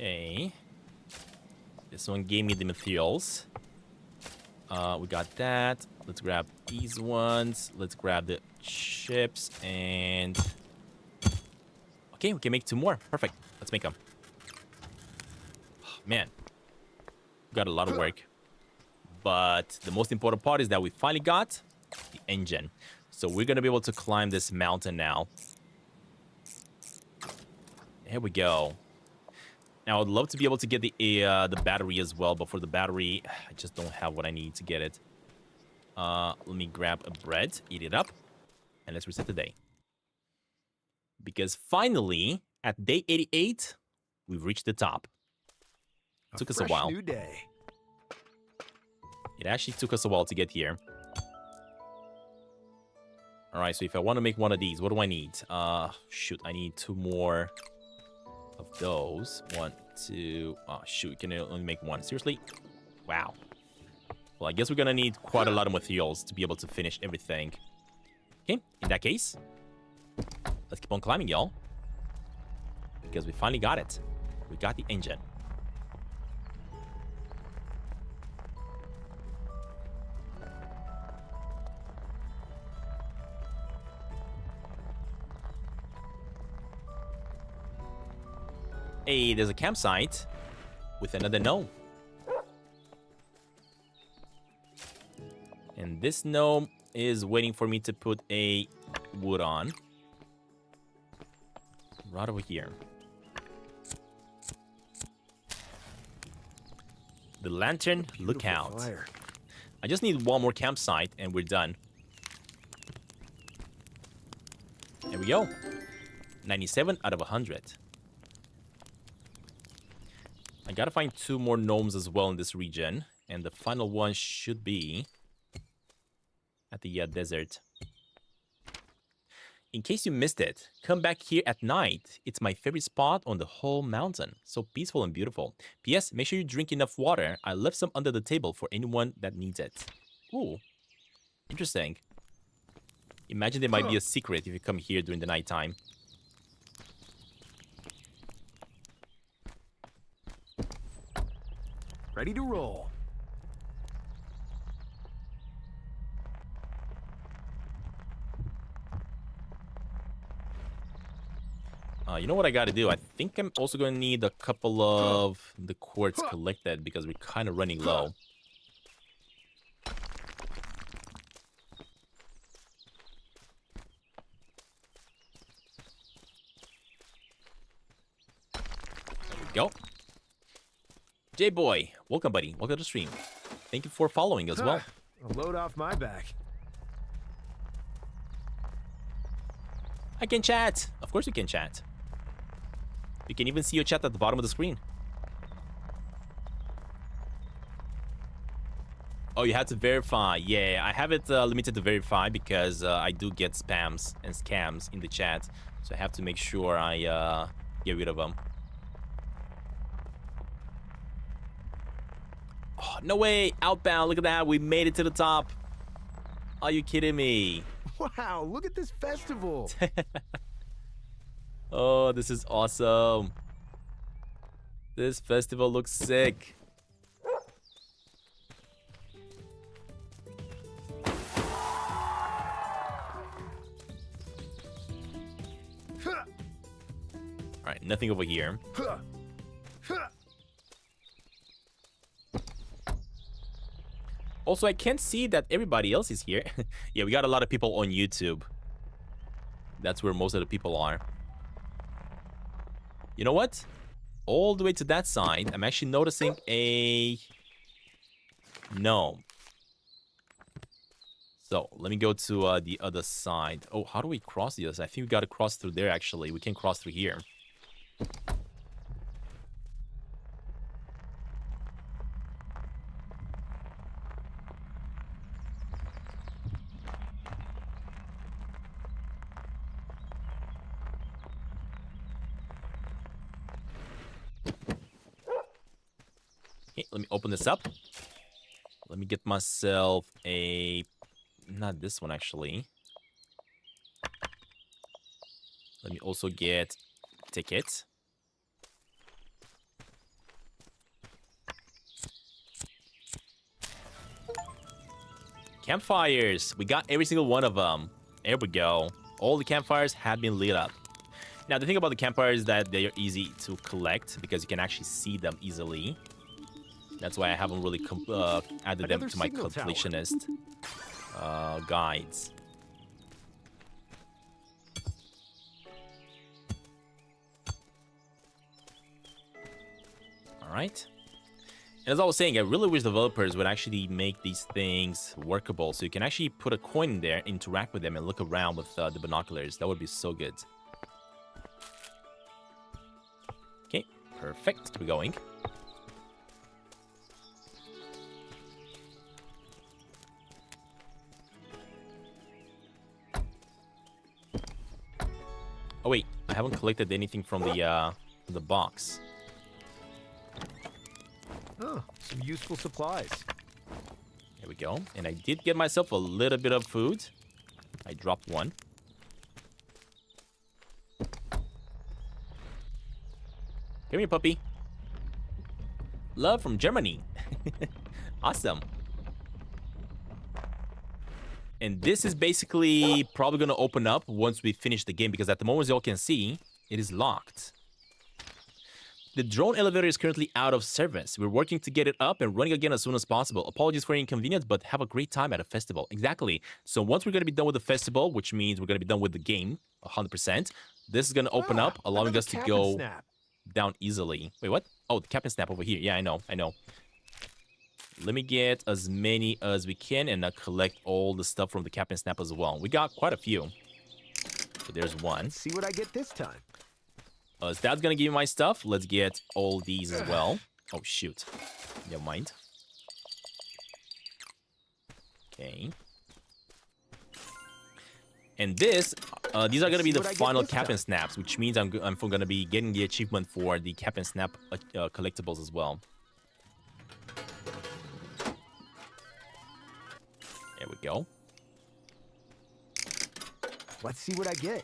Okay. This one gave me the materials. We got that. Let's grab these ones. Let's grab the chips and... Okay, we can make 2 more. Perfect. Let's make them. Oh, man. Got a lot of work. But the most important part is that we finally got the engine. So we're going to be able to climb this mountain now. There we go. Now, I'd love to be able to get the battery as well, but for the battery, I just don't have what I need to get it. Let me grab a bread, eat it up, and let's reset the day. Because finally, at day 88, we've reached the top. It took us a while.
New day.
It actually took us a while to get here. All right, so if I want to make one of these, what do I need? Shoot, I need 2 more of those. 1, 2. Oh, shoot, we can only make 1. Seriously? Wow. Well, I guess we're gonna need quite a lot of materials to be able to finish everything. Okay, in that case, let's keep on climbing, y'all. Because we finally got it. We got the engine. Hey, there's a campsite with another gnome. And this gnome is waiting for me to put a wood on. Right over here. The lantern lookout.
Fire.
I just need 1 more campsite and we're done. There we go. 97 out of 100. I gotta find 2 more gnomes as well in this region. And the final one should be at the desert. In case you missed it, come back here at night. It's my favorite spot on the whole mountain. So peaceful and beautiful. P.S. Make sure you drink enough water. I left some under the table for anyone that needs it. Ooh. Interesting. Imagine there might be a secret if you come here during the nighttime.
Ready to roll.
You know what I gotta do? I think I'm also gonna need a couple of the quartz collected because we're kind of running low. There we go. J-Boy, welcome, buddy. Welcome to the stream. Thank you for following as well.
A load off my back.
I can chat. Of course you can chat. You can even see your chat at the bottom of the screen. Oh, you had to verify. Yeah, I have it limited to verify because I do get spams and scams in the chat. So I have to make sure I get rid of them. Oh, no way. Outbound. Look at that. We made it to the top. Are you kidding me?
Wow, look at this festival.
Oh, this is awesome. This festival looks sick. Alright, nothing over here. Also, I can't see that everybody else is here. Yeah, we got a lot of people on YouTube. That's where most of the people are. You know what? All the way to that side, I'm actually noticing a gnome. So, let me go to the other side. Oh, how do we cross the other side? I think we gotta cross through there, actually. We can cross through here. Okay, let me open this up. Let me get myself a... Not this one, actually. Let me also get tickets. Campfires. We got every single one of them. There we go. All the campfires have been lit up. Now, the thing about the campfires is that they are easy to collect because you can actually see them easily. That's why I haven't really added them to my completionist guides. Alright. And as I was saying, I really wish developers would actually make these things workable. So you can actually put a coin in there, interact with them, and look around with the binoculars. That would be so good. Okay, perfect. We're going. Oh wait, I haven't collected anything from the box.
Oh, some useful supplies.
There we go. And I did get myself a little bit of food. I dropped one. Come here, puppy. Love from Germany. Awesome. And this is basically probably going to open up once we finish the game, because at the moment, as y'all can see, it is locked. The drone elevator is currently out of service. We're working to get it up and running again as soon as possible. Apologies for any inconvenience, but have a great time at a festival. Exactly. So once we're going to be done with the festival, which means we're going to be done with the game, 100%, this is going to open up, allowing us to go down easily. Wait, what? Oh, the cap and snap over here. Yeah, I know. Let me get as many as we can and collect all the stuff from the cap and snap as well. We got quite a few. So there's one.
Let's see what I get this time.
Is Dad's gonna give me my stuff? Let's get all these as well. Oh, shoot. Never mind. Okay. And these are going to be the final Captain Snaps, which means I'm going to be getting the achievement for the Captain Snap collectibles as well. There we go.
Let's see what I get.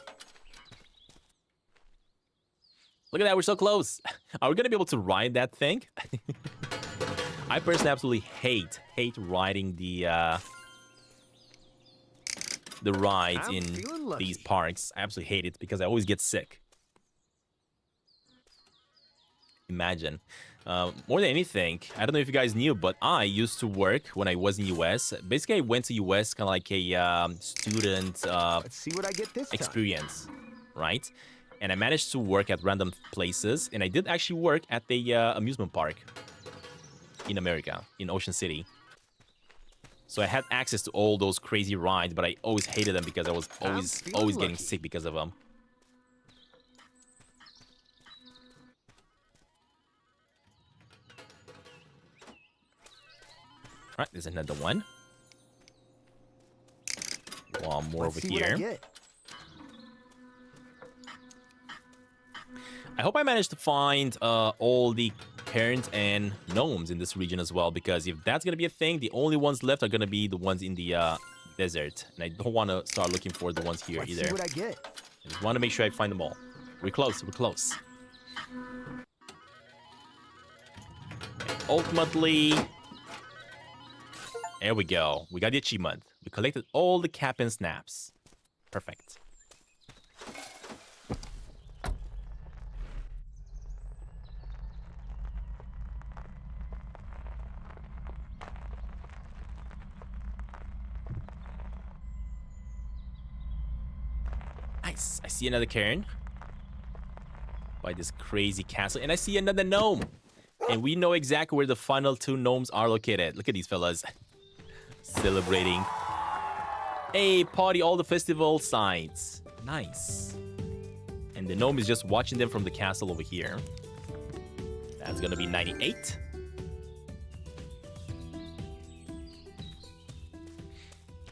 Look at that, we're so close. Are we going to be able to ride that thing? I personally absolutely hate riding the rides in these parks. I absolutely hate it because I always get sick. Imagine. More than anything, I don't know if you guys knew, but I used to work when I was in US. Basically, I went to US kind of like a student
Let's see what I get this
experience, right? And I managed to work at random places, and I did actually work at the amusement park in America, in Ocean City. So I had access to all those crazy rides, but I always hated them because I was always getting sick because of them. All right, there's another one. One more over here. I hope I managed to find all the parents and gnomes in this region as well, because if that's going to be a thing, the only ones left are going to be the ones in the desert. And I don't want to start looking for the ones here either.
See what I get.
I just want to make sure I find them all. We're close, we're close. And ultimately, there we go. We got the achievement. We collected all the Captain Snaps. Perfect. Nice. I see another cairn by this crazy castle, and I see another gnome. And we know exactly where the final two gnomes are located. Look at these fellas. Celebrating. Hey, party all the festival sites. Nice. And the gnome is just watching them from the castle over here. That's gonna be 98.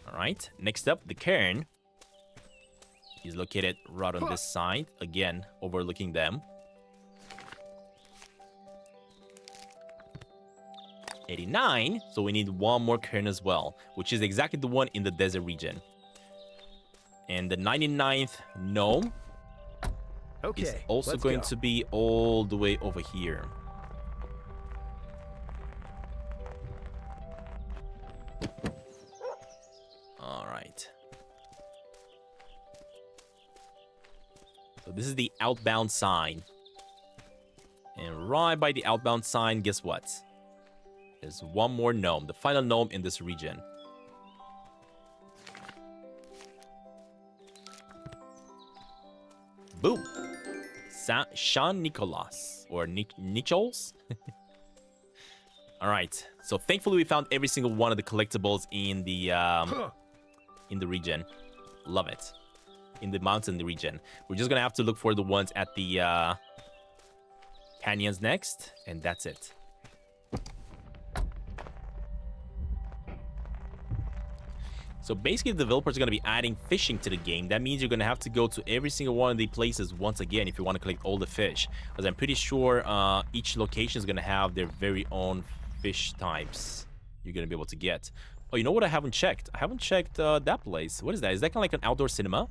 Alright, next up, the cairn is located right on this side. Again, overlooking them. 89, so we need one more cairn as well, which is exactly the one in the desert region. And the 99th gnome is also going to be all the way over here. All right. So this is the outbound sign. And right by the outbound sign, guess what? There's one more gnome, the final gnome in this region. Boom! Sean Nicholas, or Nichols? Alright, so thankfully we found every single one of the collectibles in the region. Love it. In the mountain region. We're just gonna have to look for the ones at the canyons next, and that's it. So basically, the developers are going to be adding fishing to the game. That means you're going to have to go to every single one of the places once again if you want to collect all the fish. Because I'm pretty sure each location is going to have their very own fish types you're going to be able to get. Oh, you know what I haven't checked? I haven't checked that place. What is that? Is that kind of like an outdoor cinema?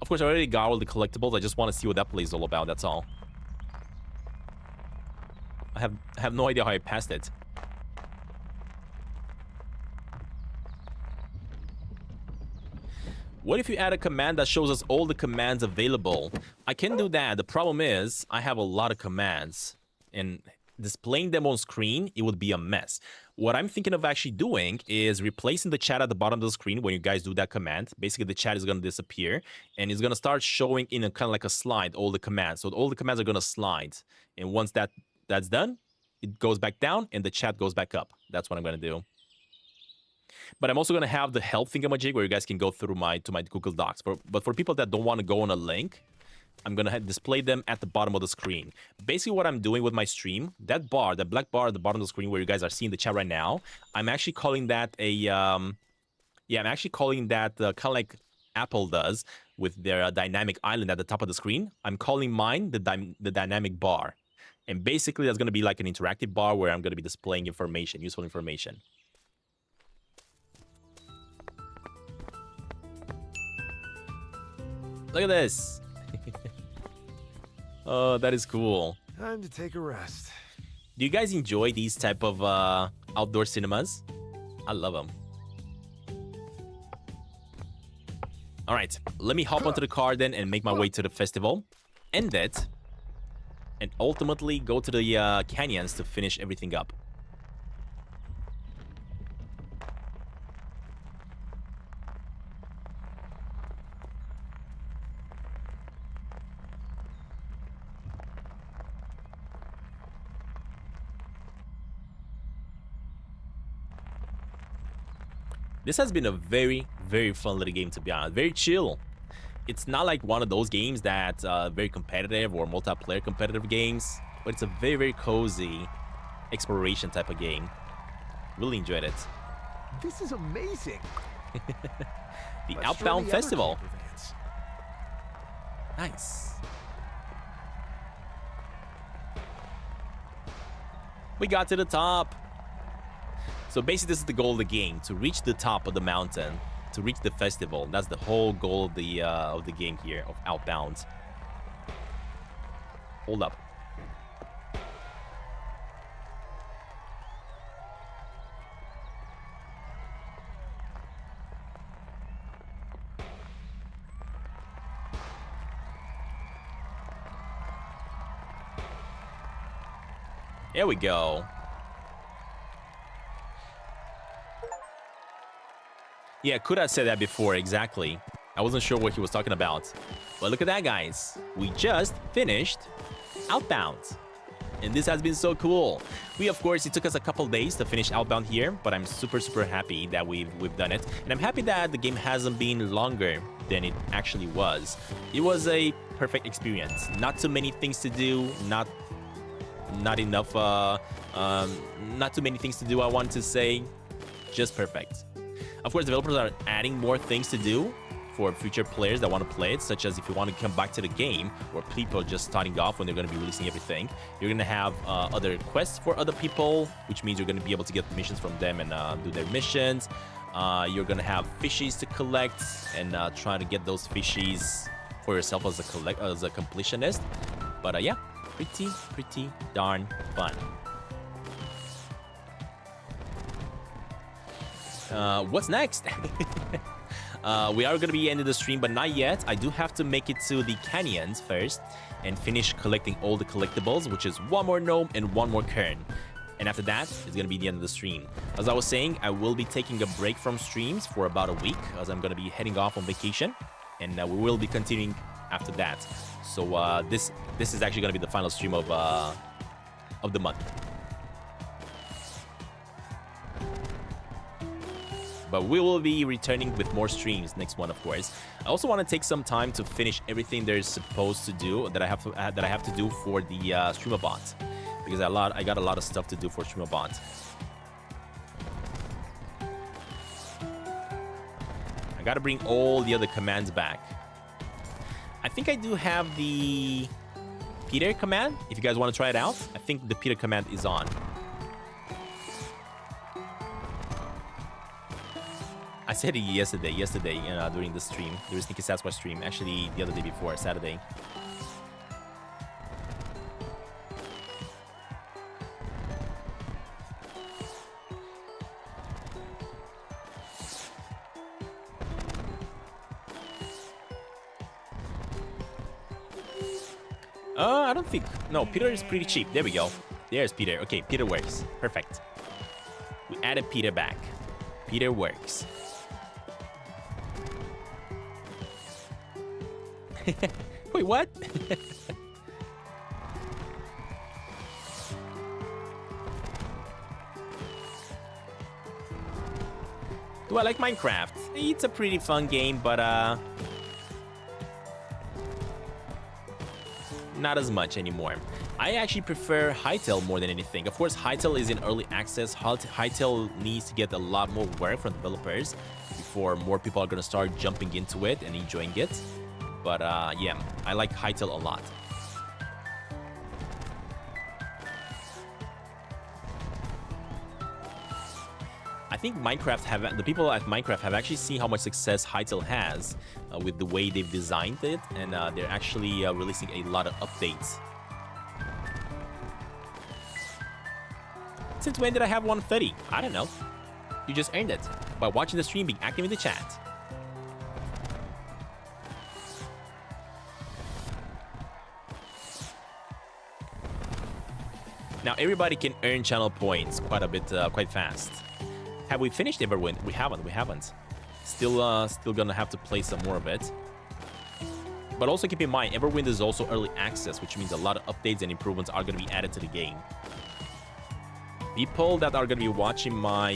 Of course, I already got all the collectibles. I just want to see what that place is all about, that's all. I have no idea how I passed it. What if you add a command that shows us all the commands available? I can do that. The problem is I have a lot of commands, and displaying them on screen, it would be a mess. What I'm thinking of actually doing is replacing the chat at the bottom of the screen when you guys do that command. Basically, the chat is going to disappear, and it's going to start showing in a kind of like a slide all the commands. So all the commands are going to slide, and once that's done, it goes back down, and the chat goes back up. That's what I'm going to do. But I'm also going to have the help thingamajig where you guys can go through to my Google Docs. But for people that don't want to go on a link, I'm gonna display them at the bottom of the screen. Basically, what I'm doing with my stream, that bar, the black bar at the bottom of the screen where you guys are seeing the chat right now, I'm actually calling that a, I'm actually calling that kind of like Apple does with their dynamic island at the top of the screen. I'm calling mine the dynamic bar. And basically, that's gonna be like an interactive bar where I'm gonna be displaying information, useful information. Look at this. Oh, that is cool.
Time to take a rest.
Do you guys enjoy these type of outdoor cinemas? I love them. All right, let me hop onto the car then and make my way to the festival, end it, and ultimately go to the canyons to finish everything up. This has been a very, very fun little game, to be honest. Very chill. It's not like one of those games that's very competitive or multiplayer competitive games, but it's a very, very cozy exploration type of game. Really enjoyed it.
This is amazing.
The
Let's
Outbound
join the other
Festival.
camper vans.
Nice. We got to the top. So basically, this is the goal of the game, to reach the top of the mountain, to reach the festival. That's the whole goal of the game here, of Outbound. Hold up. There we go. Yeah, could have said that before, exactly. I wasn't sure what he was talking about. But look at that, guys. We just finished Outbound. And this has been so cool. Of course, it took us a couple days to finish Outbound here, but I'm super, super happy that we've done it. And I'm happy that the game hasn't been longer than it actually was. It was a perfect experience. Not too many things to do, not enough, not too many things to do, I want to say. Just perfect. Of course, developers are adding more things to do for future players that want to play it, such as if you want to come back to the game, or people just starting off when they're going to be releasing everything. You're going to have other quests for other people, which means you're going to be able to get missions from them and do their missions. You're going to have fishies to collect and try to get those fishies for yourself as a completionist. But yeah, pretty darn fun. What's next? We are going to be ending the stream, but not yet. I do have to make it to the canyons first and finish collecting all the collectibles, which is one more gnome and one more kern. And after that, it's going to be the end of the stream. As I was saying, I will be taking a break from streams for about a week, as I'm going to be heading off on vacation, and we will be continuing after that. So this is actually going to be the final stream of the month. But we will be returning with more streams next one, of course. I also want to take some time to finish everything there's supposed to do that I have to do for the streamer bot, because I got a lot of stuff to do for streamer bot. I got to bring all the other commands back. I think I do have the Peter command. If you guys want to try it out, I think the Peter command is on. I said it yesterday, during the stream, during Sneaky Sasquatch stream. Actually, the other day before, Saturday. I don't think... No, Peter is pretty cheap. There we go. There's Peter. Okay, Peter works. Perfect. We added Peter back. Peter works. Wait, what? Do I like Minecraft? It's a pretty fun game, but not as much anymore. I actually prefer Hytale more than anything. Of course, Hytale is in early access. Hytale needs to get a lot more work from developers before more people are going to start jumping into it and enjoying it. But yeah, I like Hytale a lot. I think the people at Minecraft have actually seen how much success Hytale has with the way they've designed it, and they're actually releasing a lot of updates. Since when did I have 130? I don't know. You just earned it by watching the stream, being active in the chat. Now everybody can earn channel points quite a bit, quite fast. Have we finished Everwind? We haven't. Still gonna have to play some more of it. But also keep in mind, Everwind is also early access, which means a lot of updates and improvements are gonna be added to the game. People that are gonna be watching my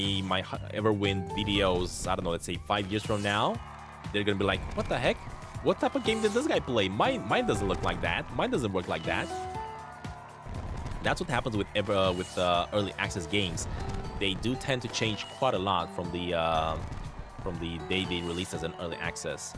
Everwind videos, I don't know, let's say 5 years from now, they're gonna be like, what the heck? What type of game did this guy play? Mine doesn't look like that. Mine doesn't work like that. That's what happens with early access games. They do tend to change quite a lot from the day they release as an early access.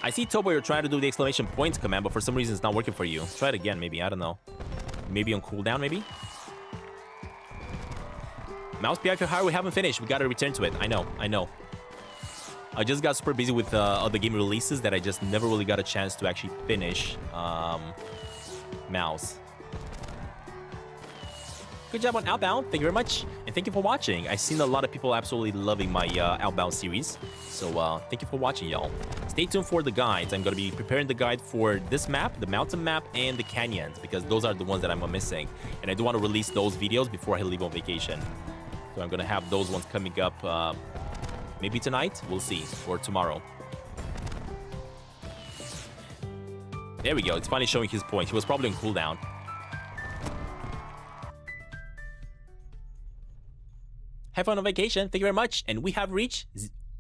I see, Tobo, you're trying to do the exclamation points command, but for some reason it's not working for you. Try it again, maybe. I don't know. Maybe on cooldown, maybe? Mouse PI for hire, we haven't finished. We gotta return to it. I know. I just got super busy with other game releases that I just never really got a chance to actually finish Mouse. Good job on Outbound. Thank you very much. And thank you for watching. I've seen a lot of people absolutely loving my Outbound series. So thank you for watching, y'all. Stay tuned for the guides. I'm going to be preparing the guide for this map, the mountain map, and the canyons, because those are the ones that I'm missing. And I do want to release those videos before I leave on vacation. So I'm going to have those ones coming up maybe tonight. We'll see. Or tomorrow. There we go. It's finally showing his point. He was probably on cooldown. Have fun on vacation. Thank you very much. And we have reached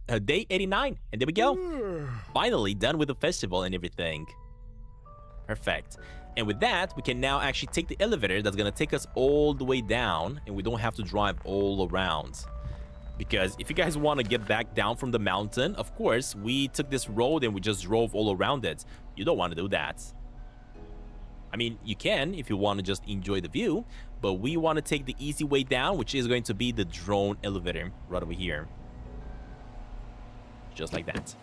day 89. And there we go. Finally done with the festival and everything. Perfect. And with that, we can now actually take the elevator that's going to take us all the way down. And we don't have to drive all around. Because if you guys want to get back down from the mountain, of course, we took this road and we just drove all around it. You don't want to do that. I mean, you can if you want to just enjoy the view, but we want to take the easy way down, which is going to be the drone elevator right over here. Just like that.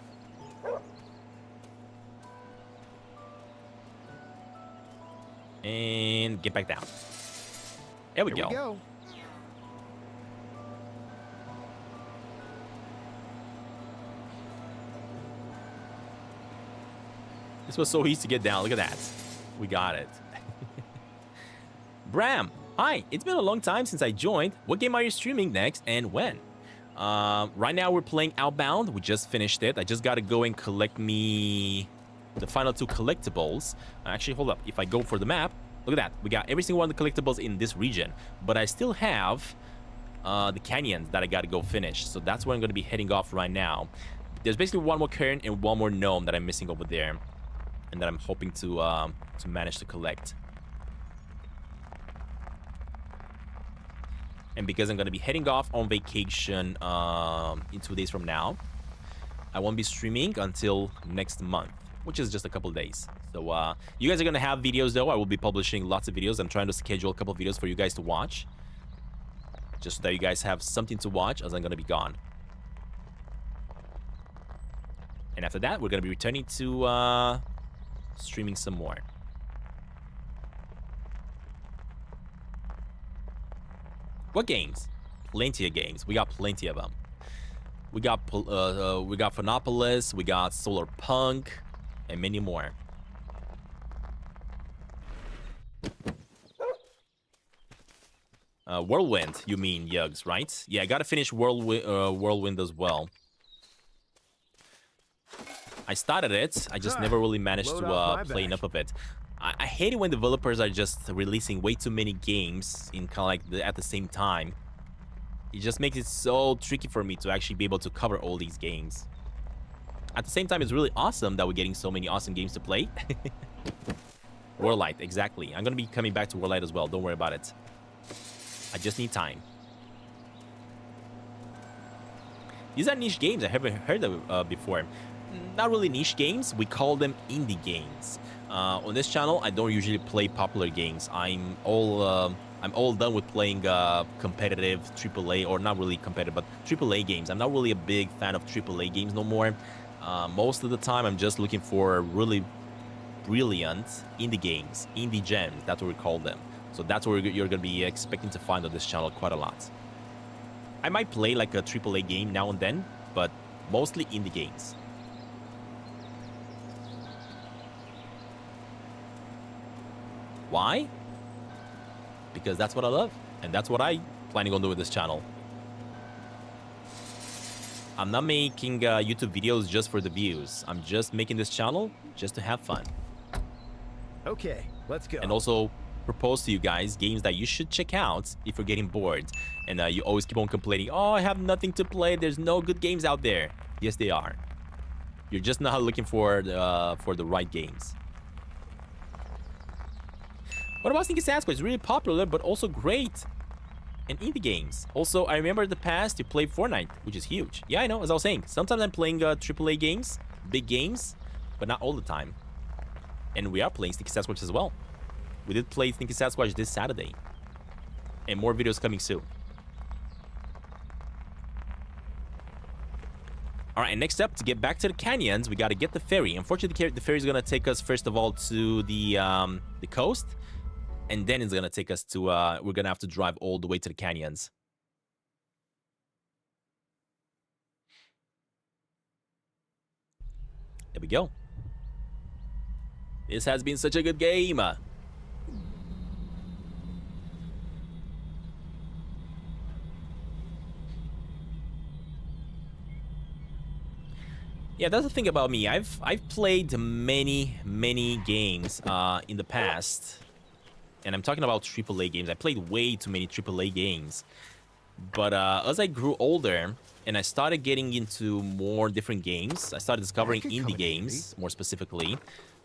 And get back down. There we go. This was so easy to get down. Look at that. We got it. Bram, hi. It's been a long time since I joined. What game are you streaming next and when? Right now we're playing Outbound. We just finished it. I just got to go and collect me the final 2 collectibles. Actually, hold up. If I go for the map, look at that. We got every single one of the collectibles in this region. But I still have the canyons that I got to go finish. So that's where I'm going to be heading off right now. There's basically one more cairn and one more gnome that I'm missing over there. And that I'm hoping to manage to collect. And because I'm going to be heading off on vacation in 2 days from now, I won't be streaming until next month, which is just a couple days. So you guys are going to have videos, though. I will be publishing lots of videos. I'm trying to schedule a couple of videos for you guys to watch, just so that you guys have something to watch as I'm going to be gone. And after that, we're going to be returning to streaming some more. What games? Plenty of games. We got plenty of them. We got Phonopolis, we got Solar Punk, and many more. Whirlwind, you mean, Yugs, right? Yeah, I gotta finish Whirlwind as well. I started it. I just never really managed
Load
to
off my
play
back.
enough of it. I hate it when developers are just releasing way too many games in kind of like at the same time. It just makes it so tricky for me to actually be able to cover all these games. At the same time, it's really awesome that we're getting so many awesome games to play. Warlight, exactly. I'm going to be coming back to Warlight as well. Don't worry about it. I just need time. These are niche games I haven't heard of before. Not really niche games. We call them indie games. On this channel, I don't usually play popular games. I'm all done with playing competitive AAA, or not really competitive, but AAA games. I'm not really a big fan of AAA games no more. Most of the time, I'm just looking for really brilliant indie games, indie gems. That's what we call them. So that's what you're going to be expecting to find on this channel quite a lot. I might play like a AAA game now and then, but mostly indie games. Why? Because that's what I love, and that's what I'm planning on doing with this channel. I'm not making YouTube videos just for the views. I'm just making this channel just to have fun.
Okay, let's go.
And also propose to you guys games that you should check out if you're getting bored. And you always keep on complaining, oh, I have nothing to play. There's no good games out there. Yes, they are. You're just not looking for the right games. What about Sneaky Sasquatch? It's really popular, but also great. And indie games. Also, I remember in the past you played Fortnite, which is huge. Yeah, I know, as I was saying. Sometimes I'm playing AAA games, big games, but not all the time. And we are playing Sneaky Sasquatch as well. We did play Sneaky Sasquatch this Saturday. And more videos coming soon. Alright, next up, to get back to the canyons, we gotta get the ferry. Unfortunately, the ferry is gonna take us, first of all, to the coast. And then it's gonna take us to, we're gonna have to drive all the way to the canyons. There we go. This has been such a good game. Yeah, that's the thing about me. I've played many games in the past. And I'm talking about AAA games. I played way too many AAA games. But as I grew older and I started getting into more different games, I started discovering indie games, more specifically.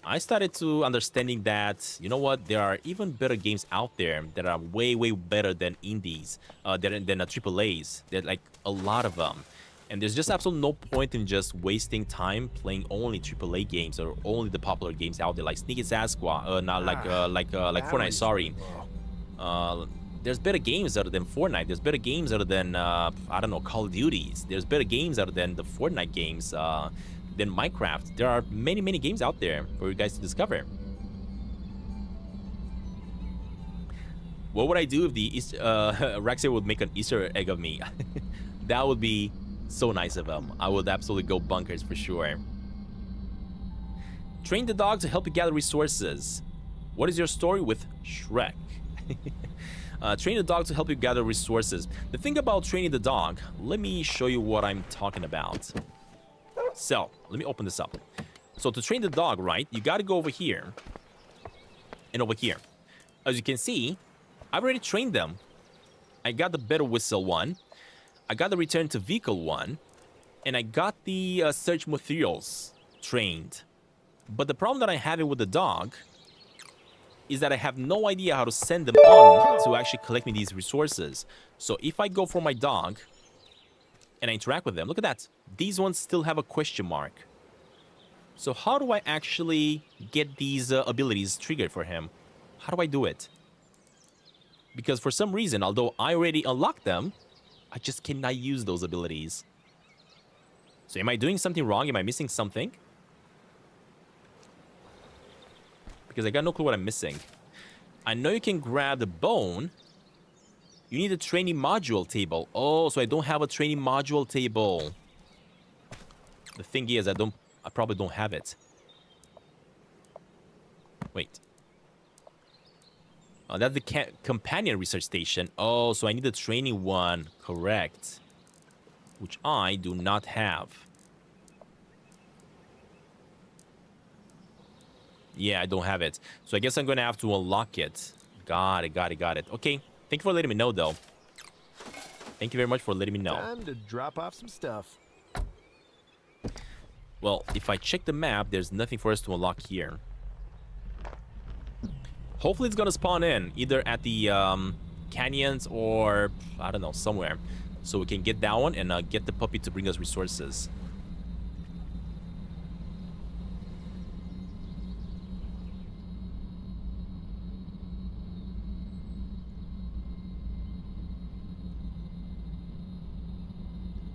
I started to understanding that, you know what, there are even better games out there that are way better than indies, than AAAs. There are like a lot of them. And there's just absolutely no point in just wasting time playing only AAA games or only the popular games out there, like Sneaky Sasquatch, not like Fortnite. Sorry. There's better games other than Fortnite. There's better games other than I don't know, Call of Duties. There's better games other than the Fortnite games, than Minecraft. There are many games out there for you guys to discover. What would I do if the Rexy would make an Easter egg of me? That would be so nice of him. I would absolutely go bunkers for sure. Train the dog to help you gather resources. What is your story with Shrek? Train the dog to help you gather resources. The thing about training the dog, let me show you what I'm talking about. So, let me open this up. So to train the dog, right, you gotta go over here and over here. As you can see, I've already trained them. I got the better whistle one. I got the return to vehicle one, and I got the search materials trained. But the problem that I have with the dog is that I have no idea how to send them on to actually collect me these resources. So if I go for my dog and I interact with them, look at that. These ones still have a question mark. So how do I actually get these abilities triggered for him? How do I do it? Because for some reason, although I already unlocked them, I just cannot use those abilities. So am I doing something wrong? Am I missing something? Because I got no clue what I'm missing. I know you can grab the bone. You need a training module table. Oh, so I don't have a training module table. The thing is, I probably don't have it. Wait. Oh, that's the companion research station. Oh, so I need the training one. Correct. Which I do not have. Yeah, I don't have it. So I guess I'm going to have to unlock it. Got it, got it, got it. Okay, thank you for letting me know, though. Thank you very much for letting me know.
Time to drop off some stuff.
Well, if I check the map, there's nothing for us to unlock here. Hopefully it's gonna spawn in, either at the canyons or, I don't know, somewhere. So we can get that one and get the puppy to bring us resources.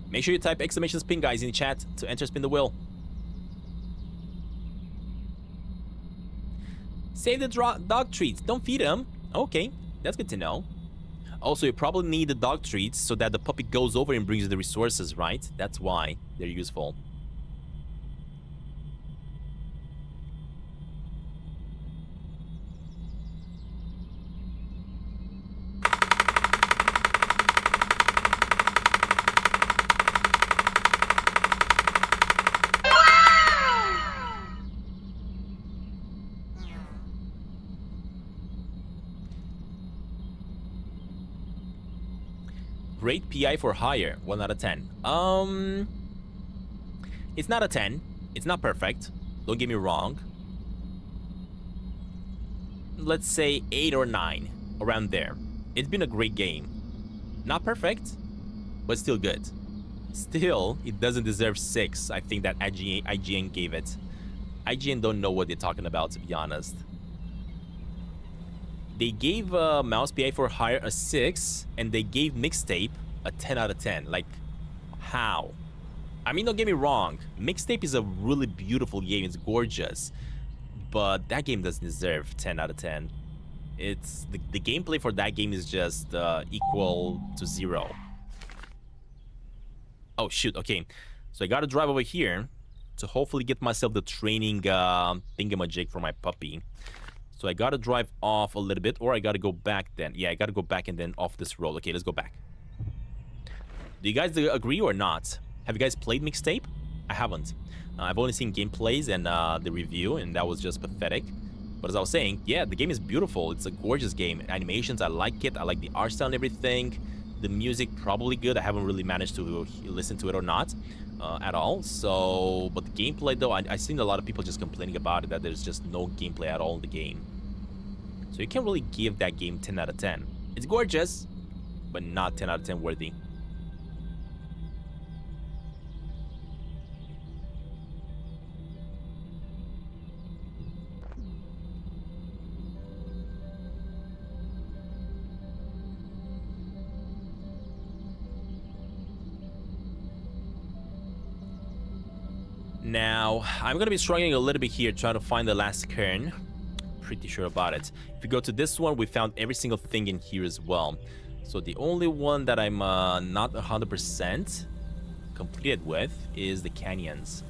Make sure you type exclamation spin, guys, in the chat to enter spin the wheel. Save the dog treats. Don't feed them. Okay, that's good to know. Also, you probably need the dog treats so that the puppy goes over and brings you the resources, right? That's why they're useful. Rate PI for hire, 1 out of 10. It's not a 10. It's not perfect. Don't get me wrong. Let's say 8 or 9, around there. It's been a great game. Not perfect, but still good. Still, it doesn't deserve 6. I think that IGN gave it. IGN don't know what they're talking about, to be honest. They gave Mouse PI for Hire a 6, and they gave Mixtape a 10 out of 10. Like, how? I mean, don't get me wrong. Mixtape is a really beautiful game. It's gorgeous. But that game doesn't deserve 10 out of 10. It's the gameplay for that game is just equal to 0. Oh, shoot. Okay. So I got to drive over here to hopefully get myself the training thingamajig for my puppy. So I gotta drive off a little bit, or I gotta go back then. Yeah, I gotta go back and then off this road. Okay, let's go back. Do you guys agree or not? Have you guys played Mixtape? I haven't. I've only seen gameplays and the review, and that was just pathetic. But as I was saying, yeah, the game is beautiful. It's a gorgeous game. Animations, I like it. I like the art style and everything. The music, probably good. I haven't really managed to listen to it or not at all. So, but the gameplay, though, I've seen a lot of people just complaining about it, that there's just no gameplay at all in the game. So you can't really give that game 10 out of 10. It's gorgeous, but not 10 out of 10 worthy. Now, I'm going to be struggling a little bit here trying to find the last cairn. Pretty sure about it. If you go to this one, we found every single thing in here as well. So the only one that I'm not 100% completed with is the canyons.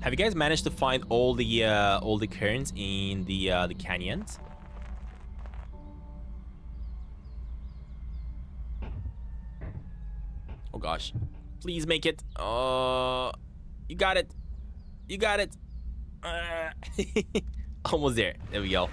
Have you guys managed to find all the cairns in the canyons? Oh gosh, please make it. You got it. You got it. Almost there. There we go.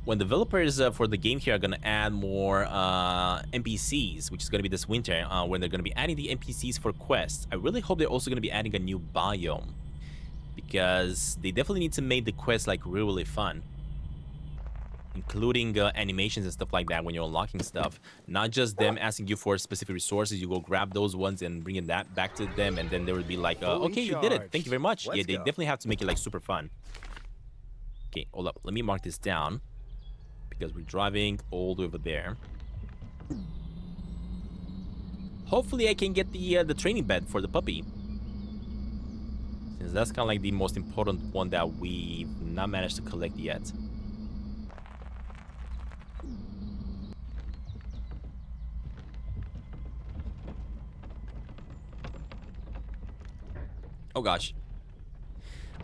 When developers for the game here are gonna add more NPCs, which is gonna be this winter, when they're gonna be adding the NPCs for quests, I really hope they're also gonna be adding a new biome, because they definitely need to make the quests like really fun, including animations and stuff like that when you're unlocking stuff. Not just them asking you for specific resources, you go grab those ones and bringing that back to them, and then they would be like, okay, you did it, thank you very much. Yeah, they definitely have to make it like super fun. Okay, hold up, let me mark this down, because we're driving all the way over there. Hopefully I can get the training bed for the puppy, since that's kind of like the most important one that we've not managed to collect yet. Oh gosh.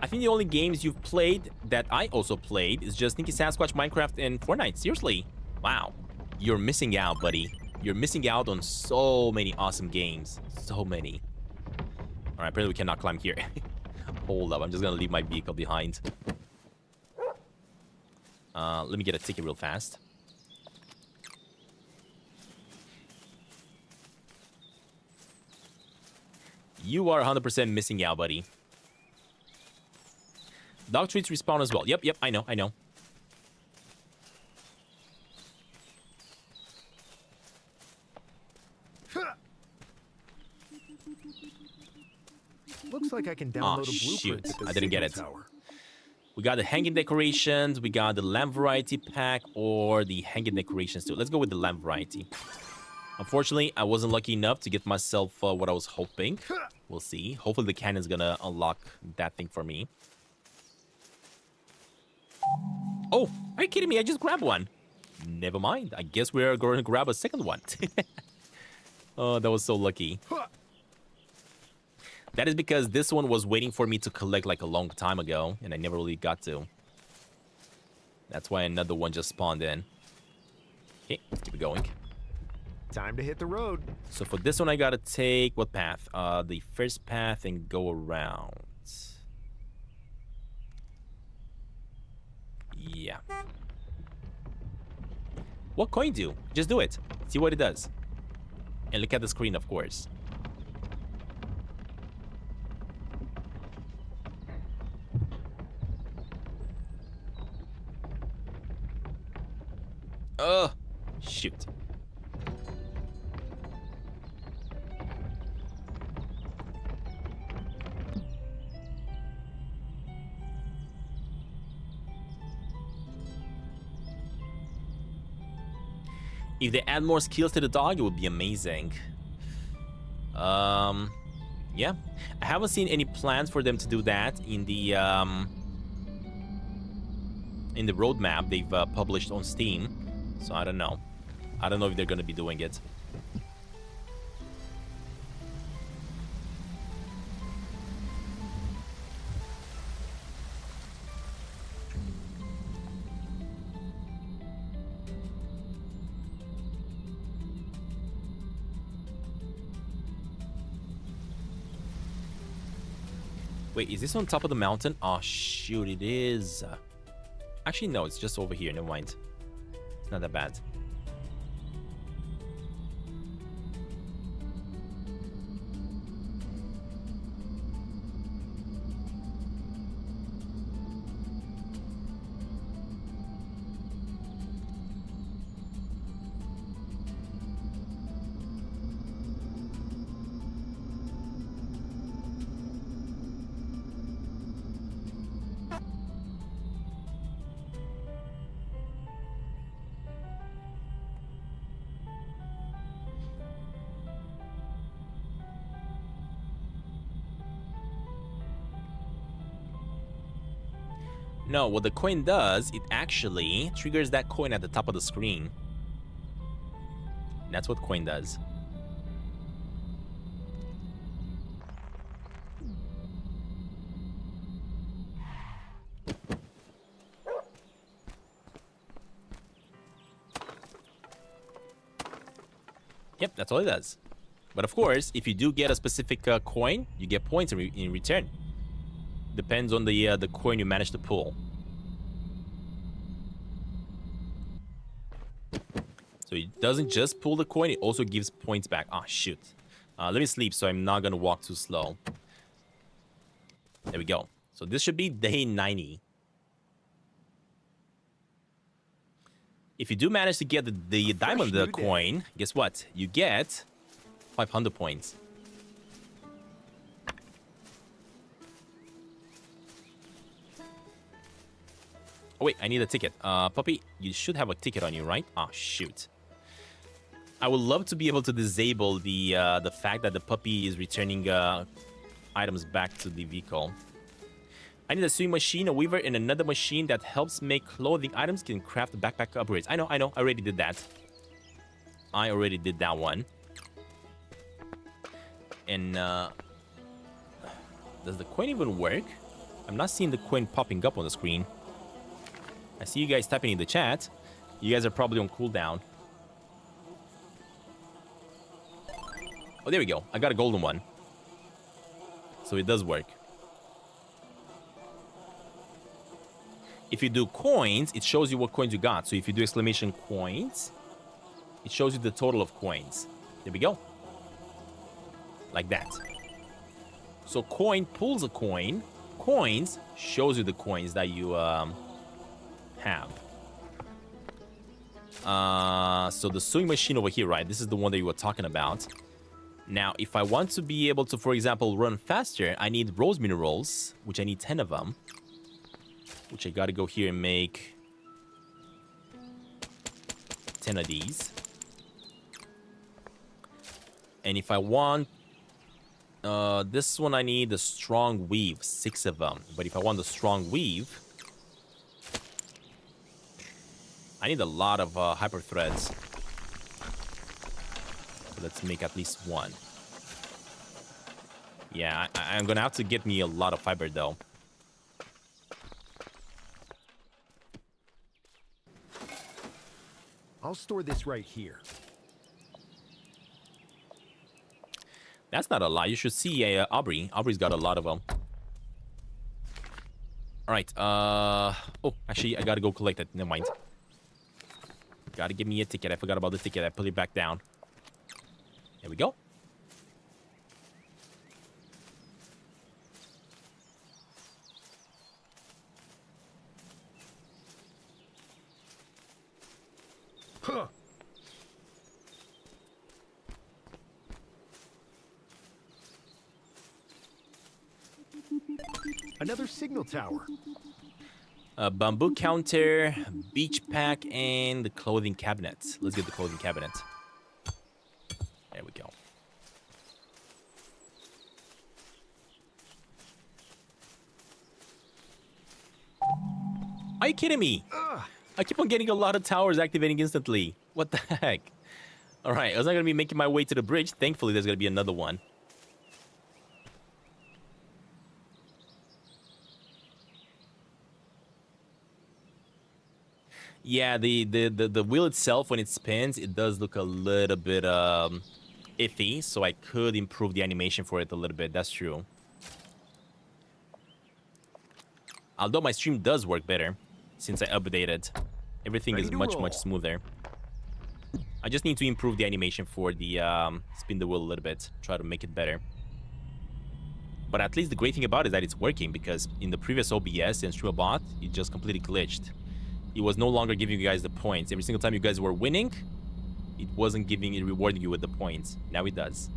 I think the only games you've played that I also played is just Sneaky Sasquatch, Minecraft, and Fortnite. Seriously. Wow. You're missing out, buddy. You're missing out on so many awesome games. So many. Alright, apparently we cannot climb here. Hold up, I'm just gonna leave my vehicle behind. Let me get a ticket real fast. You are 100% missing out, buddy. Dog treats respawn as well. Yep, I know.
Looks like I can download a blueprint.
Shoot. I didn't get it. We got the hanging decorations, we got the lamp variety pack, or the hanging decorations too. Let's go with the lamp variety. Unfortunately, I wasn't lucky enough to get myself what I was hoping. We'll see. Hopefully the cannon's gonna unlock that thing for me. Oh, are you kidding me? I just grabbed one. Never mind. I guess we're going to grab a second one. Oh, that was so lucky. That is because this one was waiting for me to collect like a long time ago, and I never really got to. That's why another one just spawned in. Okay, let's keep it going.
Time to hit the road.
So for this one, I gotta take what path? The first path and go around. Yeah. What coin do? Just do it. See what it does. And look at the screen, of course. Oh, shoot. If they add more skills to the dog, it would be amazing. Yeah. I haven't seen any plans for them to do that in the roadmap they've published on Steam. So I don't know. I don't know if they're gonna be doing it. Wait, is this on top of the mountain? Oh, shoot, it is. Actually, no, it's just over here. Never mind. It's not that bad. No, what the coin does, it actually triggers that coin at the top of the screen. That's what coin does. Yep, that's all it does. But of course, if you do get a specific coin, you get points in return. Depends on the coin you manage to pull. So it doesn't just pull the coin, it also gives points back. Ah, shoot. Let me sleep so I'm not gonna walk too slow. There we go. So this should be day 90. If you do manage to get the diamond coin, guess what? You get 500 points. Oh, wait, I need a ticket. Puppy, you should have a ticket on you, right? Oh, shoot. I would love to be able to disable the fact that the puppy is returning items back to the vehicle. I need a sewing machine, a weaver, and another machine that helps make clothing items can craft backpack upgrades. I know. I already did that. I already did that one. And, does the coin even work? I'm not seeing the coin popping up on the screen. I see you guys typing in the chat. You guys are probably on cooldown. Oh, there we go. I got a golden one. So it does work. If you do coins, it shows you what coins you got. So if you do exclamation coins, it shows you the total of coins. There we go. Like that. So coin pulls a coin. Coins shows you the coins that you have. So the sewing machine over here, right? This is the one that you were talking about. Now, if I want to be able to, for example, run faster, I need rose minerals, which I need 10 of them. Which I gotta go here and make 10 of these. And if I want this one, I need the strong weave, 6 of them. But if I want the strong weave, I need a lot of hyper threads. So let's make at least 1. Yeah, I'm gonna have to get me a lot of fiber though.
I'll store this right here.
That's not a lot. You should see Aubrey. Aubrey's got a lot of them. All right. Oh, actually, I gotta go collect it. Never mind. Gotta give me a ticket. I forgot about the ticket. I put it back down. There we go.
Huh. Another signal tower.
A bamboo counter, beach pack, and the clothing cabinet. Let's get the clothing cabinet. There we go. Are you kidding me? I keep on getting a lot of towers activating instantly. What the heck? All right, I was not going to be making my way to the bridge. Thankfully, there's going to be another one. Yeah, the wheel itself, when it spins, it does look a little bit iffy. So I could improve the animation for it a little bit. That's true. Although my stream does work better since I updated. Everything is much smoother. I just need to improve the animation for the spin the wheel a little bit. Try to make it better. But at least the great thing about it is that it's working, because in the previous OBS and StreamBot, it just completely glitched. It was no longer giving you guys the points. Every single time you guys were winning, it wasn't rewarding you with the points. Now it does.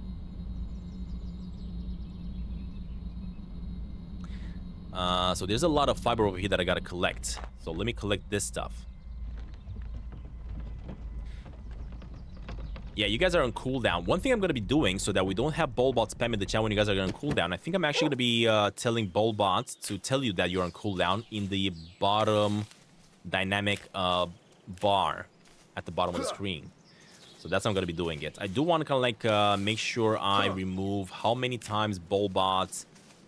So there's a lot of fiber over here that I gotta collect. So let me collect this stuff. Yeah, you guys are on cooldown. One thing I'm gonna be doing so that we don't have Bolbot spam in the chat when you guys are on cooldown, I think I'm actually gonna be telling Bolbot to tell you that you're on cooldown in the bottom dynamic bar at the bottom of the screen. So that's how I'm gonna be doing it. I do want to kind of like make sure I remove how many times Bolbot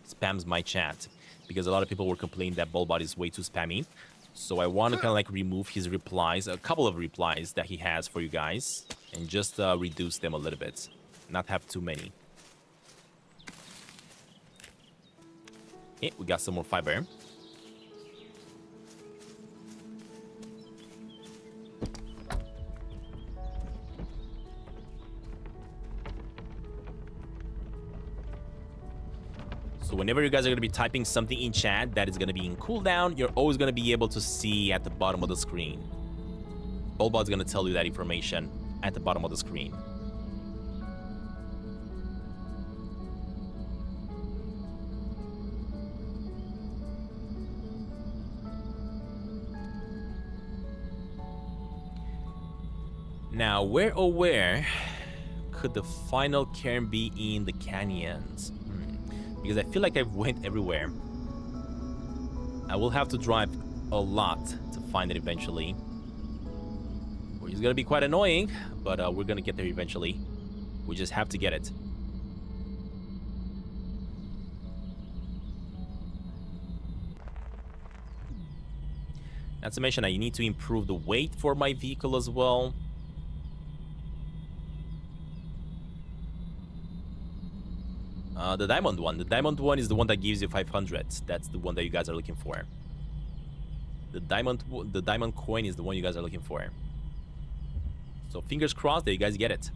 spams my chat, because a lot of people were complaining that Bolbot is way too spammy. So I want to kind of like remove his replies, a couple of replies that he has for you guys, and just reduce them a little bit, not have too many. Okay, we got some more fiber. So whenever you guys are going to be typing something in chat that is going to be in cooldown, you're always going to be able to see at the bottom of the screen. Bolbot's going to tell you that information at the bottom of the screen. Now, where oh where could the final cairn be in the canyons? Because I feel like I've went everywhere. I will have to drive a lot to find it eventually. Which is gonna be quite annoying, but we're gonna get there eventually. We just have to get it. Not to mention, I need to improve the weight for my vehicle as well. The diamond one. The diamond one is the one that gives you 500. That's the one that you guys are looking for. The diamond coin is the one you guys are looking for. So fingers crossed that you guys get it.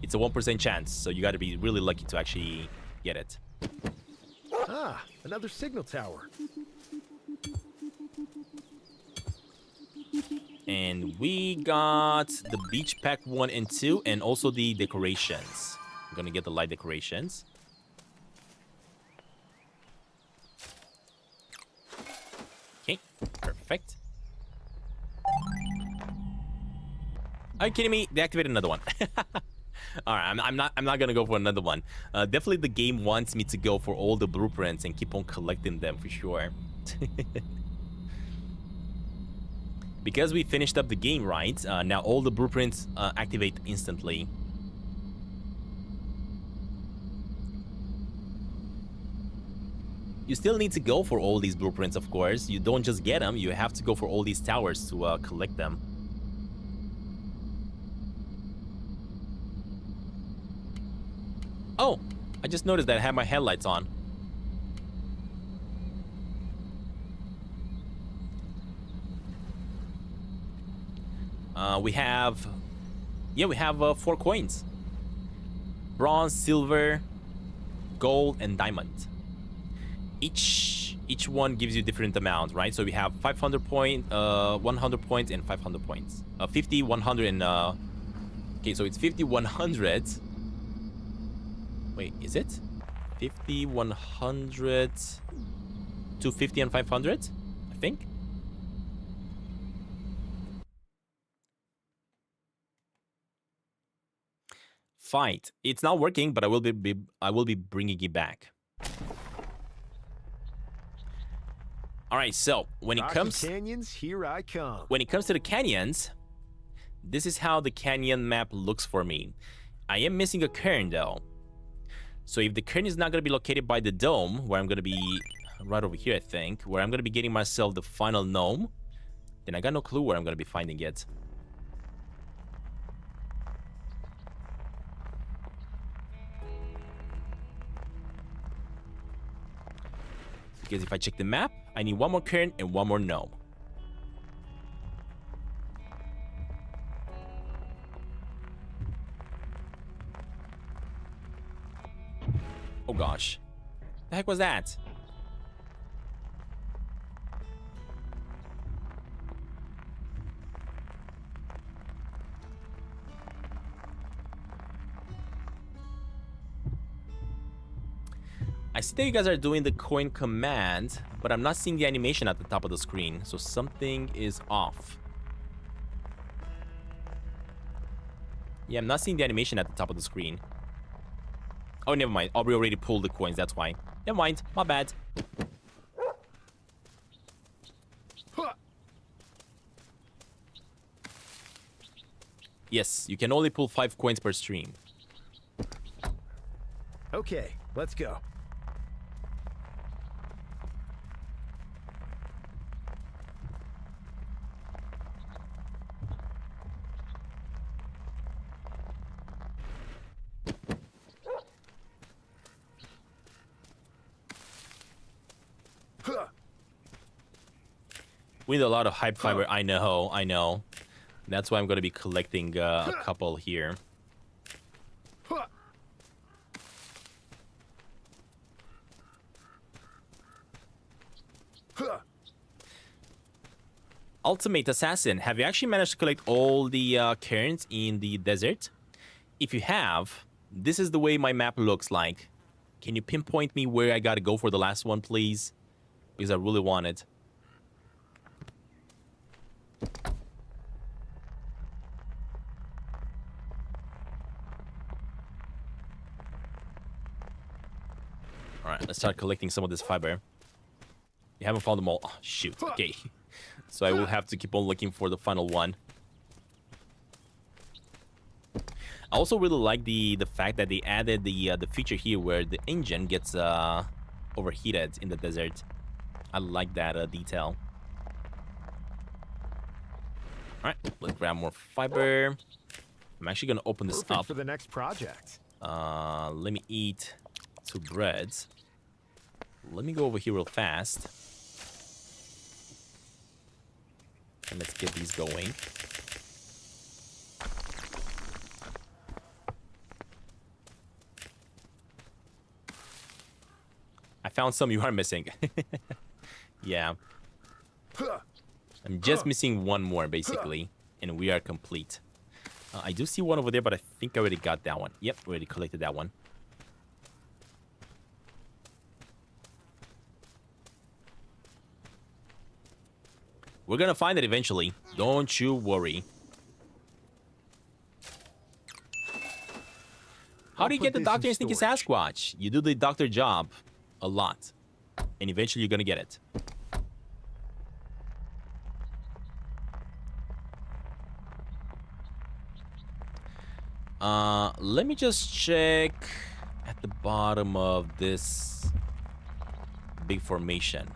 It's a 1% chance, so you gotta be really lucky to actually get it.
Ah, another signal tower.
And we got the beach pack 1 and 2, and also the decorations. I'm gonna get the light decorations. Okay, perfect. Are you kidding me? They activated another one. All right, I'm not gonna go for another one. Definitely, the game wants me to go for all the blueprints and keep on collecting them for sure. Because we finished up the game, right? Now all the blueprints activate instantly. You still need to go for all these blueprints, of course. You don't just get them, you have to go for all these towers to collect them. Oh, I just noticed that I have my headlights on. We have 4 coins. Bronze, silver, gold, and diamond. Each one gives you different amount, right? So we have 500 point, 100 points, and 500 points. 50, 100, and okay, so it's 50, 100. Wait, is it 50, 100, 250, and 500? I think. Fight. It's not working, but I will be bringing it back. All right, so when it comes
canyons, here I come.
When it comes to the canyons, this is how the canyon map looks for me. I am missing a cairn though. So if the cairn is not going to be located by the dome, where I'm going to be right over here, I think, where I'm going to be getting myself the final gnome, then I got no clue where I'm going to be finding it. Because if I check the map, I need one more cairn and one more gnome. Oh gosh. The heck was that? I see that you guys are doing the coin command, but I'm not seeing the animation at the top of the screen, so something is off. Yeah, I'm not seeing the animation at the top of the screen. Oh, never mind. Aubrey already pulled the coins, that's why. Never mind. My bad. Yes, you can only pull 5 coins per stream.
Okay, let's go.
We need a lot of hype fiber. I know. That's why I'm going to be collecting a couple here. Ultimate Assassin, have you actually managed to collect all the cairns in the desert? If you have, this is the way my map looks like. Can you pinpoint me where I gotta go for the last one, please? Because I really want it. Alright, let's start collecting some of this fiber. We haven't found them all. Oh, shoot. Okay. So I will have to keep on looking for the final one. I also really like the fact that they added the feature here where the engine gets overheated in the desert. I like that detail. All right, let's grab more fiber. I'm actually gonna open this
Perfect
up
for the next project.
Let me eat 2 breads. Let me go over here real fast. And let's get these going. I found some you are missing. Yeah. I'm just missing one more, basically. And we are complete. I do see one over there, but I think I already got that one. Yep, already collected that one. We're gonna find it eventually. Don't you worry. How do you get the Doctor in Sneaky Sasquatch? You do the doctor job a lot. And eventually you're gonna get it. Let me just check at the bottom of this big formation.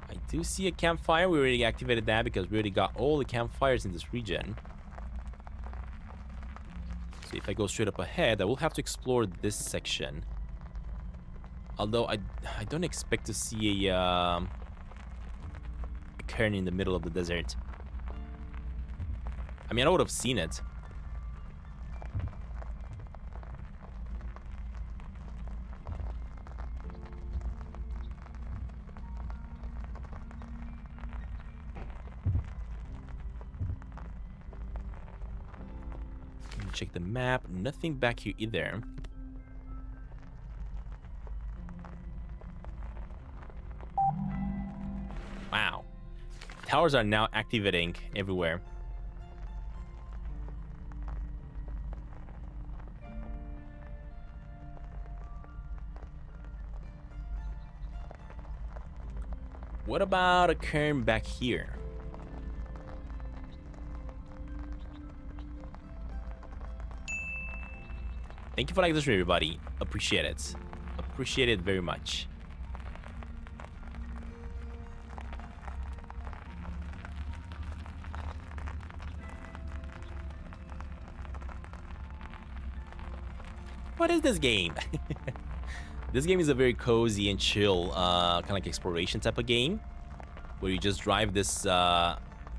I do see a campfire. We already activated that because we already got all the campfires in this region. So if I go straight up ahead, I will have to explore this section. Although I don't expect to see a cairn in the middle of the desert. I mean, I would have seen it. Let me check the map. Nothing back here either. Wow. Towers are now activating everywhere. What about a cairn back here? Thank you for liking this stream, everybody. Appreciate it. Appreciate it very much. What is this game? This game is a very cozy and chill, kind of like exploration type of game, where you just drive this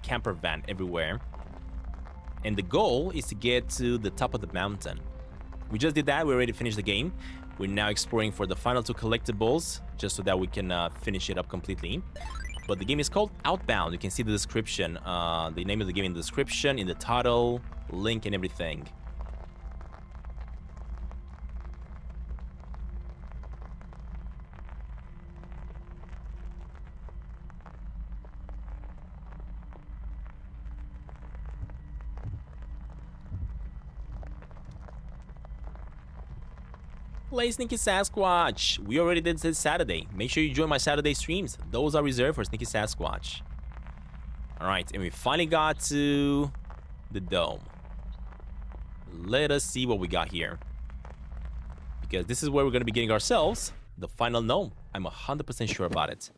camper van everywhere. And the goal is to get to the top of the mountain. We just did that. We already finished the game. We're now exploring for the final 2 collectibles, just so that we can finish it up completely. But the game is called Outbound. You can see the description, the name of the game in the description, in the title, link, and everything. Play Sneaky Sasquatch. We already did this Saturday. Make sure you join my Saturday streams. Those are reserved for Sneaky Sasquatch. Alright, and we finally got to the dome. Let us see what we got here. Because this is where we're going to be getting ourselves the final gnome. I'm 100% sure about it.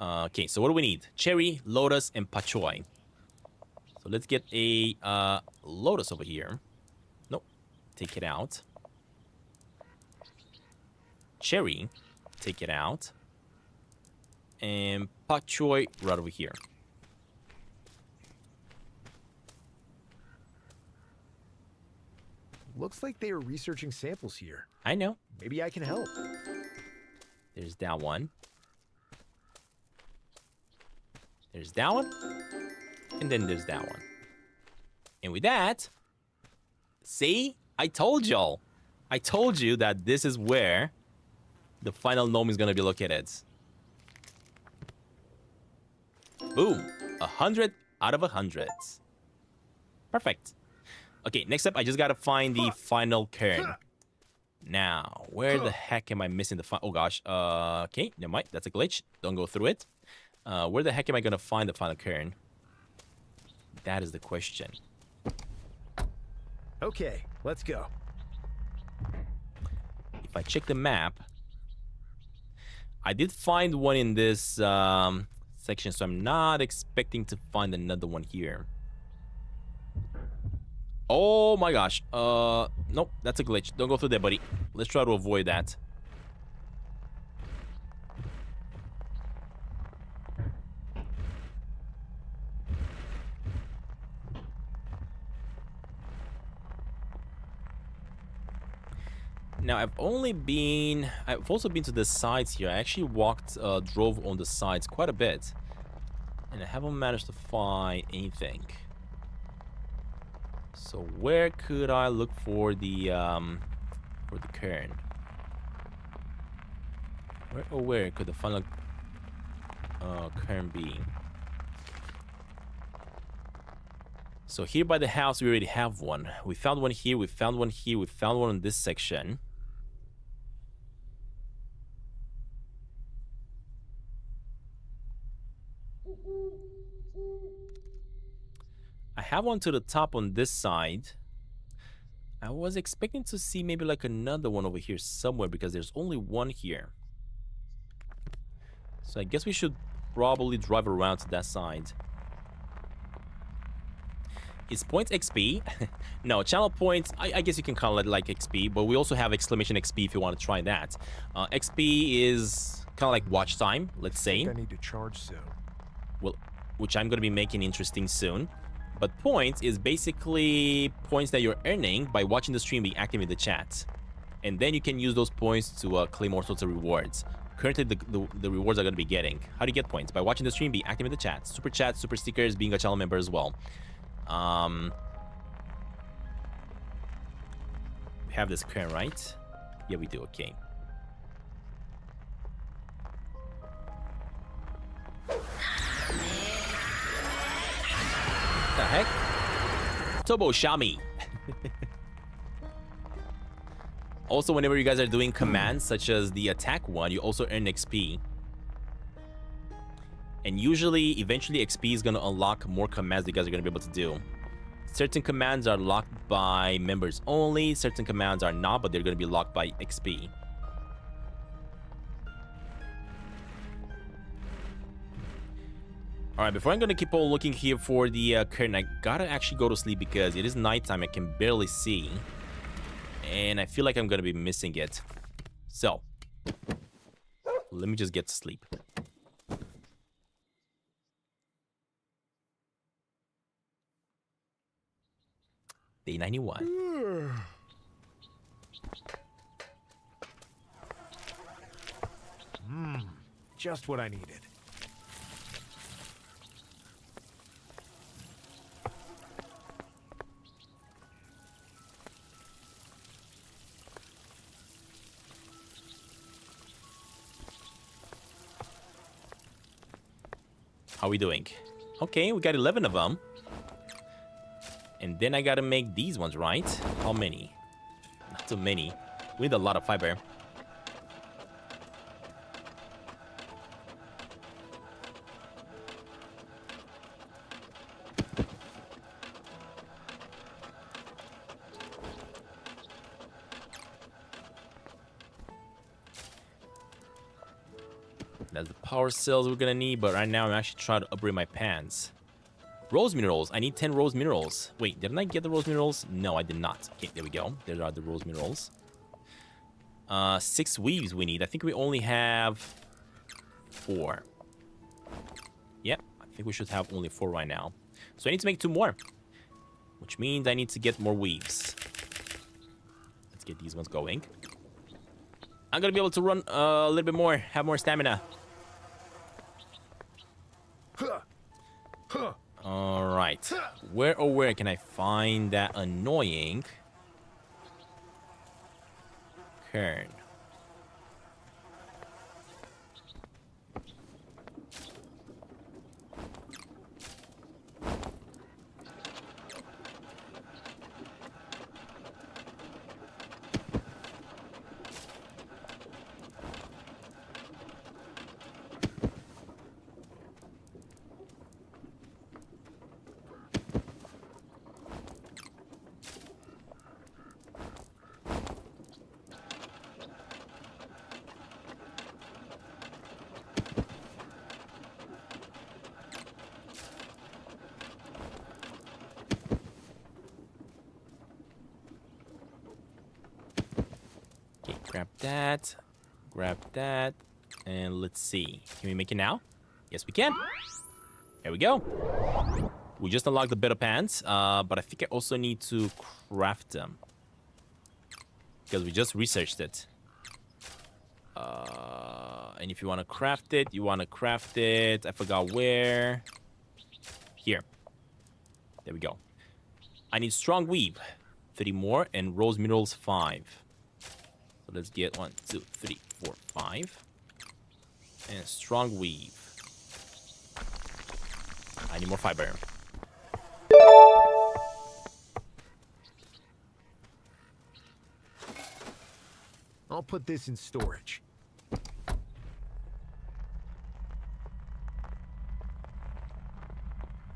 Okay, so what do we need? Cherry, lotus, and pachoy. So let's get a lotus over here. Nope. Take it out. Cherry, take it out. And pak choi right over here.
Looks like they are researching samples here.
I know.
Maybe I can help.
There's that one. There's that one. And then there's that one. And with that, see? I told y'all. I told you that this is where the final gnome is going to be located. Boom. 100 out of 100. Perfect. Okay, next up, I just gotta find the final cairn. Now, where the heck am I missing the final? Oh gosh. Okay, never mind. That's a glitch. Don't go through it. Where the heck am I gonna find the final cairn? That is the question.
Okay, let's go.
If I check the map, I did find one in this section, so I'm not expecting to find another one here. Oh my gosh. Nope, that's a glitch. Don't go through there, buddy. Let's try to avoid that. Now, I've also been to the sides here. I actually drove on the sides quite a bit. And I haven't managed to find anything. So where could I look for the cairn? Where could the final cairn be? So here by the house, we already have one. We found one here, we found one here, we found one in this section. I have one to the top on this side. I was expecting to see maybe like another one over here somewhere because there's only one here. So I guess we should probably drive around to that side. Is points XP? No, channel points, I guess you can call it like XP, but we also have exclamation XP if you want to try that. XP is kind of like watch time, let's say.
I need to charge soon.
Well, which I'm going to be making interesting soon. But points is basically points that you're earning by watching the stream, being active in the chat. And then you can use those points to claim all sorts of rewards. Currently, the rewards are going to be getting. How do you get points? By watching the stream, being active in the chat. Super chat, super stickers, being a channel member as well. We have this cairn, right? Yeah, we do. Okay. The heck? Tobo Shami. Also, whenever you guys are doing commands such as the attack one, you also earn XP. And usually, eventually, XP is going to unlock more commands that you guys are going to be able to do. Certain commands are locked by members only. Certain commands are not, but they're going to be locked by XP. Alright, before I'm going to keep on looking here for the curtain, I gotta actually go to sleep because it is nighttime. I can barely see. And I feel like I'm going to be missing it. So, let me just get to sleep. Day 91.
Just what I needed.
How are we doing? Okay, we got 11 of them. And then I gotta make these ones, right? How many? Not too many. We need a lot of fiber. That's the power cells we're gonna need, but right now I'm actually trying to upgrade my pans. Rose minerals. I need 10 rose minerals. Wait, didn't I get the rose minerals? No, I did not. Okay, there we go. There are the rose minerals. 6 weaves we need. I think we only have 4. Yep, I think we should have only 4 right now. So I need to make 2 more, which means I need to get more weaves. Let's get these ones going. I'm gonna be able to run a little bit more, have more stamina. Alright. Where can I find that annoying cairn? Grab that. Grab that. And let's see. Can we make it now? Yes, we can. There we go. We just unlocked the beta pants, but I think I also need to craft them. Because we just researched it. And if you want to craft it, you want to craft it. I forgot where. Here. There we go. I need strong weave. 3 more. And rose minerals 5. So let's get 1, 2, 3, 4, 5. And strong weave. I need more fiber.
I'll put this in storage.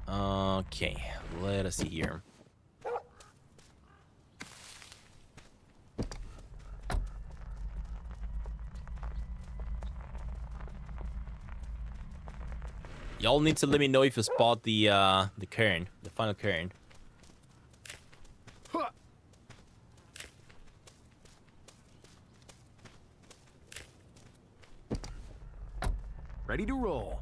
Okay, let us see here. Y'all need to let me know if you spot the cairn, the final cairn.
Ready to roll.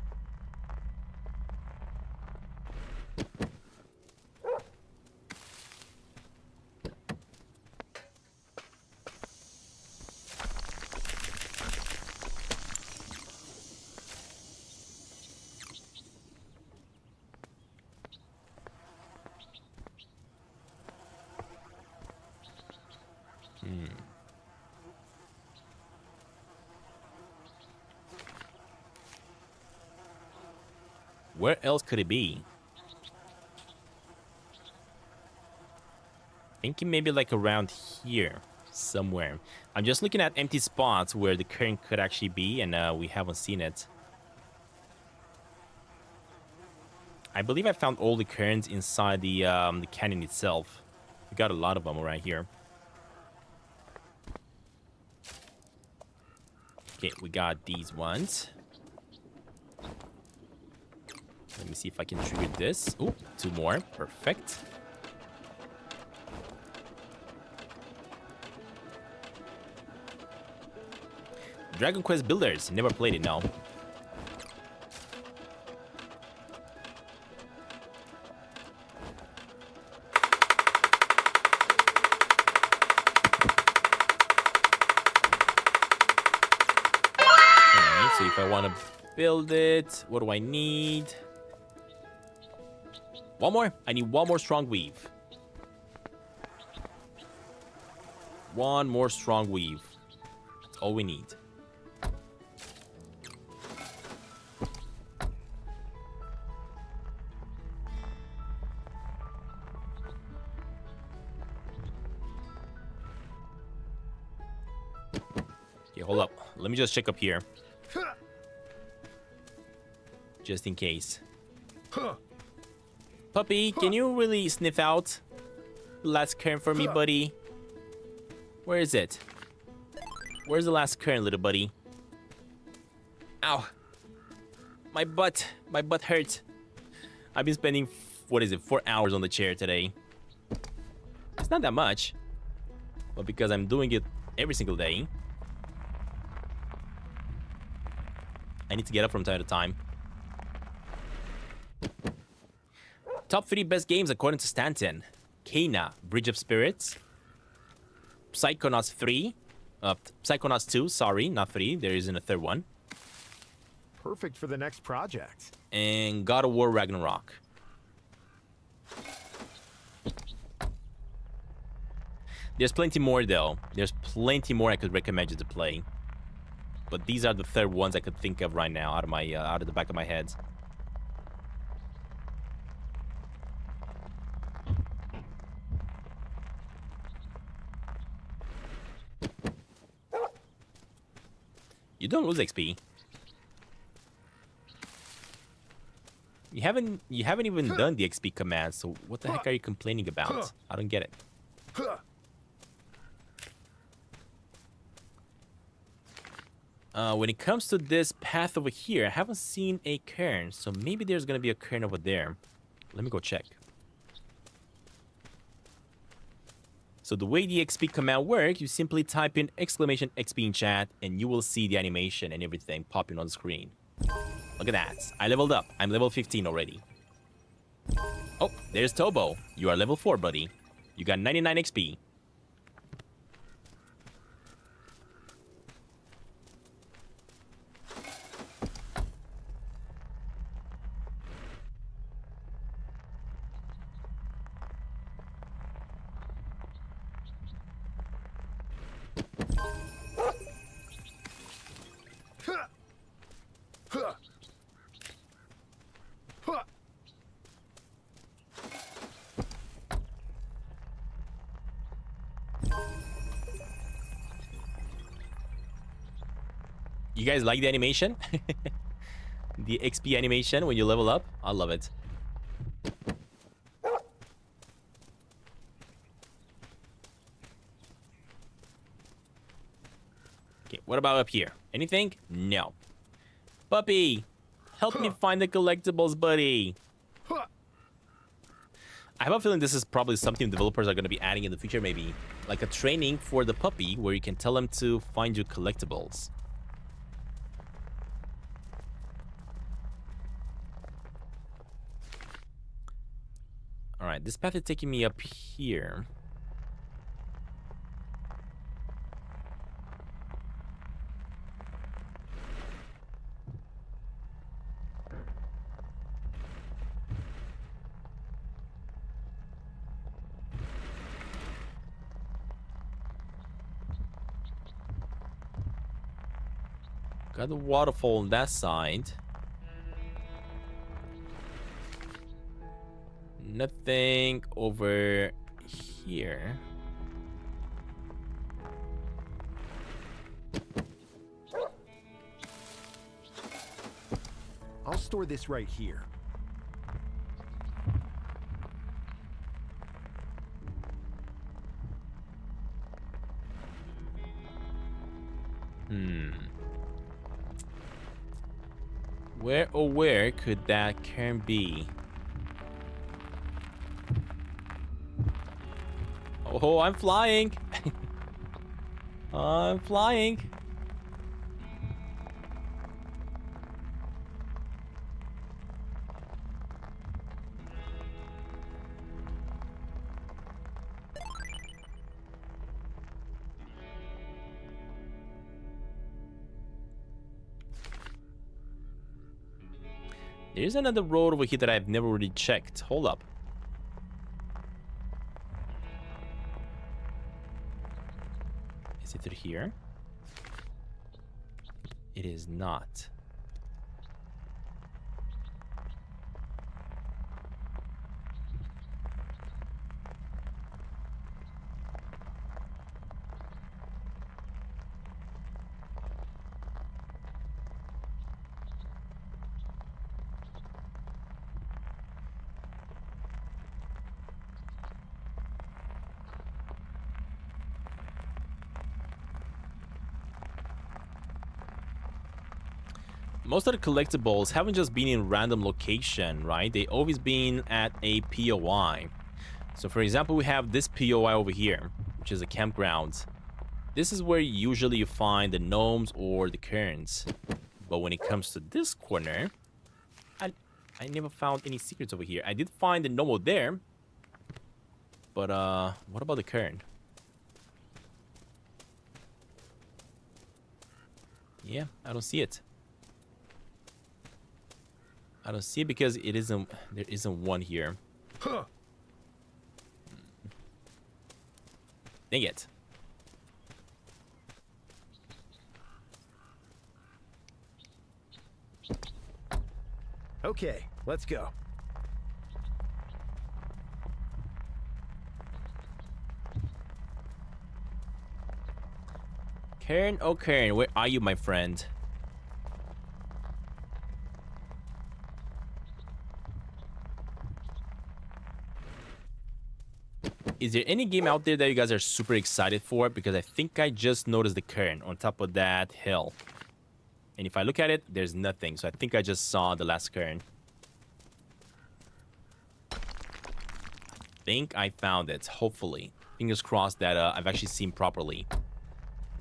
Where else could it be? Thinking maybe like around here somewhere. I'm just looking at empty spots where the cairn could actually be, and we haven't seen it. I believe I found all the cairns inside the canyon itself. We got a lot of them right here. Okay, we got these ones. Let me see if I can trigger this. Oh, 2 more. Perfect. Dragon Quest Builders. Never played it, no. Okay, so if I want to build it, what do I need? 1 more. I need 1 more strong weave. 1 more strong weave. That's all we need. Okay, hold up. Let me just check up here. Just in case. Puppy, can you really sniff out the last cairn for me, buddy? Where is it? Where's the last cairn, little buddy? Ow. My butt hurts. I've been spending, 4 hours on the chair today. It's not that much. But because I'm doing it every single day, I need to get up from time to time. Top 3 best games according to Stanton. Kena, Bridge of Spirits. Psychonauts 3. Psychonauts 2, sorry, not 3. There isn't a 3rd one.
Perfect for the next project.
And God of War Ragnarok. There's plenty more, though. There's plenty more I could recommend you to play. But these are the 3rd ones I could think of right now out of the back of my head. You don't lose XP. You haven't even done the XP command, so what the heck are you complaining about? I don't get it. When it comes to this path over here, I haven't seen a cairn, so maybe there's gonna be a cairn over there. Let me go check. So the way the XP command works, you simply type in exclamation XP in chat and you will see the animation and everything popping on the screen. Look at that. I leveled up. I'm level 15 already. Oh, there's Tobo. You are level 4, buddy. You got 99 XP. You guys like the animation? The XP animation when you level up? I love it. Okay, what about up here? Anything? No. Puppy, help me find the collectibles, buddy. I have a feeling this is probably something developers are going to be adding in the future, maybe. Like a training for the puppy where you can tell him to find you collectibles. Alright, this path is taking me up here. Got the waterfall on that side. Nothing over here.
I'll store this right here.
Where oh where could that cairn be? Oh, I'm flying. I'm flying. There's another road over here that I've never really checked. Hold up. Is it through here? It is not. Most of the collectibles haven't just been in random location, right? They always been at a POI. So for example, we have this POI over here, which is a campground. This is where usually you find the gnomes or the cairns. But when it comes to this corner, I never found any secrets over here. I did find the gnome there. But what about the cairn? Yeah, I don't see it. I don't see it because it isn't. There isn't one here. Huh. Dang it!
Okay, let's go.
Cairn, oh Cairn, where are you, my friend? Is there any game out there that you guys are super excited for? Because I think I just noticed the cairn on top of that hill. And if I look at it, there's nothing. So I think I just saw the last cairn. I think I found it, hopefully. Fingers crossed that I've actually seen properly.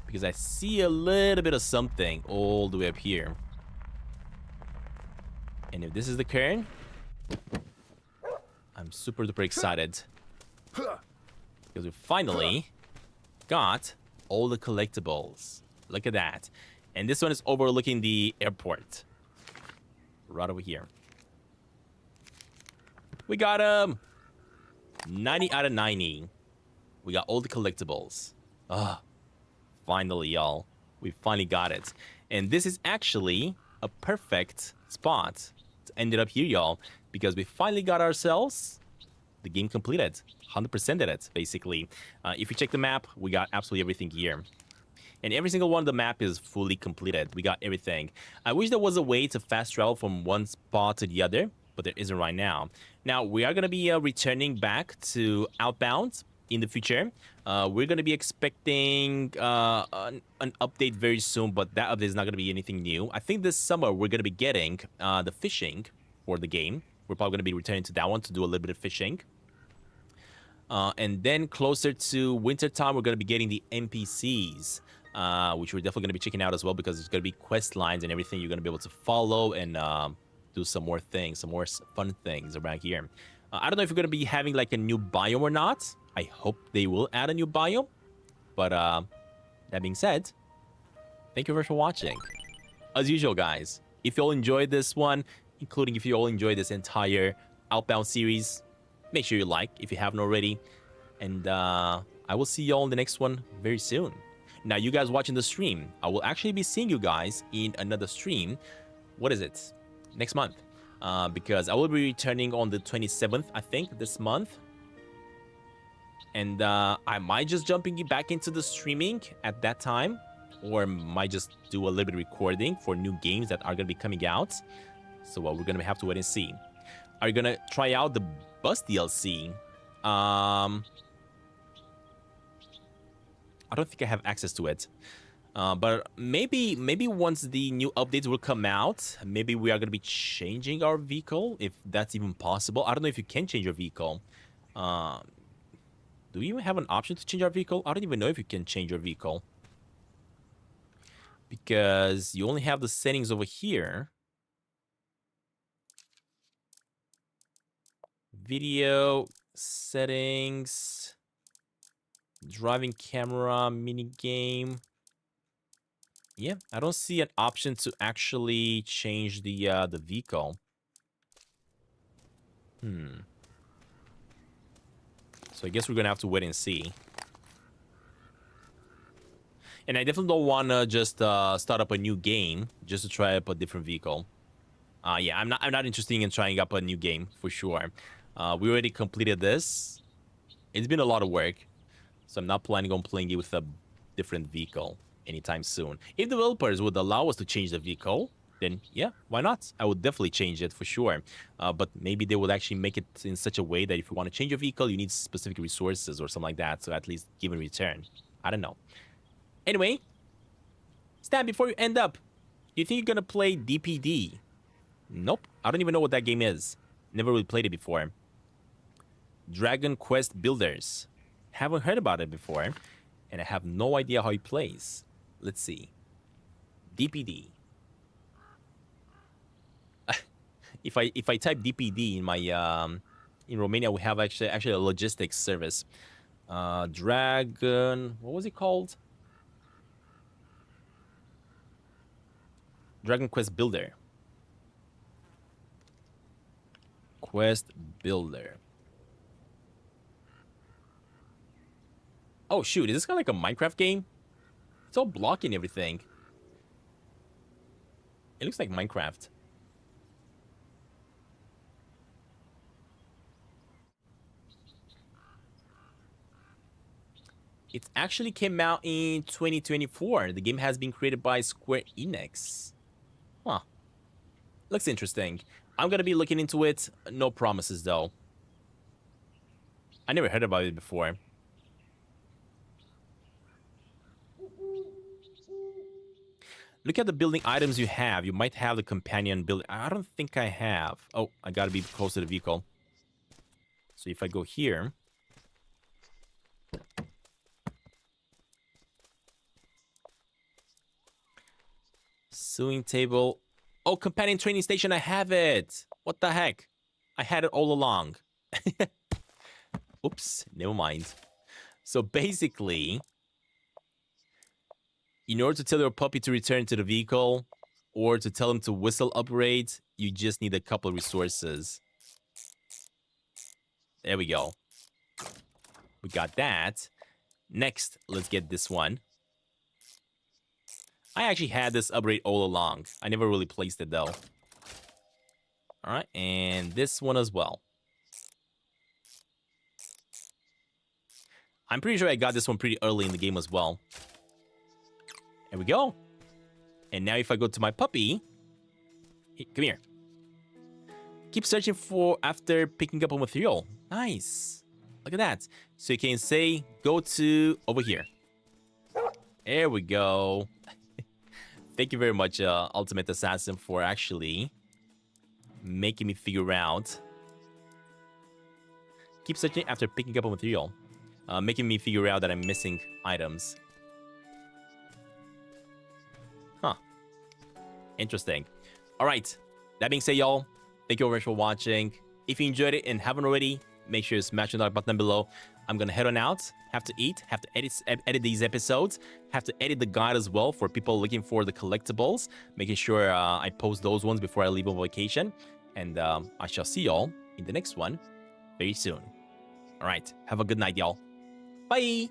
Because I see a little bit of something all the way up here. And if this is the cairn, I'm super duper excited. Because we finally got all the collectibles. Look at that. And this one is overlooking the airport. Right over here. We got 90 out of 90. We got all the collectibles. Ah, finally, y'all. We finally got it. And this is actually a perfect spot to end it up here, y'all. Because we finally got ourselves the game completed. 100%ed it, basically. If you check the map, we got absolutely everything here. And every single one of the map is fully completed. We got everything. I wish there was a way to fast travel from one spot to the other, but there isn't right now. Now, we are going to be returning back to Outbound in the future. We're going to be expecting an update very soon, but that update is not going to be anything new. I think this summer we're going to be getting the fishing for the game. We're probably going to be returning to that one to do a little bit of fishing. And then closer to wintertime, we're going to be getting the NPCs, which we're definitely going to be checking out as well, because there's going to be quest lines and everything you're going to be able to follow and do some more things, some more fun things around here. I don't know if we're going to be having like a new biome or not. I hope they will add a new biome. But that being said, thank you very much for watching. As usual, guys, if you all enjoyed this one, including if you all enjoyed this entire Outbound series, make sure you like if you haven't already. And I will see you all in the next one very soon. Now, you guys watching the stream, I will actually be seeing you guys in another stream. What is it? Next month. Because I will be returning on the 27th, I think, this month. And I might just jumping back into the streaming at that time. Or might just do a little bit of recording for new games that are going to be coming out. So we're going to have to wait and see. Are you going to try out the Bus DLC? I don't think I have access to it. But maybe once the new updates will come out, maybe we are going to be changing our vehicle, if that's even possible. I don't know if you can change your vehicle. Do we even have an option to change our vehicle? I don't even know if you can change your vehicle. Because you only have the settings over here. Video, settings, driving camera, mini game. Yeah, I don't see an option to actually change the vehicle. So I guess we're gonna have to wait and see. And I definitely don't wanna just start up a new game just to try up a different vehicle. Yeah, I'm not interested in trying up a new game for sure. We already completed this. It's been a lot of work, so I'm not planning on playing it with a different vehicle anytime soon. If developers would allow us to change the vehicle, then yeah, why not? I would definitely change it for sure. But maybe they would actually make it in such a way that if you want to change your vehicle, you need specific resources or something like that, so at least give a return. I don't know. Anyway, Stan, before you end up, do you think you're gonna play DPD? Nope, I don't even know what that game is. Never really played it before. Dragon Quest Builders. Haven't heard about it before, and I have no idea how it plays. Let's see. DPD. If I type DPD in my in Romania, we have actually a logistics service. Dragon, what was it called? Dragon Quest Builder. Quest Builder. Oh shoot, is this kind of like a Minecraft game? It's all blocking everything. It looks like Minecraft. It actually came out in 2024. The game has been created by Square Enix. Huh. Looks interesting. I'm gonna be looking into it. No promises, though. I never heard about it before. Look at the building items you have. You might have the companion building. I don't think I have. Oh, I gotta be close to the vehicle. So if I go here... Sewing table. Oh, companion training station, I have it. What the heck? I had it all along. Oops, never mind. So basically, in order to tell your puppy to return to the vehicle or to tell him to whistle upgrade, you just need a couple of resources. There we go. We got that. Next, let's get this one. I actually had this upgrade all along. I never really placed it though. Alright, and this one as well. I'm pretty sure I got this one pretty early in the game as well. There we go. And now if I go to my puppy... Hey, come here. Keep searching for after picking up a material. Nice. Look at that. So you can say, go to over here. There we go. Thank you very much, Ultimate Assassin, for actually making me figure out. Keep searching after picking up a material. Making me figure out that I'm missing items. Huh. Interesting. Alright. That being said, y'all, thank you very much for watching. If you enjoyed it and haven't already, make sure to smash the like button below. I'm gonna head on out, have to eat, have to edit these episodes, have to edit the guide as well for people looking for the collectibles, making sure I post those ones before I leave on vacation. And I shall see y'all in the next one very soon. All right, have a good night, y'all. Bye!